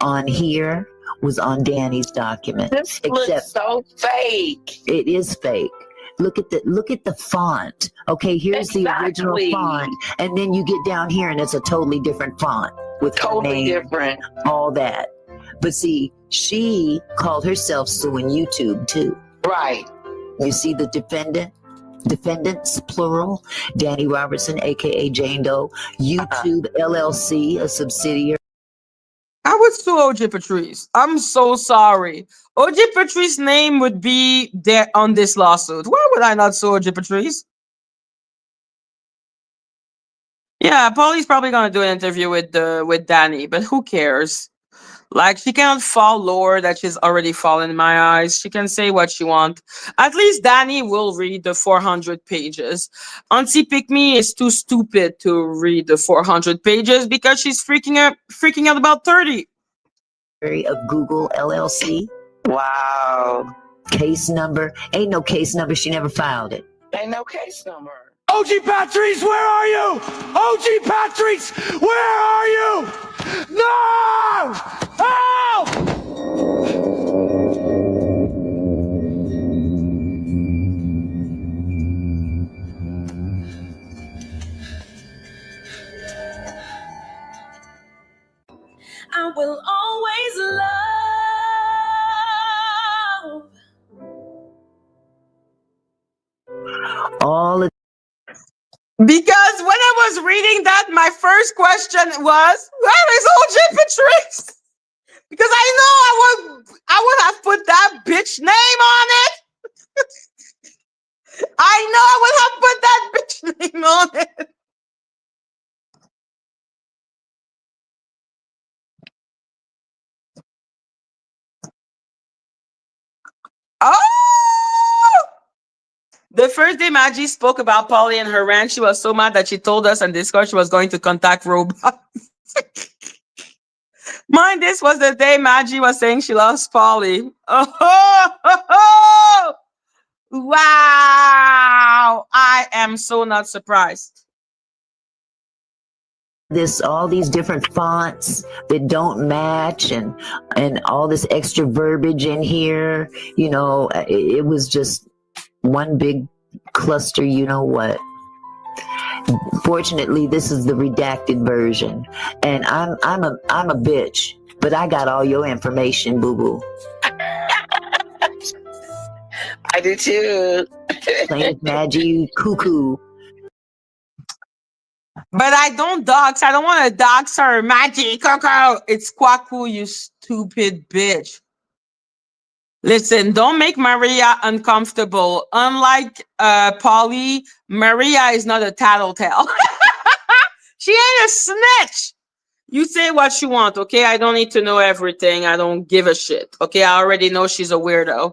on here was on Danny's document. This looks so fake. It is fake. Look at the font. Okay, here's the original font, and then you get down here and it's a totally different font with totally name, different, all that. But see, she called herself suing YouTube too. Right. You see the defendants plural, Danny Robertson, aka Jane Doe, YouTube LLC, a subsidiary. I would sue OJ Patrice. I'm so sorry. OJ Patrice's name would be there on this lawsuit. Why would I not sue OJ Patrice? Yeah, Paulie's probably gonna do an interview with Danny, but who cares? Like she cannot fall lower that she's already fallen in my eyes. She can say what she wants. At least Danny will read the 400 pages. Auntie Pick Me is too stupid to read the 400 pages because she's freaking out about 30. Of Google LLC. Wow. Case number. Ain't no case number. She never filed it. Ain't no case number. OG Patrice, where are you? OG Patrice, where are you? No! Help! I will always love All of Because when I was reading that, my first question was, where is OJ Patrice? Because I would have put that bitch name on it. I know I would have put that bitch name on it. Oh! The first day Madgie spoke about Polly and her rant, she was so mad that she told us on Discord she was going to contact Robot. Mind, this was the day Madgie was saying she loves Polly. Oh, wow. I am so not surprised. this, all these different fonts that don't match, and all this extra verbiage in here, you know, it was just one big cluster, you know what. Fortunately, this is the redacted version, and I'm a bitch, but I got all your information, boo boo. I do too. Plain Madgie cuckoo. But I don't dox. I don't want to dox her. Madgie, Coco. It's Kwaku, you stupid bitch. Listen, don't make Maria uncomfortable. Unlike Polly, Maria is not a tattletale. She ain't a snitch. You say what you want, okay? I don't need to know everything. I don't give a shit. Okay, I already know she's a weirdo.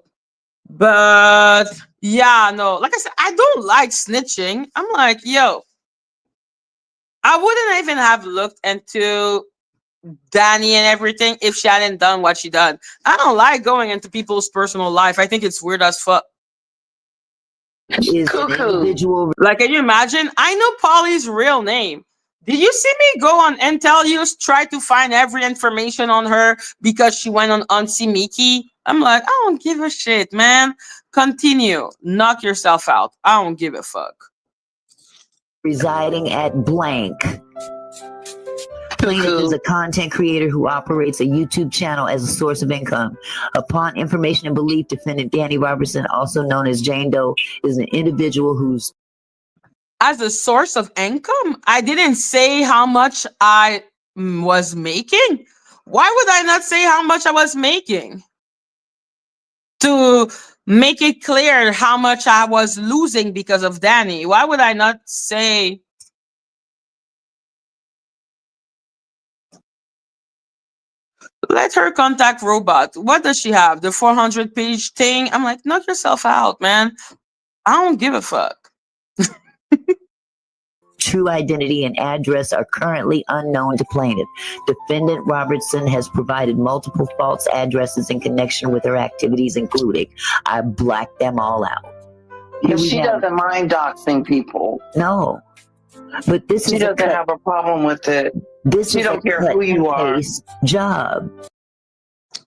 But yeah, no, like I said, I don't like snitching. I'm like, yo, I wouldn't even have looked into Danny and everything if she hadn't done what she done. I don't like going into people's personal life. I think it's weird as fuck. Is an individual. Like, can you imagine? I know Polly's real name. Did you see me go on IntelliUse, try to find every information on her because she went on Auntie Mickey? I'm like, I don't give a shit, man. Continue. Knock yourself out. I don't give a fuck. Residing at blank. Plaintiff is a content creator who operates a YouTube channel as a source of income. Upon information and belief, defendant Danny Robertson, also known as Jane Doe, is an individual who's as a source of income. I didn't say how much I was making. Why would I not say how much I was making? To make it clear how much I was losing because of Danny. Why would I not say? Let her contact Robot. What does she have? The 400-page thing? I'm like, knock yourself out, man. I don't give a fuck. true identity and address are currently unknown to plaintiff. Defendant Robertson has provided multiple false addresses in connection with her activities, including, I blacked them all out. She doesn't mind doxing people. No. But this she doesn't have a problem with it. This she is don't care who you are. Job.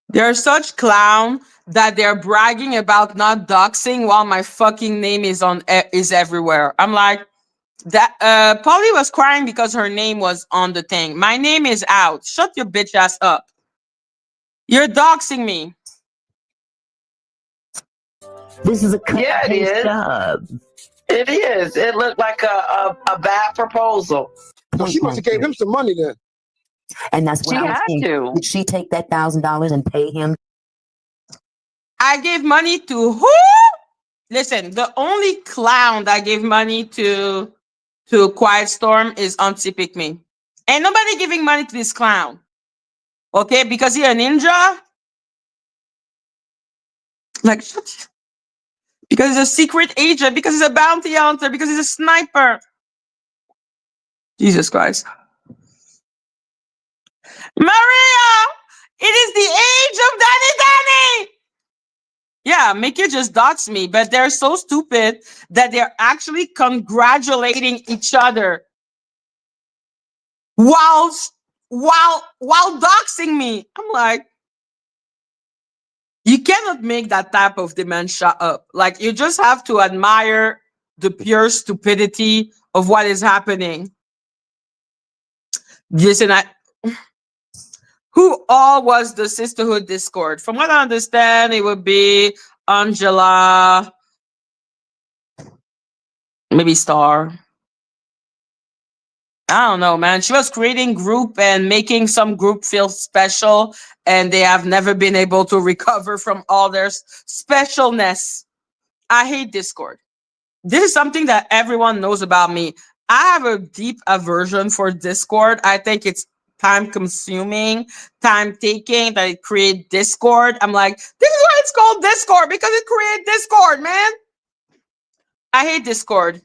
They're such clown that they're bragging about not doxing while my fucking name is everywhere. I'm like, that Polly was crying because her name was on the thing. My name is out. Shut your bitch ass up. You're doxing me. This is a job. It is. It looked like a bad proposal. Well, she must have gave him some money then. And that's what she I was had thinking. to. Did she take that $1,000 and pay him? I gave money to who? Listen, the only clown that gave money to Quiet Storm is Auntie Pick Me. Ain't nobody giving money to this clown. Okay, because he's a ninja. Like, shut. Because he's a secret agent, because he's a bounty hunter, because he's a sniper. Jesus Christ. Maria! It is the age of Danny! Yeah, Mickey just doxed me, but they're so stupid that they're actually congratulating each other while doxing me. I'm like, you cannot make that type of demand shut up. Like, you just have to admire the pure stupidity of what is happening. Listen, who all was the Sisterhood Discord? From what I understand, it would be Angela, Maybe Star. I don't know, man. She was creating group and making some group feel special, and they have never been able to recover from all their specialness. I hate Discord. This is something that everyone knows about me. I have a deep aversion for Discord. I think it's time consuming, time taking that it create Discord. I'm like, this is why it's called Discord, because it create Discord, man. I hate Discord.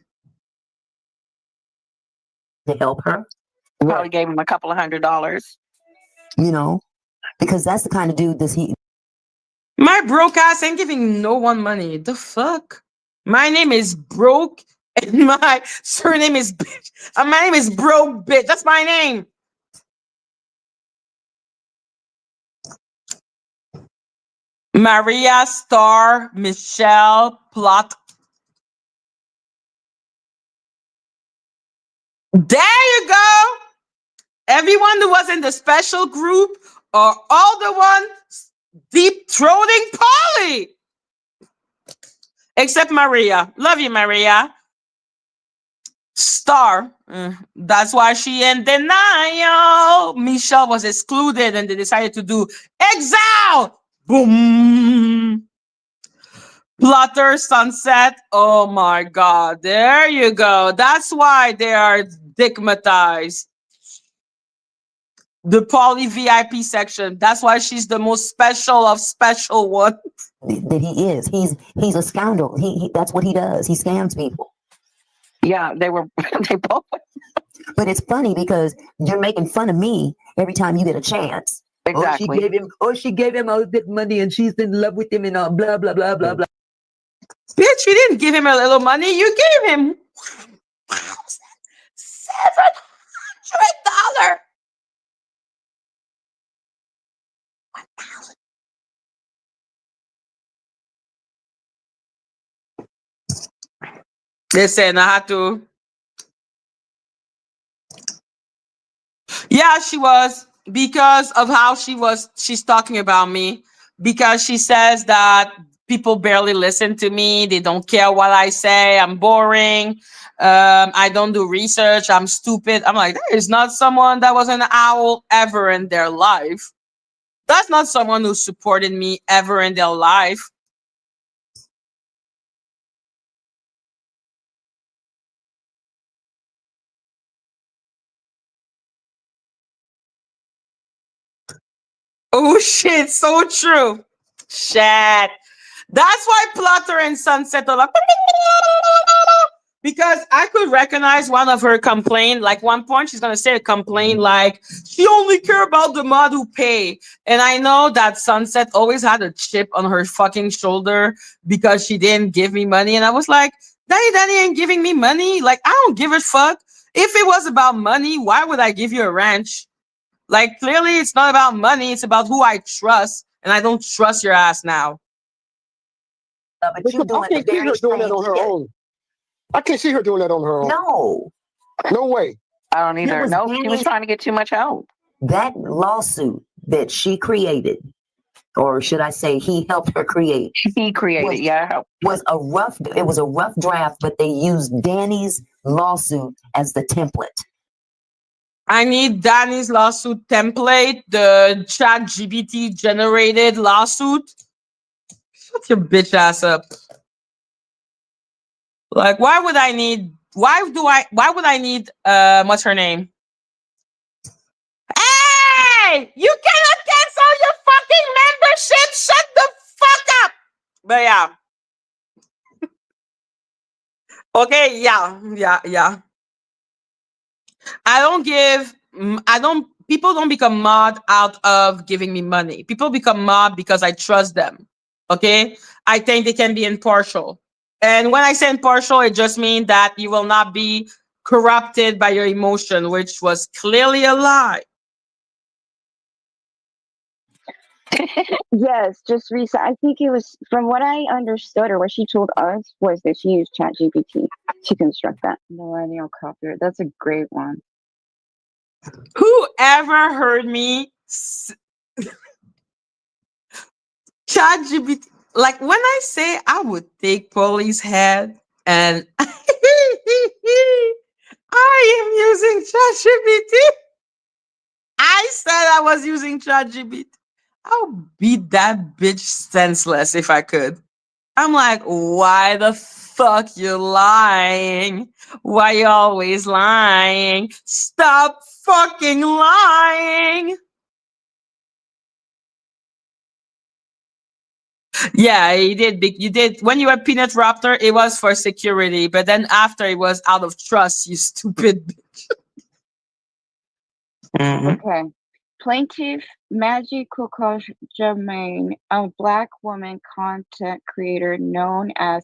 To help her, Probably gave him a couple of $100. you know, because that's the kind of dude that he. My broke ass ain't giving no one money. The fuck? My name is Broke and my surname is Bitch. My name is Broke Bitch. That's my name. Maria Star Michelle Plot. There you go. Everyone who was in the special group are all the ones deep throating Polly. Except Maria. Love you, Maria. Star. That's why she in denial. Michelle was excluded and they decided to do exile. Boom. Plotter Sunset. Oh my God. There you go. That's why they are stigmatized. The Poly VIP section. That's why she's the most special of special one. That he is. He's a scoundrel. He that's what he does. He scams people. Yeah, they both. But it's funny because you're making fun of me every time you get a chance. Exactly. She gave him all this money and she's in love with him and all blah blah blah blah blah. Bitch, you didn't give him a little money. You gave him $700. Listen, I had to. Yeah, she was, because of how she's talking about me, because she says that people barely listen to me, they don't care what I say, I'm boring, I don't do research, I'm stupid. I'm like, there is not someone that was an owl ever in their life. That's not someone who supported me ever in their life. Oh shit, so true. Shit. That's why Plotter and Sunset are like, because I could recognize one of her complaint. Like one point, she's gonna say a complaint like she only care about the mod who pay. And I know that Sunset always had a chip on her fucking shoulder because she didn't give me money. And I was like, Daddy ain't giving me money. Like, I don't give a fuck. If it was about money, why would I give you a ranch? Like, clearly it's not about money, it's about who I trust, and I don't trust your ass now. But you doing I can't see her doing that on her own. I can't see her doing that on her own. No. No way. I don't either. No, she was trying to get too much help. That lawsuit that she created, or should I say he helped her create. He created, was a rough draft, but they used Danny's lawsuit as the template. I need Danny's lawsuit template, the chat GBT generated lawsuit. Shut your bitch ass up. Like, why would I need what's her name? Hey! You cannot cancel your fucking membership! Shut the fuck up! But yeah. Okay, yeah. People don't become mod out of giving me money. People become mod because I trust them. Okay? I think they can be impartial. And when I say impartial, it just means that you will not be corrupted by your emotion, which was clearly a lie. Yes, just recent. I think it was, from what I understood or what she told us, was that she used ChatGPT to construct that. Millennial copyright. That's a great one. Whoever heard me ChatGPT, like when I say I would take Polly's head and I am using ChatGPT. I said I was using ChatGPT. I'll beat that bitch senseless if I could. I'm like, why the fuck you lying? Why you always lying? Stop fucking lying. Yeah, he did. You did when you were Peanut Raptor. It was for security, but then after it was out of trust. You stupid bitch. Okay. Plaintiff Madgie Jermaine, a black woman content creator known as.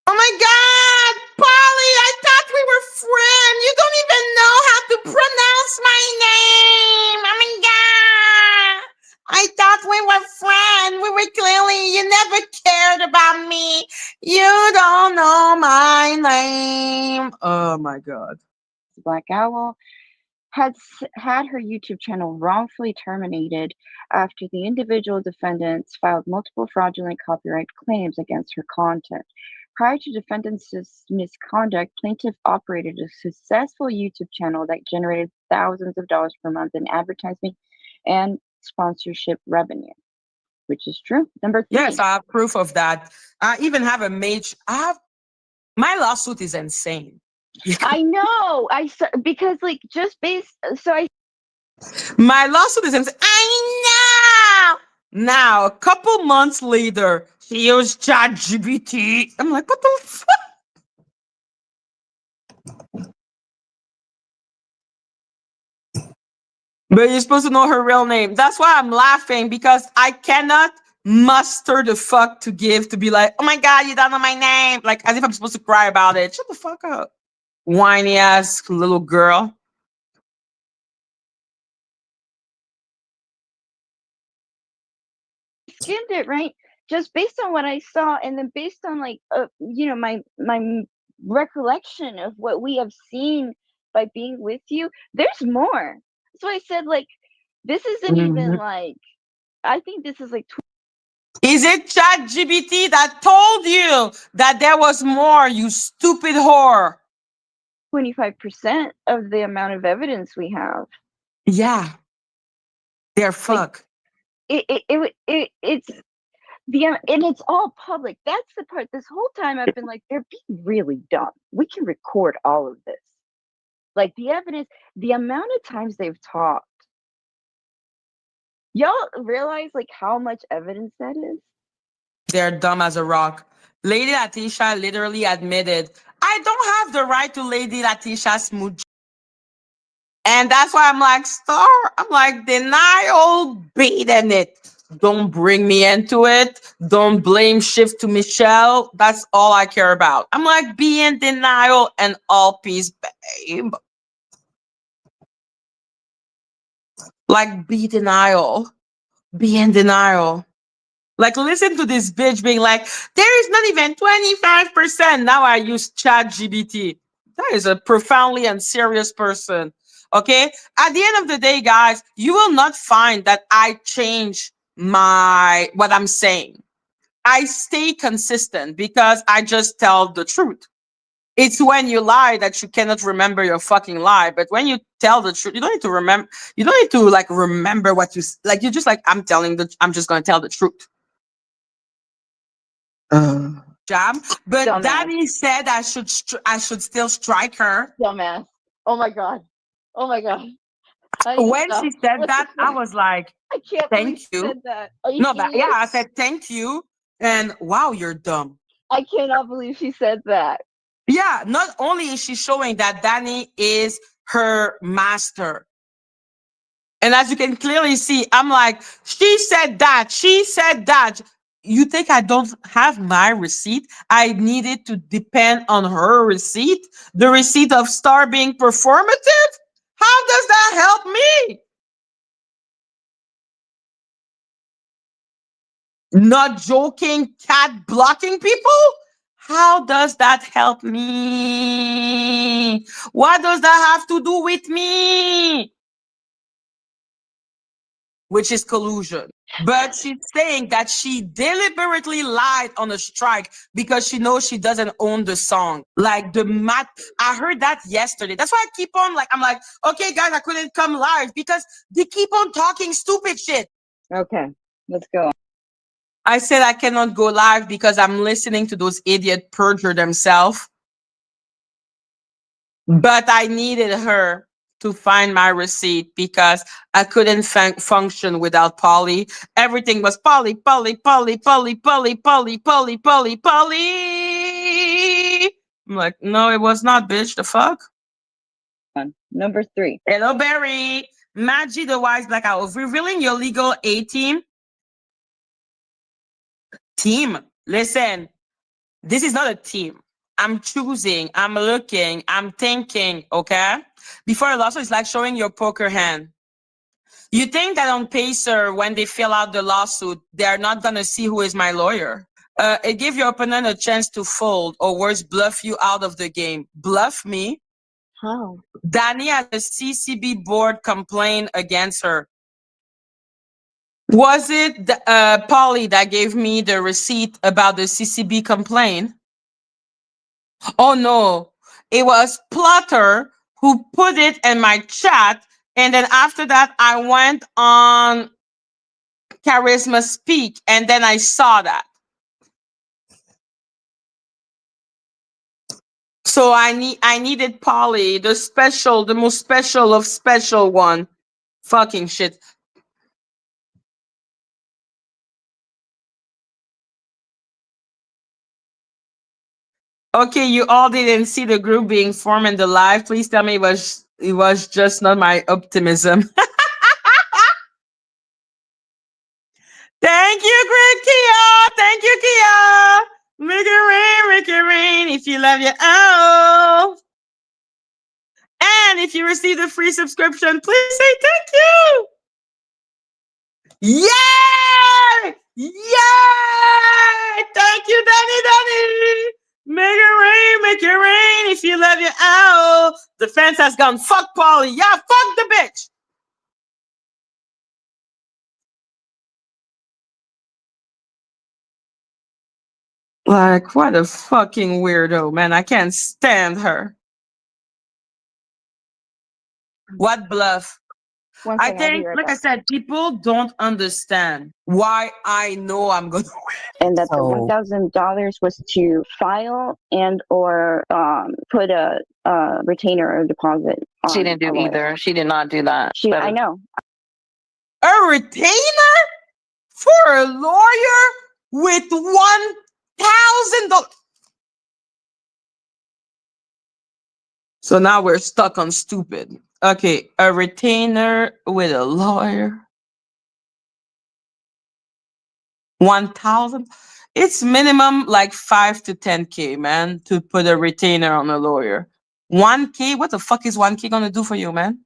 Oh my God, Polly! I thought we were friends. You don't even know how to pronounce my name. Oh my God! I thought we were friends. We were clearly. You never cared about me. You don't know my name. Oh my God. Black Owl had her YouTube channel wrongfully terminated after the individual defendants filed multiple fraudulent copyright claims against her content. Prior to defendants' misconduct, plaintiff operated a successful YouTube channel that generated thousands of dollars per month in advertising and sponsorship revenue, which is true. Number 3. Yes, I have proof of that. I even have a mage. My lawsuit is insane. I know. Because like just based. So I. My lawsuit is insane. I know. Now, a couple months later, she used ChatGPT. I'm like, what the fuck? But you're supposed to know her real name. That's why I'm laughing, because I cannot muster the fuck to give to be like, oh my God, you don't know my name. Like, as if I'm supposed to cry about it. Shut the fuck up. Whiny ass little girl. Skimmed it, right? Just based on what I saw, and then based on like my recollection of what we have seen by being with you, there's more. So I said, like, this isn't even like, I think this is like Is it ChatGPT that told you that there was more, you stupid whore? 25% of the amount of evidence we have. Yeah. They're fuck. It's and it's all public. That's the part. This whole time I've been like, they're being really dumb. We can record all of this. Like the evidence, the amount of times they've talked. Y'all realize like how much evidence that is? They're dumb as a rock. Lady Latisha literally admitted, I don't have the right to Lady Latisha smooch. And that's why I'm like, Star, I'm like, denial, beating it. Don't bring me into it. Don't blame shift to Michelle. That's all I care about. I'm like, be in denial and all peace, babe. Like, be denial. Be in denial. Like, listen to this bitch being like, there is not even 25%. Now I use ChatGPT. That is a profoundly unserious person. Okay. At the end of the day, guys, you will not find that I change what I'm saying. I stay consistent because I just tell the truth. It's when you lie that you cannot remember your fucking lie. But when you tell the truth, you don't need to remember. You don't need to like remember what you like. You're just like, I'm just going to tell the truth. Jam, but Dumbass. Daddy said I should still strike her. Dumbass. Oh my god. Oh my god. When she said that, I was like, I can't believe thank you you. said that. Are you No, but yeah, I serious? said thank you. And wow, you're dumb. I cannot believe she said that. Yeah, not only is she showing that Danny is her master. And as you can clearly see, I'm like, she said that. She said that. You think I don't have my receipt? I needed to depend on her receipt, the receipt of Star being performative? How does that help me? Not joking, cat blocking people? How does that help me? What does that have to do with me? Which is collusion. But she's saying that she deliberately lied on a strike because she knows she doesn't own the song. Like I heard that yesterday. That's why I keep on I'm like, okay, guys, I couldn't come live because they keep on talking stupid shit. Okay, let's go. I said I cannot go live because I'm listening to those idiots perjure themselves. But I needed her to find my receipt because I couldn't function without Polly. Everything was Polly, Polly, Polly, Polly, Polly, Polly, Polly, Polly, Polly. I'm like, no, it was not, bitch. The fuck? Number 3. Hello, Barry. Madgie the Wise Black Owl. Revealing your legal A team. Team, listen, this is not a team. I'm choosing, I'm looking, I'm thinking, okay? Before a lawsuit, it's like showing your poker hand. You think that on Pacer, when they fill out the lawsuit, they're not going to see who is my lawyer. It gives your opponent a chance to fold or worse, bluff you out of the game. Bluff me? How? Danny has a CCB board complaint against her. Was it Polly that gave me the receipt about the CCB complaint? Oh no, it was Plotter who put it in my chat. And then after that, I went on Charisma Speak and then I saw that. So I needed Polly, the most special of special one. Fucking shit. Okay, you all didn't see the group being formed in the live. Please tell me it was just not my optimism. Thank you, great Kia. Thank you, Kia. Make it rain if you love your own. And if you receive a free subscription, please say thank you. Yay! Yay! Thank you, Danny. Make it rain if you love your owl. The fence has gone, fuck Polly. Yeah, fuck the bitch. Like, what a fucking weirdo, man. I can't stand her. What bluff? I think, like I said, people don't understand why I know I'm going to win. And that the $1,000 was to file and or put a retainer or deposit. She didn't do either. She did not do that. I know. A retainer for a lawyer with $1,000. So now we're stuck on stupid. Okay, a retainer with a lawyer. 1,000. It's minimum like 5 to 10K, man, to put a retainer on a lawyer. 1K? What the fuck is 1K gonna do for you, man?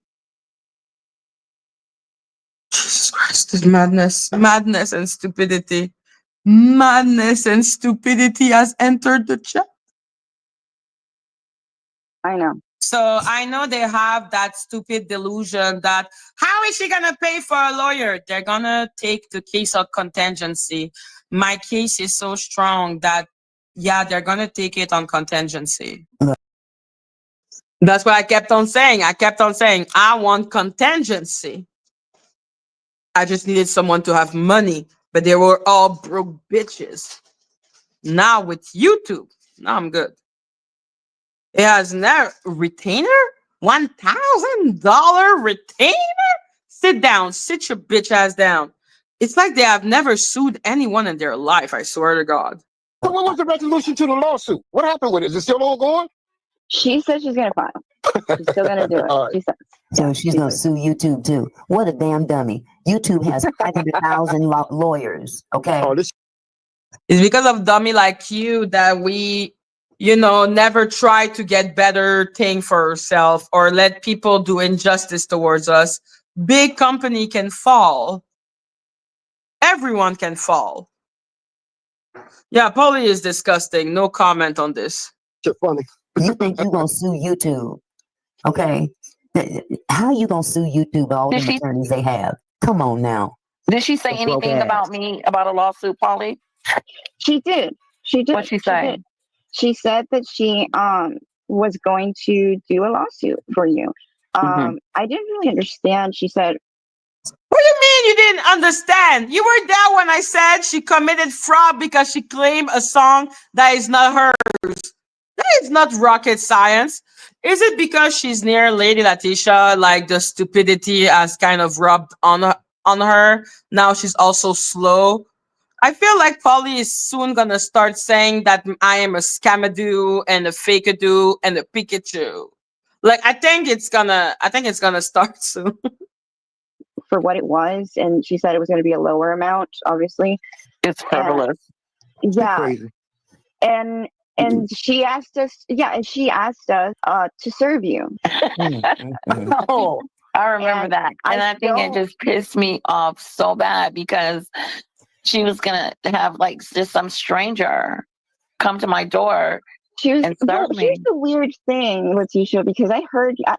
Jesus Christ, this madness. Madness and stupidity. Madness and stupidity has entered the chat. I know. So I know they have that stupid delusion that how is she gonna pay for a lawyer? They're gonna take the case of contingency. My case is so strong that yeah, they're gonna take it on contingency. That's what I kept on saying. I want contingency. I just needed someone to have money, but they were all broke bitches. Now with YouTube, now I'm good. It has never retainer? $1,000 retainer? Sit down, sit your bitch ass down. It's like they have never sued anyone in their life, I swear to God. So what was the resolution to the lawsuit? What happened with it? Is it still ongoing? She said she's gonna file. She's still gonna do it. Right. She says. So she's going to sue YouTube too. What a damn dummy. YouTube has 500,000 lawyers. Okay. Oh, this It's because of dummy like you that we, never try to get better thing for ourselves or let people do injustice towards us. Big company can fall. Everyone can fall. Yeah, Polly is disgusting. No comment on this. shit funny. You think you're going to sue YouTube? Okay. How you going to sue YouTube, all the attorneys they have? Come on now. Did she say That's broke anything ass. about me about a lawsuit, Polly? She did. She did. What'd she She say? did. She said that she was going to do a lawsuit for you. I didn't really understand. She said, What do you mean you didn't understand? You were there when I said she committed fraud because she claimed a song that is not hers. That is not rocket science. Is it because she's near Lady Letitia, like the stupidity has kind of rubbed on her? Now she's also slow. I feel like Polly is soon gonna start saying that I am a scamadoo and a fakeadoo and a Pikachu. Like I think it's gonna start soon. for what it was, and she said it was going to be a lower amount, obviously. It's frivolous. You're Yeah, crazy. and she asked us, to serve you. Oh, I remember And that. And I think it don't- just pissed me off so bad because she was going to have like just some stranger come to my door. She was. And Well, serve here's me. the weird thing, Letitia, because I heard, I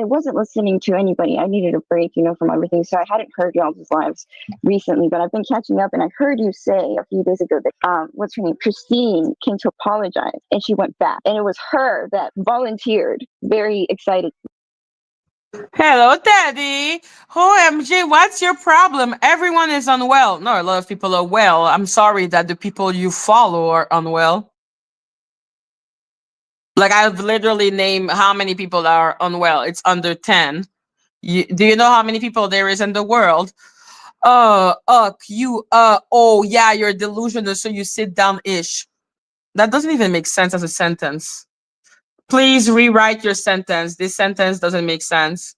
wasn't listening to anybody. I needed a break, from everything. So I hadn't heard y'all's lives recently, but I've been catching up, and I heard you say a few days ago that what's her name, Christine, came to apologize, and she went back, and it was her that volunteered. Very excited. Hello, Daddy. OMG, what's your problem? Everyone is unwell. No, a lot of people are well. I'm sorry that the people you follow are unwell. Like I've literally named how many people are unwell. It's under 10. Do you know how many people there is in the world? Oh yeah, you're delusional, so you sit down ish. That doesn't even make sense as a sentence. Please rewrite your sentence. This sentence doesn't make sense.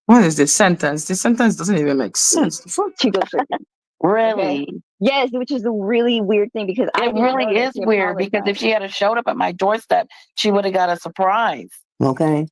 What is this sentence? This sentence doesn't even make sense. The fuck? To go surfing. Really? Yes, which is a really weird thing because I It didn't know really that is she weird because if apologized. she had showed up at my doorstep, she would have got a surprise. Okay.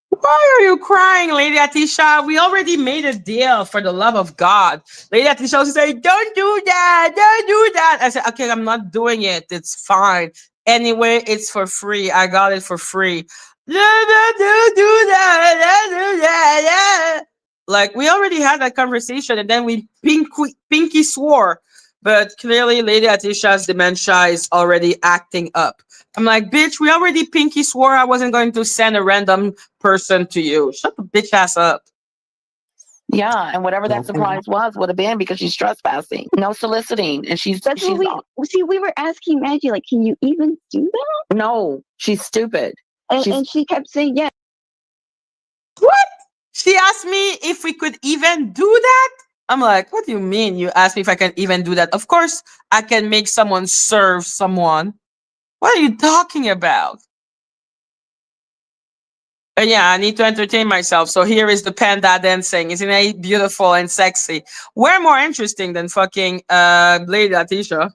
Why are you crying, Lady Atisha? We already made a deal, for the love of God. Lady Atisha was saying, don't do that, don't do that. I said, okay, I'm not doing it. It's fine. Anyway, it's for free. I got it for free. No, no, don't do that, don't do that. Yeah. Like, we already had that conversation, and then we pinky swore. But clearly, Lady Atisha's dementia is already acting up. I'm like, bitch, we already pinky swore I wasn't going to send a random person to you. Shut the bitch ass up. Yeah, and whatever that Okay. surprise was would have been because she's trespassing, no soliciting, and she's That's what we were asking Madgie, like, can you even do that? no, she's stupid. And she kept saying, yeah. What? She asked me if we could even do that. I'm like, what do you mean? You asked me if I can even do that? Of course, I can make someone serve someone. What are you talking about? And yeah, I need to entertain myself. So here is the panda dancing. Isn't it beautiful and sexy? Way more interesting than fucking Lady Atisha.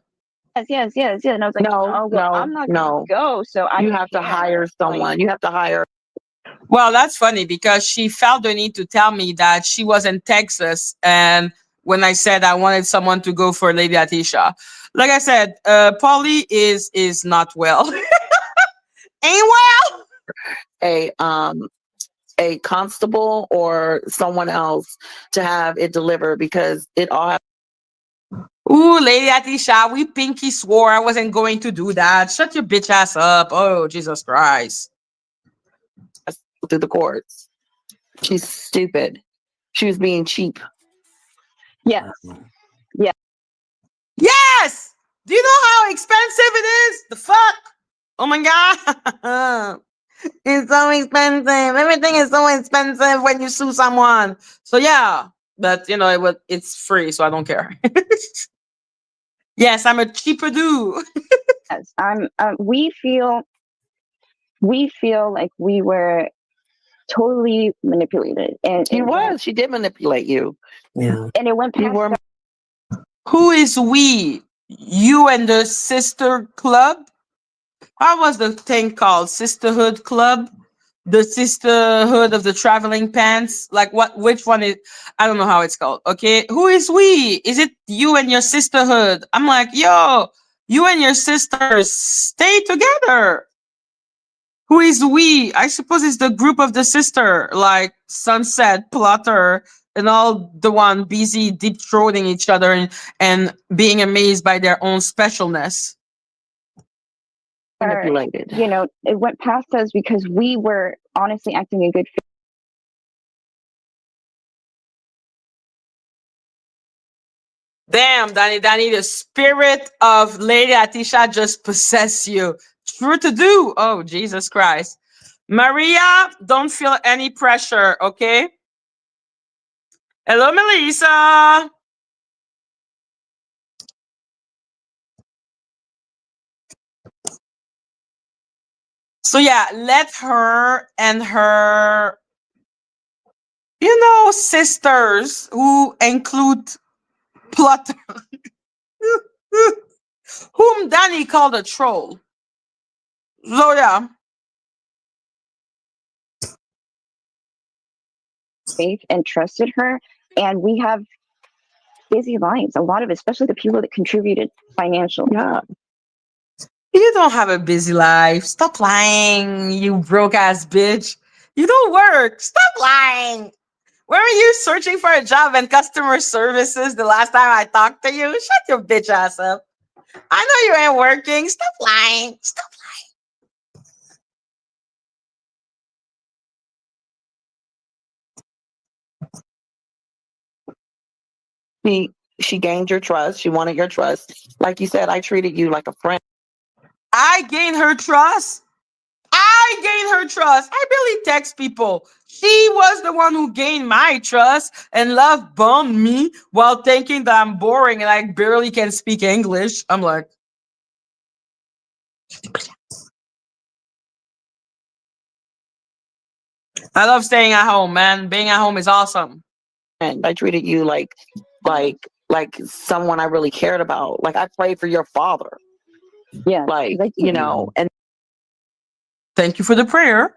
Yes. And I was like, No, oh, well, I'm not going to go. So you have to hire someone. You have to hire. Well, that's funny because she felt the need to tell me that she was in Texas, and when I said I wanted someone to go for Lady Atisha, like I said, Polly is not well. Ain't well. A constable or someone else to have it delivered because it all. Ooh, Lady Atisha, we pinky swore I wasn't going to do that. Shut your bitch ass up. Oh, Jesus Christ. Through the courts. She's stupid. She was being cheap. Yes. Yes! Do you know how expensive it is? The fuck? Oh my God. It's so expensive. Everything is so expensive when you sue someone. So yeah, but it's free, so I don't care. Yes, I'm a cheaper dude. Yes. We feel like we were totally manipulated. And She did manipulate you. Yeah. And it went past that. Who is we? You and the sister club? How was the thing called? Sisterhood club? The sisterhood of the traveling pants? Like which one is, I don't know how it's called. Okay. Who is we? Is it you and your sisterhood? I'm like, yo, you and your sisters stay together. Who is we? I suppose it's the group of the sister, like Sunset, Plotter, and all the one busy deep throating each other and being amazed by their own specialness. Manipulated. You know, it went past us because we were honestly acting in good faith. Damn, Danny, the spirit of Lady Atisha just possess you. True to do. Oh, Jesus Christ. Maria, don't feel any pressure, okay? Hello, Melissa. So yeah, let her and her, sisters who include Plotter, whom Danny called a troll. So yeah. Faith and trusted her, and we have busy lives. A lot of, especially the people that contributed financially. Yeah. You don't have a busy life. Stop lying, you broke ass bitch. You don't work. Stop lying. Where were you searching for a job in customer services the last time I talked to you? Shut your bitch ass up. I know you ain't working. Stop lying. Stop She gained your trust. She wanted your trust. Like you said, I treated you like a friend. I gained her trust. I barely text people. She was the one who gained my trust and love bombed me while thinking that I'm boring and I barely can speak English. I'm like, I love staying at home, man. Being at home is awesome. And I treated you like someone I really cared about. Like I prayed for your father. Yeah, Like, you know, and thank you for the prayer.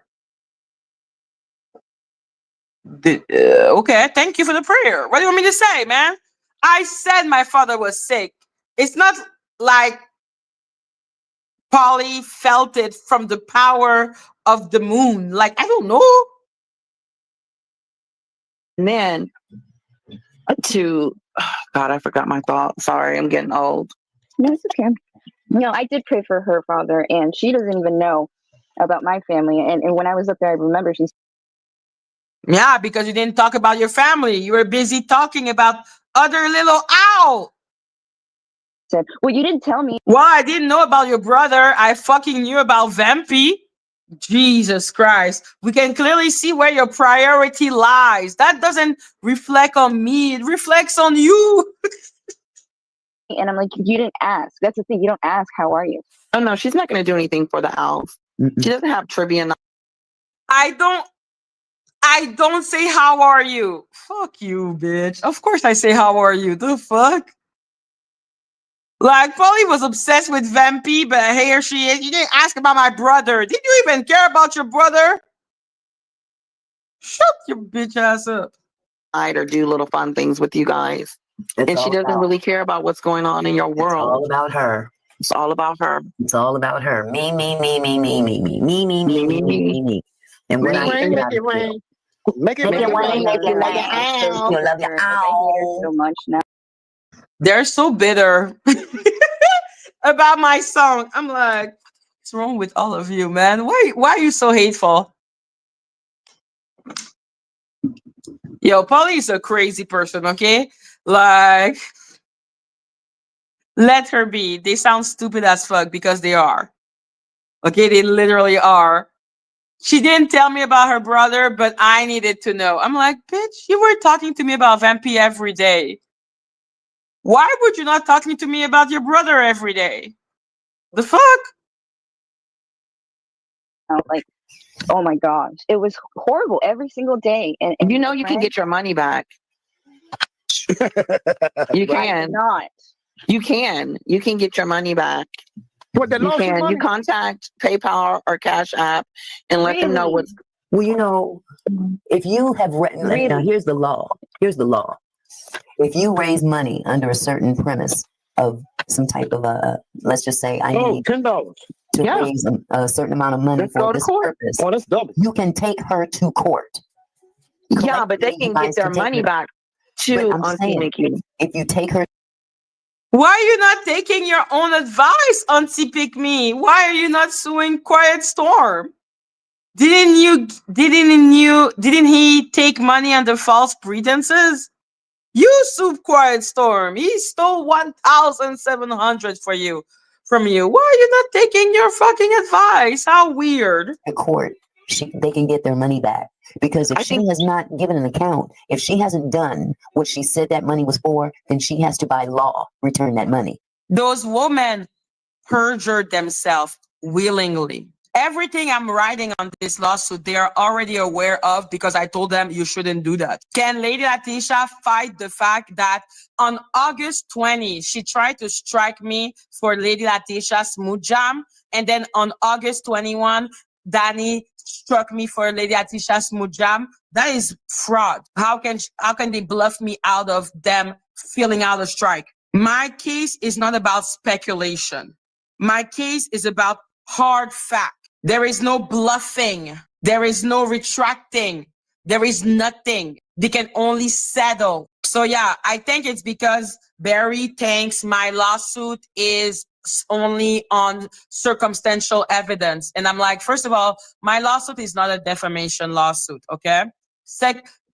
Okay, thank you for the prayer. What do you want me to say, man? I said my father was sick. It's not like Polly felt it from the power of the moon. Like, I don't know. then to God, I forgot my thought. Sorry, I'm getting old. No, it's okay. No, I did pray for her father, and she doesn't even know about my family. And when I was up there, I remember she Yeah, because you didn't talk about your family. You were busy talking about other little owl. said, "Well, you didn't tell me." Well, I didn't know about your brother. I fucking knew about Vampy. Jesus Christ. We can clearly see where your priority lies. That doesn't reflect on me. It reflects on you. And I'm like, you didn't ask. That's the thing. You don't ask, how are you? Oh no, she's not going to do anything for the owls. Mm-mm. She doesn't have trivia. I don't say how are you. Fuck you, bitch. Of course I say how are you. The fuck? Like, Polly was obsessed with Vampy, but here she is. You didn't ask about my brother. Did you even care about your brother? Shut your bitch ass up. Or do little fun things with you guys. It's And she all doesn't about, really care about what's going on in your it's all world. about her. It's all about her. It's all about her. Me, me, me, me, me, me, me, me, me, me, me, me, me, me. And what Make I it rain, think make I it feel. rain. Make it Make it rain, make it Like, rain. I'm so You love your bitter. Like, I hate her so much now. They're so bitter about my song. I'm like, what's wrong with all of you, man? Why are you so hateful? Yo, Polly is a crazy person, okay? Like, let her be. They sound stupid as fuck because they are. Okay, they literally are. She didn't tell me about her brother, but I needed to know. I'm like, bitch, you were talking to me about Vampy every day. Why would you not talking to me about your brother every day? The fuck? Like, oh my gosh, it was horrible every single day. And You know you can get your money back. You can. not. You can. You can get your money back. What, they You lost your can. money? You contact PayPal or Cash App and let them know Really? what's. Well, you know, if you have written, now here's the law. Here's the law. If you raise money under a certain premise of some type of let's just say I need $10. to to Yeah. raise a certain amount of money Let's go for to this court. purpose, Oh, that's double. you can take her to court. Yeah, but they Collectively, you can get guys their can take money her. back But too I'm on saying, Mickey. if you take her, Why are you not taking your own advice, Auntie Pick Me? Why are you not suing Quiet Storm? Didn't he take money under false pretenses? You sued Quiet Storm. He stole 1,700 from you. Why are you not taking your fucking advice? How weird. to court, they can get their money back. Because if I she think- has not given an account, if she hasn't done what she said that money was for, then she has to, by law, return that money. Those women perjured themselves willingly. Everything I'm writing on this lawsuit, they are already aware of because I told them you shouldn't do that. Can Lady Letitia fight the fact that on August 20, she tried to strike me for Lady Letitia Smooth Jam, and then on August 21, Danny struck me for Lady Letitia Smooth Jam? That is fraud. How can they bluff me out of them filling out a strike? My case is not about speculation. My case is about hard fact. There is no bluffing. There is no retracting. There is nothing. They can only settle. So yeah, I think it's because Barry thinks my lawsuit is only on circumstantial evidence. And I'm like, first of all, my lawsuit is not a defamation lawsuit, okay?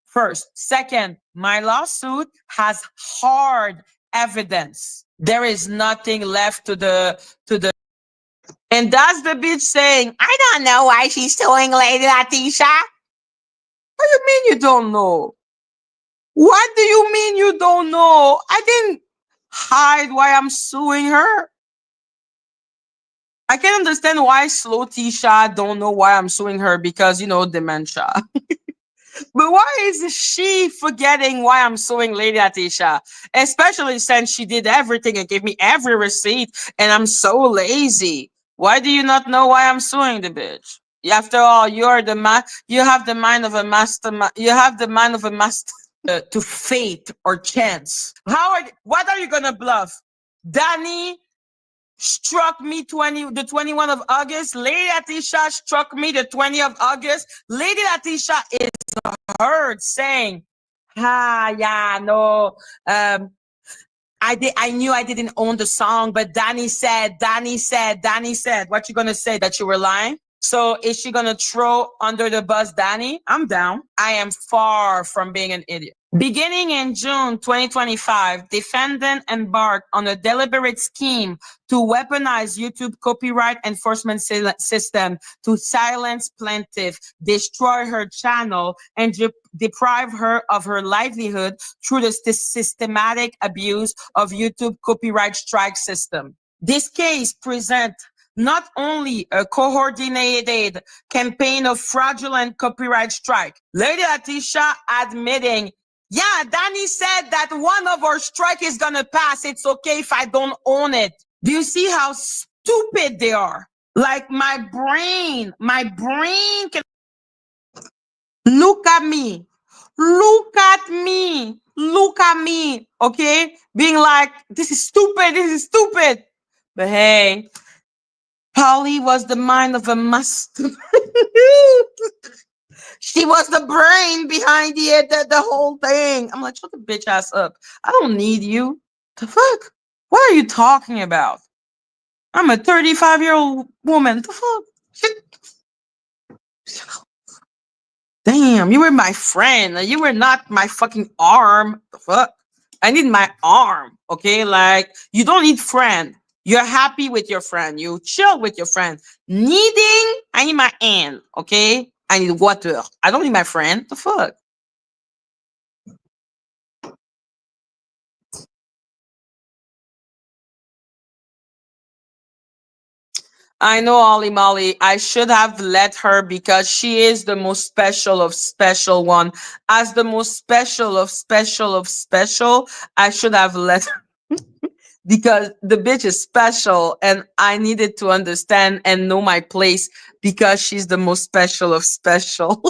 First. Second, my lawsuit has hard evidence. There is nothing left to the and that's the bitch saying, I don't know why she's suing Lady Letitia. What do you mean you don't know? What do you mean you don't know? I didn't hide why I'm suing her. I can understand why Slow Tisha don't know why I'm suing her because, dementia. But why is she forgetting why I'm suing Lady Letitia? Especially since she did everything and gave me every receipt and I'm so lazy. Why do you not know why I'm suing the bitch? After all, you have the mind of a master. You have the mind of a master to fate or chance. What are you gonna bluff? Danny struck me the 21 of August. Lady Letitia struck me the 20th of August. Lady Letitia is heard saying, yeah, no, I knew I didn't own the song, but Danny said. What you gonna say, that you were lying? So is she gonna throw under the bus Danny? I'm down. I am far from being an idiot. Beginning in June 2025, defendant embarked on a deliberate scheme to weaponize YouTube copyright enforcement system to silence plaintiff, destroy her channel, and deprive her of her livelihood through the systematic abuse of YouTube copyright strike system. This case presents not only a coordinated campaign of fraudulent copyright strike, Lady Letitia admitting, yeah, Danny said that one of our strike is gonna pass. It's okay if I don't own it. Do you see how stupid they are? Like my brain can look at me. Okay? Being like, this is stupid. But hey, Polly was the mind of a master. She was the brain behind the whole thing. I'm like, shut the bitch ass up. I don't need you. The fuck? What are you talking about? I'm a 35-year-old woman. The fuck? Damn, you were my friend. You were not my fucking arm. The fuck? I need my arm. Okay? Like, you don't need friend. You're happy with your friend. You chill with your friend. I need my hand. Okay? I need water. I don't need my friend. The fuck? I know, Ollie Molly. I should have let her because she is the most special of special one. As the most special of special, I should have let her because the bitch is special and I needed to understand and know my place because she's the most special of special.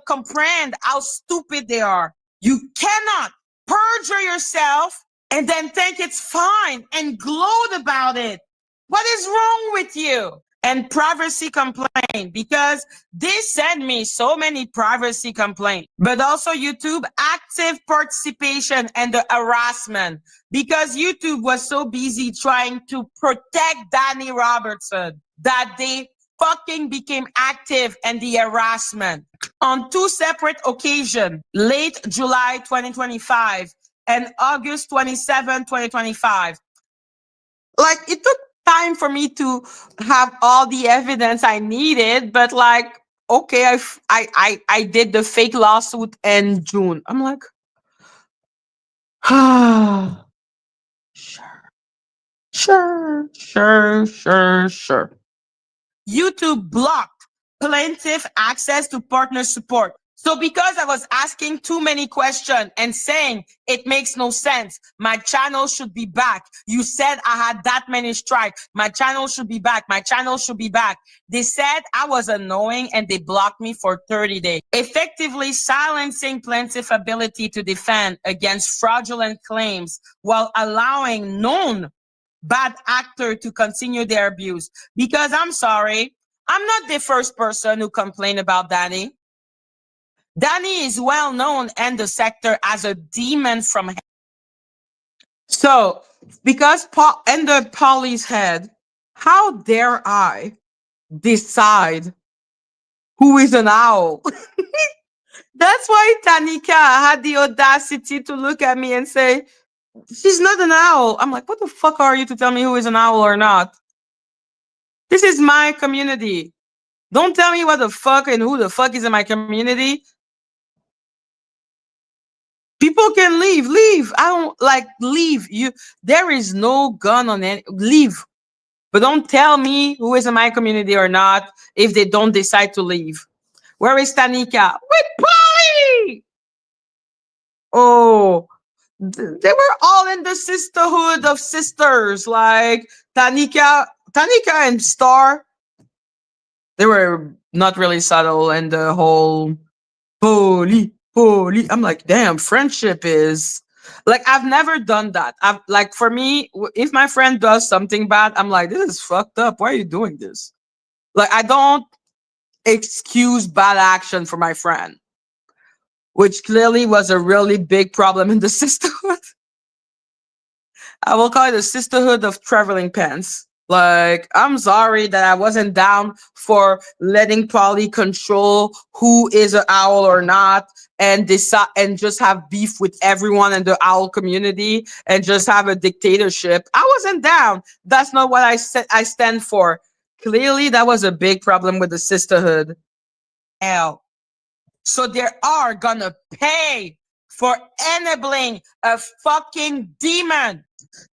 Comprehend how stupid they are. You cannot perjure yourself and then think it's fine and gloat about it. What is wrong with you? And privacy complaint, because they send me so many privacy complaints, but also YouTube active participation and the harassment, because YouTube was so busy trying to protect Danny Robertson that they fucking became active in the harassment on two separate occasions, late July 2025 and August 27, 2025. Like, it took time for me to have all the evidence I needed, but like, okay, I did the fake lawsuit in June. I'm like, ah, sure. YouTube blocked plaintiff access to partner support. So because I was asking too many questions and saying it makes no sense, my channel should be back. You said I had that many strikes. My channel should be back. My channel should be back. They said I was annoying and they blocked me for 30 days, effectively silencing plaintiff ability to defend against fraudulent claims while allowing known bad actor to continue their abuse. Because I'm sorry, I'm not the first person who complained about Danny. Danny is well known in the sector as a demon from hell. So, because Paul in the Polly's head, how dare I decide who is an owl? That's why Tanika had the audacity to look at me and say, she's not an owl. I'm like, what the fuck are you to tell me who is an owl or not? This is my community. Don't tell me what the fuck and who the fuck is in my community. People can leave. I don't like leave. There is no gun on it. Leave. But don't tell me who is in my community or not if they don't decide to leave. Where is Tanika? With Polly! Oh, they were all in the sisterhood of sisters. Like Tanika and Star. They were not really subtle and the whole Polly. I'm like, damn, friendship is like, I've never done that. I've like, for me, if my friend does something bad, I'm like, this is fucked up. Why are you doing this? Like, I don't excuse bad action for my friend, which clearly was a really big problem in the sisterhood. I will call it a sisterhood of traveling pants. Like, I'm sorry that I wasn't down for letting Polly control who is an owl or not and decide and just have beef with everyone in the owl community and just have a dictatorship. I wasn't down. That's not what I said I stand for. Clearly, that was a big problem with the sisterhood. Hell. So they are gonna pay for enabling a fucking demon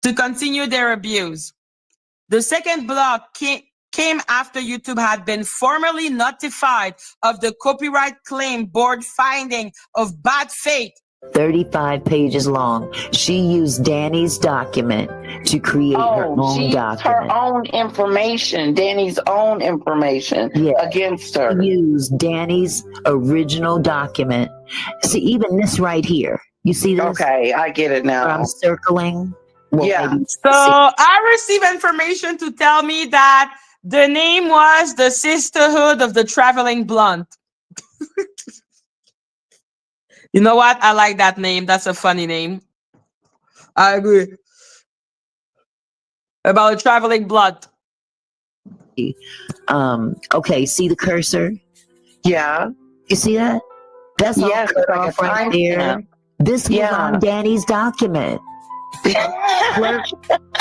to continue their abuse. The second block came after YouTube had been formally notified of the copyright claim board finding of bad faith. 35 pages long. She used Danny's document to create her own she used document. her own information, Danny's own information against her. She used Danny's original document. See, even this right here. You see this? Okay, I get it now. Where I'm circling. Yeah. So I received information to tell me that the name was the Sisterhood of the Traveling Blunt. You know what? I like that name. That's a funny name. I agree. About a traveling blunt. Okay, see the cursor? Yeah. You see that? That's all cut like off right there. This was on Danny's document.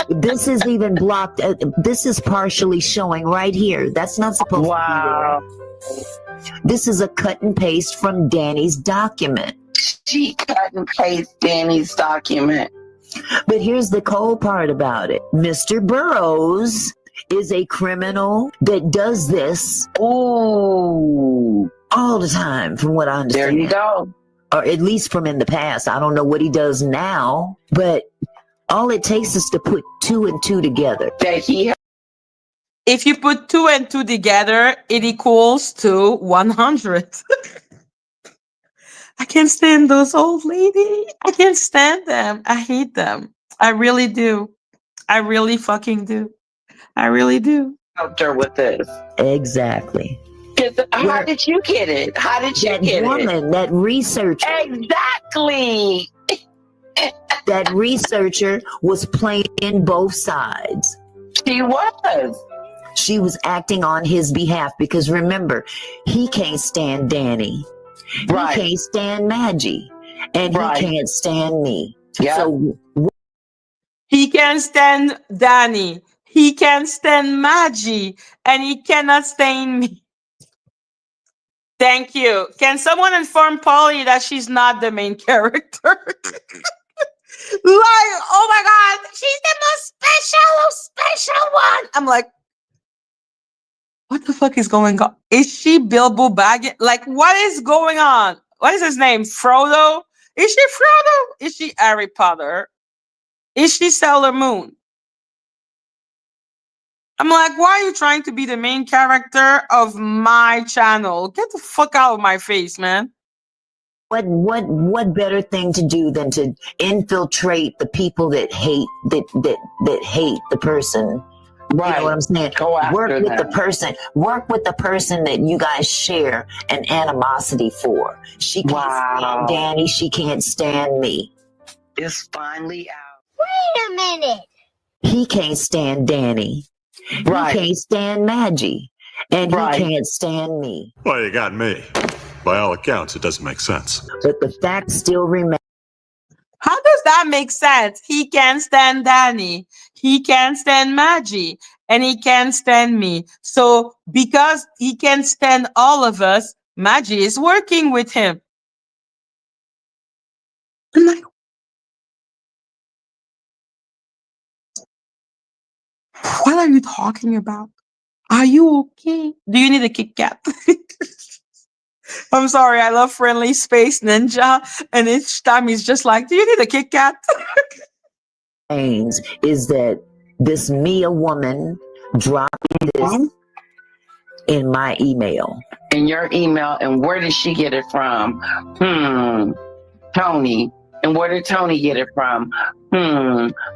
This is even blocked. This is partially showing right here. That's not supposed to be there. This is a cut and paste from Danny's document. She cut and paste Danny's document. But here's the cold part about it. Mr. Burroughs is a criminal that does this all the time, from what I understand. There you go. Or at least from in the past. I don't know what he does now, but all it takes is to put 2 and 2 together. If you put 2 and 2 together, it equals to 100. I can't stand those old ladies. I can't stand them. I hate them. I really do. I really fucking do. I really do. Helped her with this. Exactly. How did you get it? How did you That get woman, that researcher, it? Exactly. that researcher was playing both sides. She was. She was acting on his behalf because remember, he can't stand Danny. Right. He can't stand Madgie. And Right. he can't stand me. Yeah. So He can't stand Danny. He can't stand Madgie. And he cannot stand me. Thank you. Can someone inform Polly that she's not the main character? Like, oh my God, she's the most special one. I'm like, what the fuck is going on? Is she Bilbo Baggins? Like, what is going on? What is his name? Frodo? Is she Frodo? Is she Harry Potter? Is she Sailor Moon? I'm like, why are you trying to be the main character of my channel? Get the fuck out of my face, man. what better thing to do than to infiltrate the people that hate that hate the person? Right. You know what I'm saying? Go after Work with them. work with the person that you guys share an animosity for. She can't stand Danny, she can't stand me. It's finally out. Wait a minute. He can't stand Danny. Right. He can't stand Madgie. And Right. he can't stand me. Well, you got me. By all accounts, it doesn't make sense. But the fact still remains. How does that make sense? He can't stand Danny. He can't stand Madgie. And he can't stand me. So because he can't stand all of us, Madgie is working with him. I'm like, what are you talking about? Are you okay? Do you need a Kit Kat? I'm sorry, I love Friendly Space Ninja. And each time he's just like, do you need a Kit Kat? Is that this Mia woman dropped this in my email. In your email, and where did she get it from? Tony. And where did Tony get it from?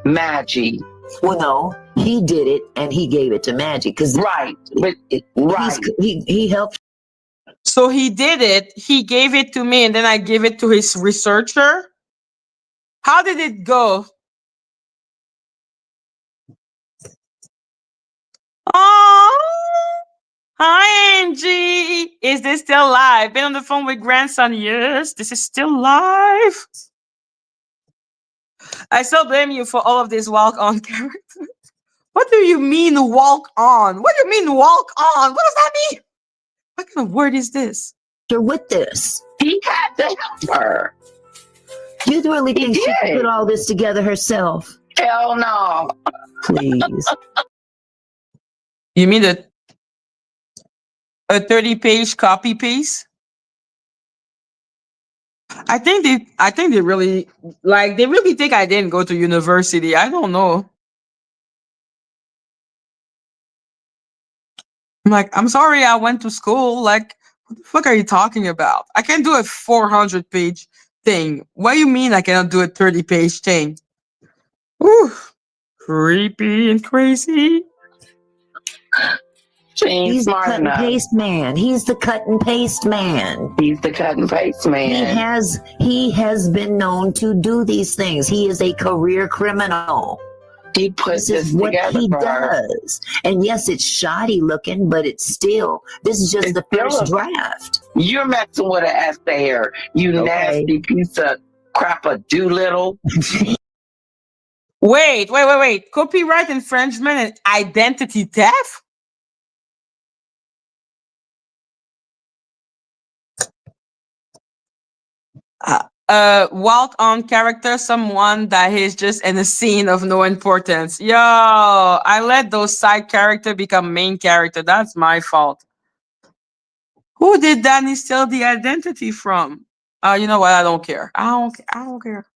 Madgie. Well, no, he did it and he gave it to Madgie because Right. But right. He helped. So he did it. He gave it to me, and then I gave it to his researcher. How did it go? Oh, hi, Angie. Is this still live? Been on the phone with grandson. Yes, this is still live. I still blame you for all of this walk on character. What do you mean walk on? What do you mean walk on? What does that mean? What kind of word is this? You're with this. He had to help her. You really think she did. put all this together herself? Hell no. Please. You mean a 30-page copy paste? I think they really think I didn't go to university. I don't know. I'm like, I'm sorry I went to school. Like, what the fuck are you talking about? I can do a 400-page thing. What do you mean I cannot do a 30-page thing? Ooh, creepy and crazy. He's the smart cut and enough. paste man. He's the cut and paste man. He's the cut and paste man. He has been known to do these things. He is a career criminal. He puts This is what together he for her. does. And yes, it's shoddy looking, but it's still, this is just It's the still first a- draft. You're messing with an essayer, you Okay. nasty piece of crap a doolittle. Wait. Copyright infringement and identity theft? Walk on character, someone that is just in a scene of no importance. Yo, I let those side character become main character. That's my fault. Who did Danny steal the identity from? You know what? I don't care. I don't care.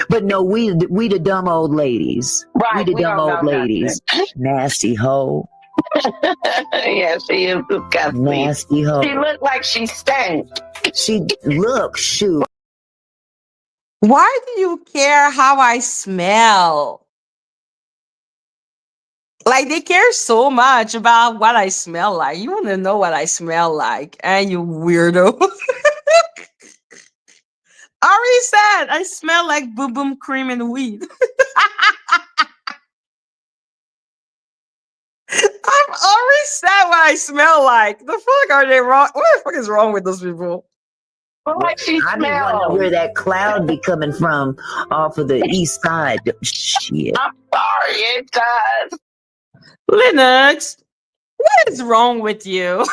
But no, we the dumb old ladies. Right, We the we dumb don't old know ladies. Nasty hoe. Yeah, she is disgusting. Nasty hoe. She looked like she stank. Shoot. Why do you care how I smell? Like they care so much about what I smell like. You want to know what I smell like, and you weirdo. Ari said I smell like boom boom cream and weed. I've already said what I smell like. The fuck are they wrong? What the fuck is wrong with those people? Like she I be wondering smells. where that cloud be coming from off of the east side. Shit. I'm sorry, it does. Linux, what is wrong with you?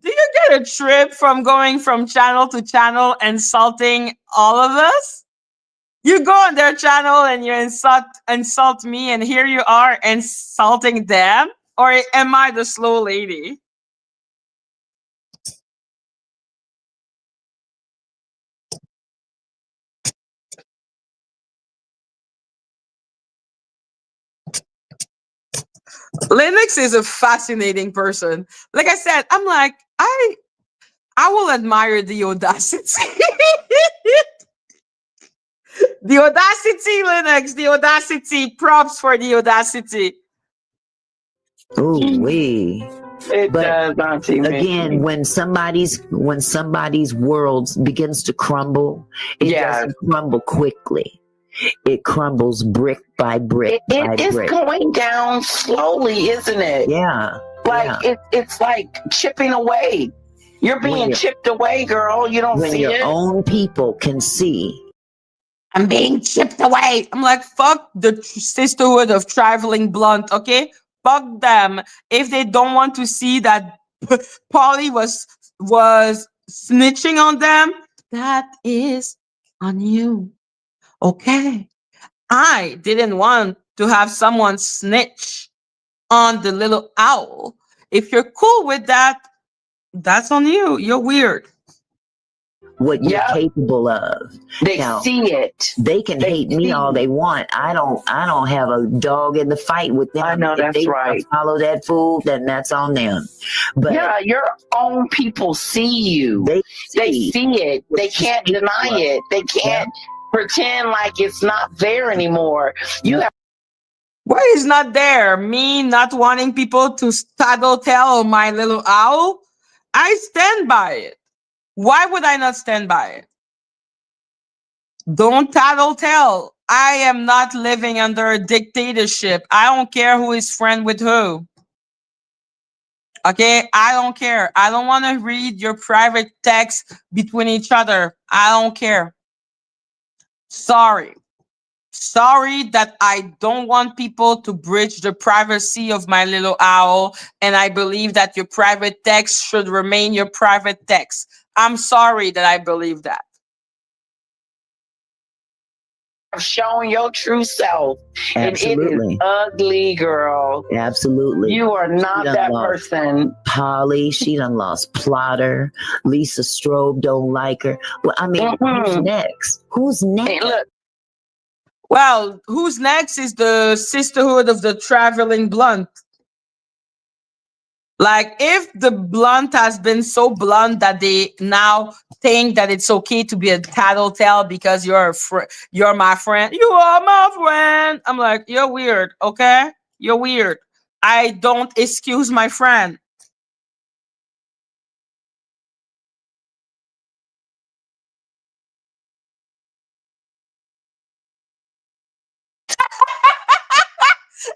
Do you get a trip from going from channel to channel insulting all of us? You go on their channel and you insult me, and here you are insulting them? Or am I the slow lady? Linux is a fascinating person. Like I said, I'm like, I will admire the audacity. The audacity, Linux, the audacity. Props for the audacity. Ooh wee. It But does, Auntie again, Mickey. when somebody's world begins to crumble, it Yes. doesn't crumble quickly. It crumbles brick by brick by It is brick. going down slowly, isn't it? Yeah. Like yeah. it's like chipping away. You're When being you're- chipped away, girl. You don't When see your it. own people can see. I'm being chipped away. I'm like, fuck the sisterhood of traveling blunt, okay? Fuck them. If they don't want to see that Polly was snitching on them, that is on you. Okay. I didn't want to have someone snitch on the little owl. If you're cool with that, that's on you. You're weird. What you're Yep. capable of. They Now, see it. they can hate me all they want. I don't have a dog in the fight with them. I know If that's they right. follow that fool, then that's on them. But Yeah, your own people see you. They see it. They can't deny it. They can't pretend like it's not there anymore. You have What is not there? Me not wanting people to tattletale my little owl? I stand by it. Why would I not stand by it? Don't tattletale. I am not living under a dictatorship. I don't care who is friend with who. Okay, I don't care. I don't want to read your private text between each other. I don't care. Sorry. Sorry that I don't want people to breach the privacy of my little owl, and I believe that your private text should remain your private text. I'm sorry that I believe that. shown your true self. Absolutely. And it is ugly, girl. Absolutely. You are not that person. Polly, she done lost Plotter. Lisa Strobe don't like her. Well, I mean, who's next? Who's next? Hey, look. Well, who's next is the sisterhood of the traveling blunt. Like, if the blunt has been so blunt that they now think that it's okay to be a tattletale because you're my friend. You are my friend. I'm like, you're weird, okay? You're weird. I don't excuse my friend.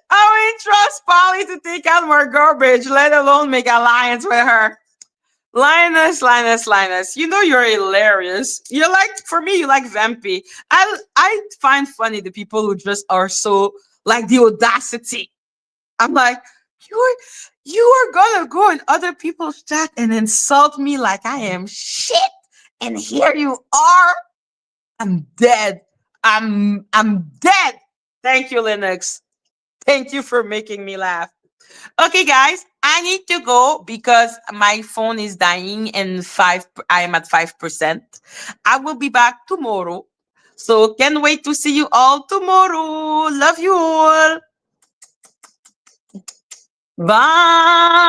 I wouldn't trust Polly to take out more garbage, let alone make alliance with her. Linus, you know you're hilarious. You're like, for me, you like Vampy. I find funny the people who just are so, like, the audacity. I'm like, you are gonna go in other people's chat and insult me like I am shit, and here you are. I'm dead. I'm dead. Thank you, Linux. Thank you for making me laugh. Okay, guys, I need to go because my phone is dying and I am at 5%. I will be back tomorrow. So can't wait to see you all tomorrow. Love you all. Bye.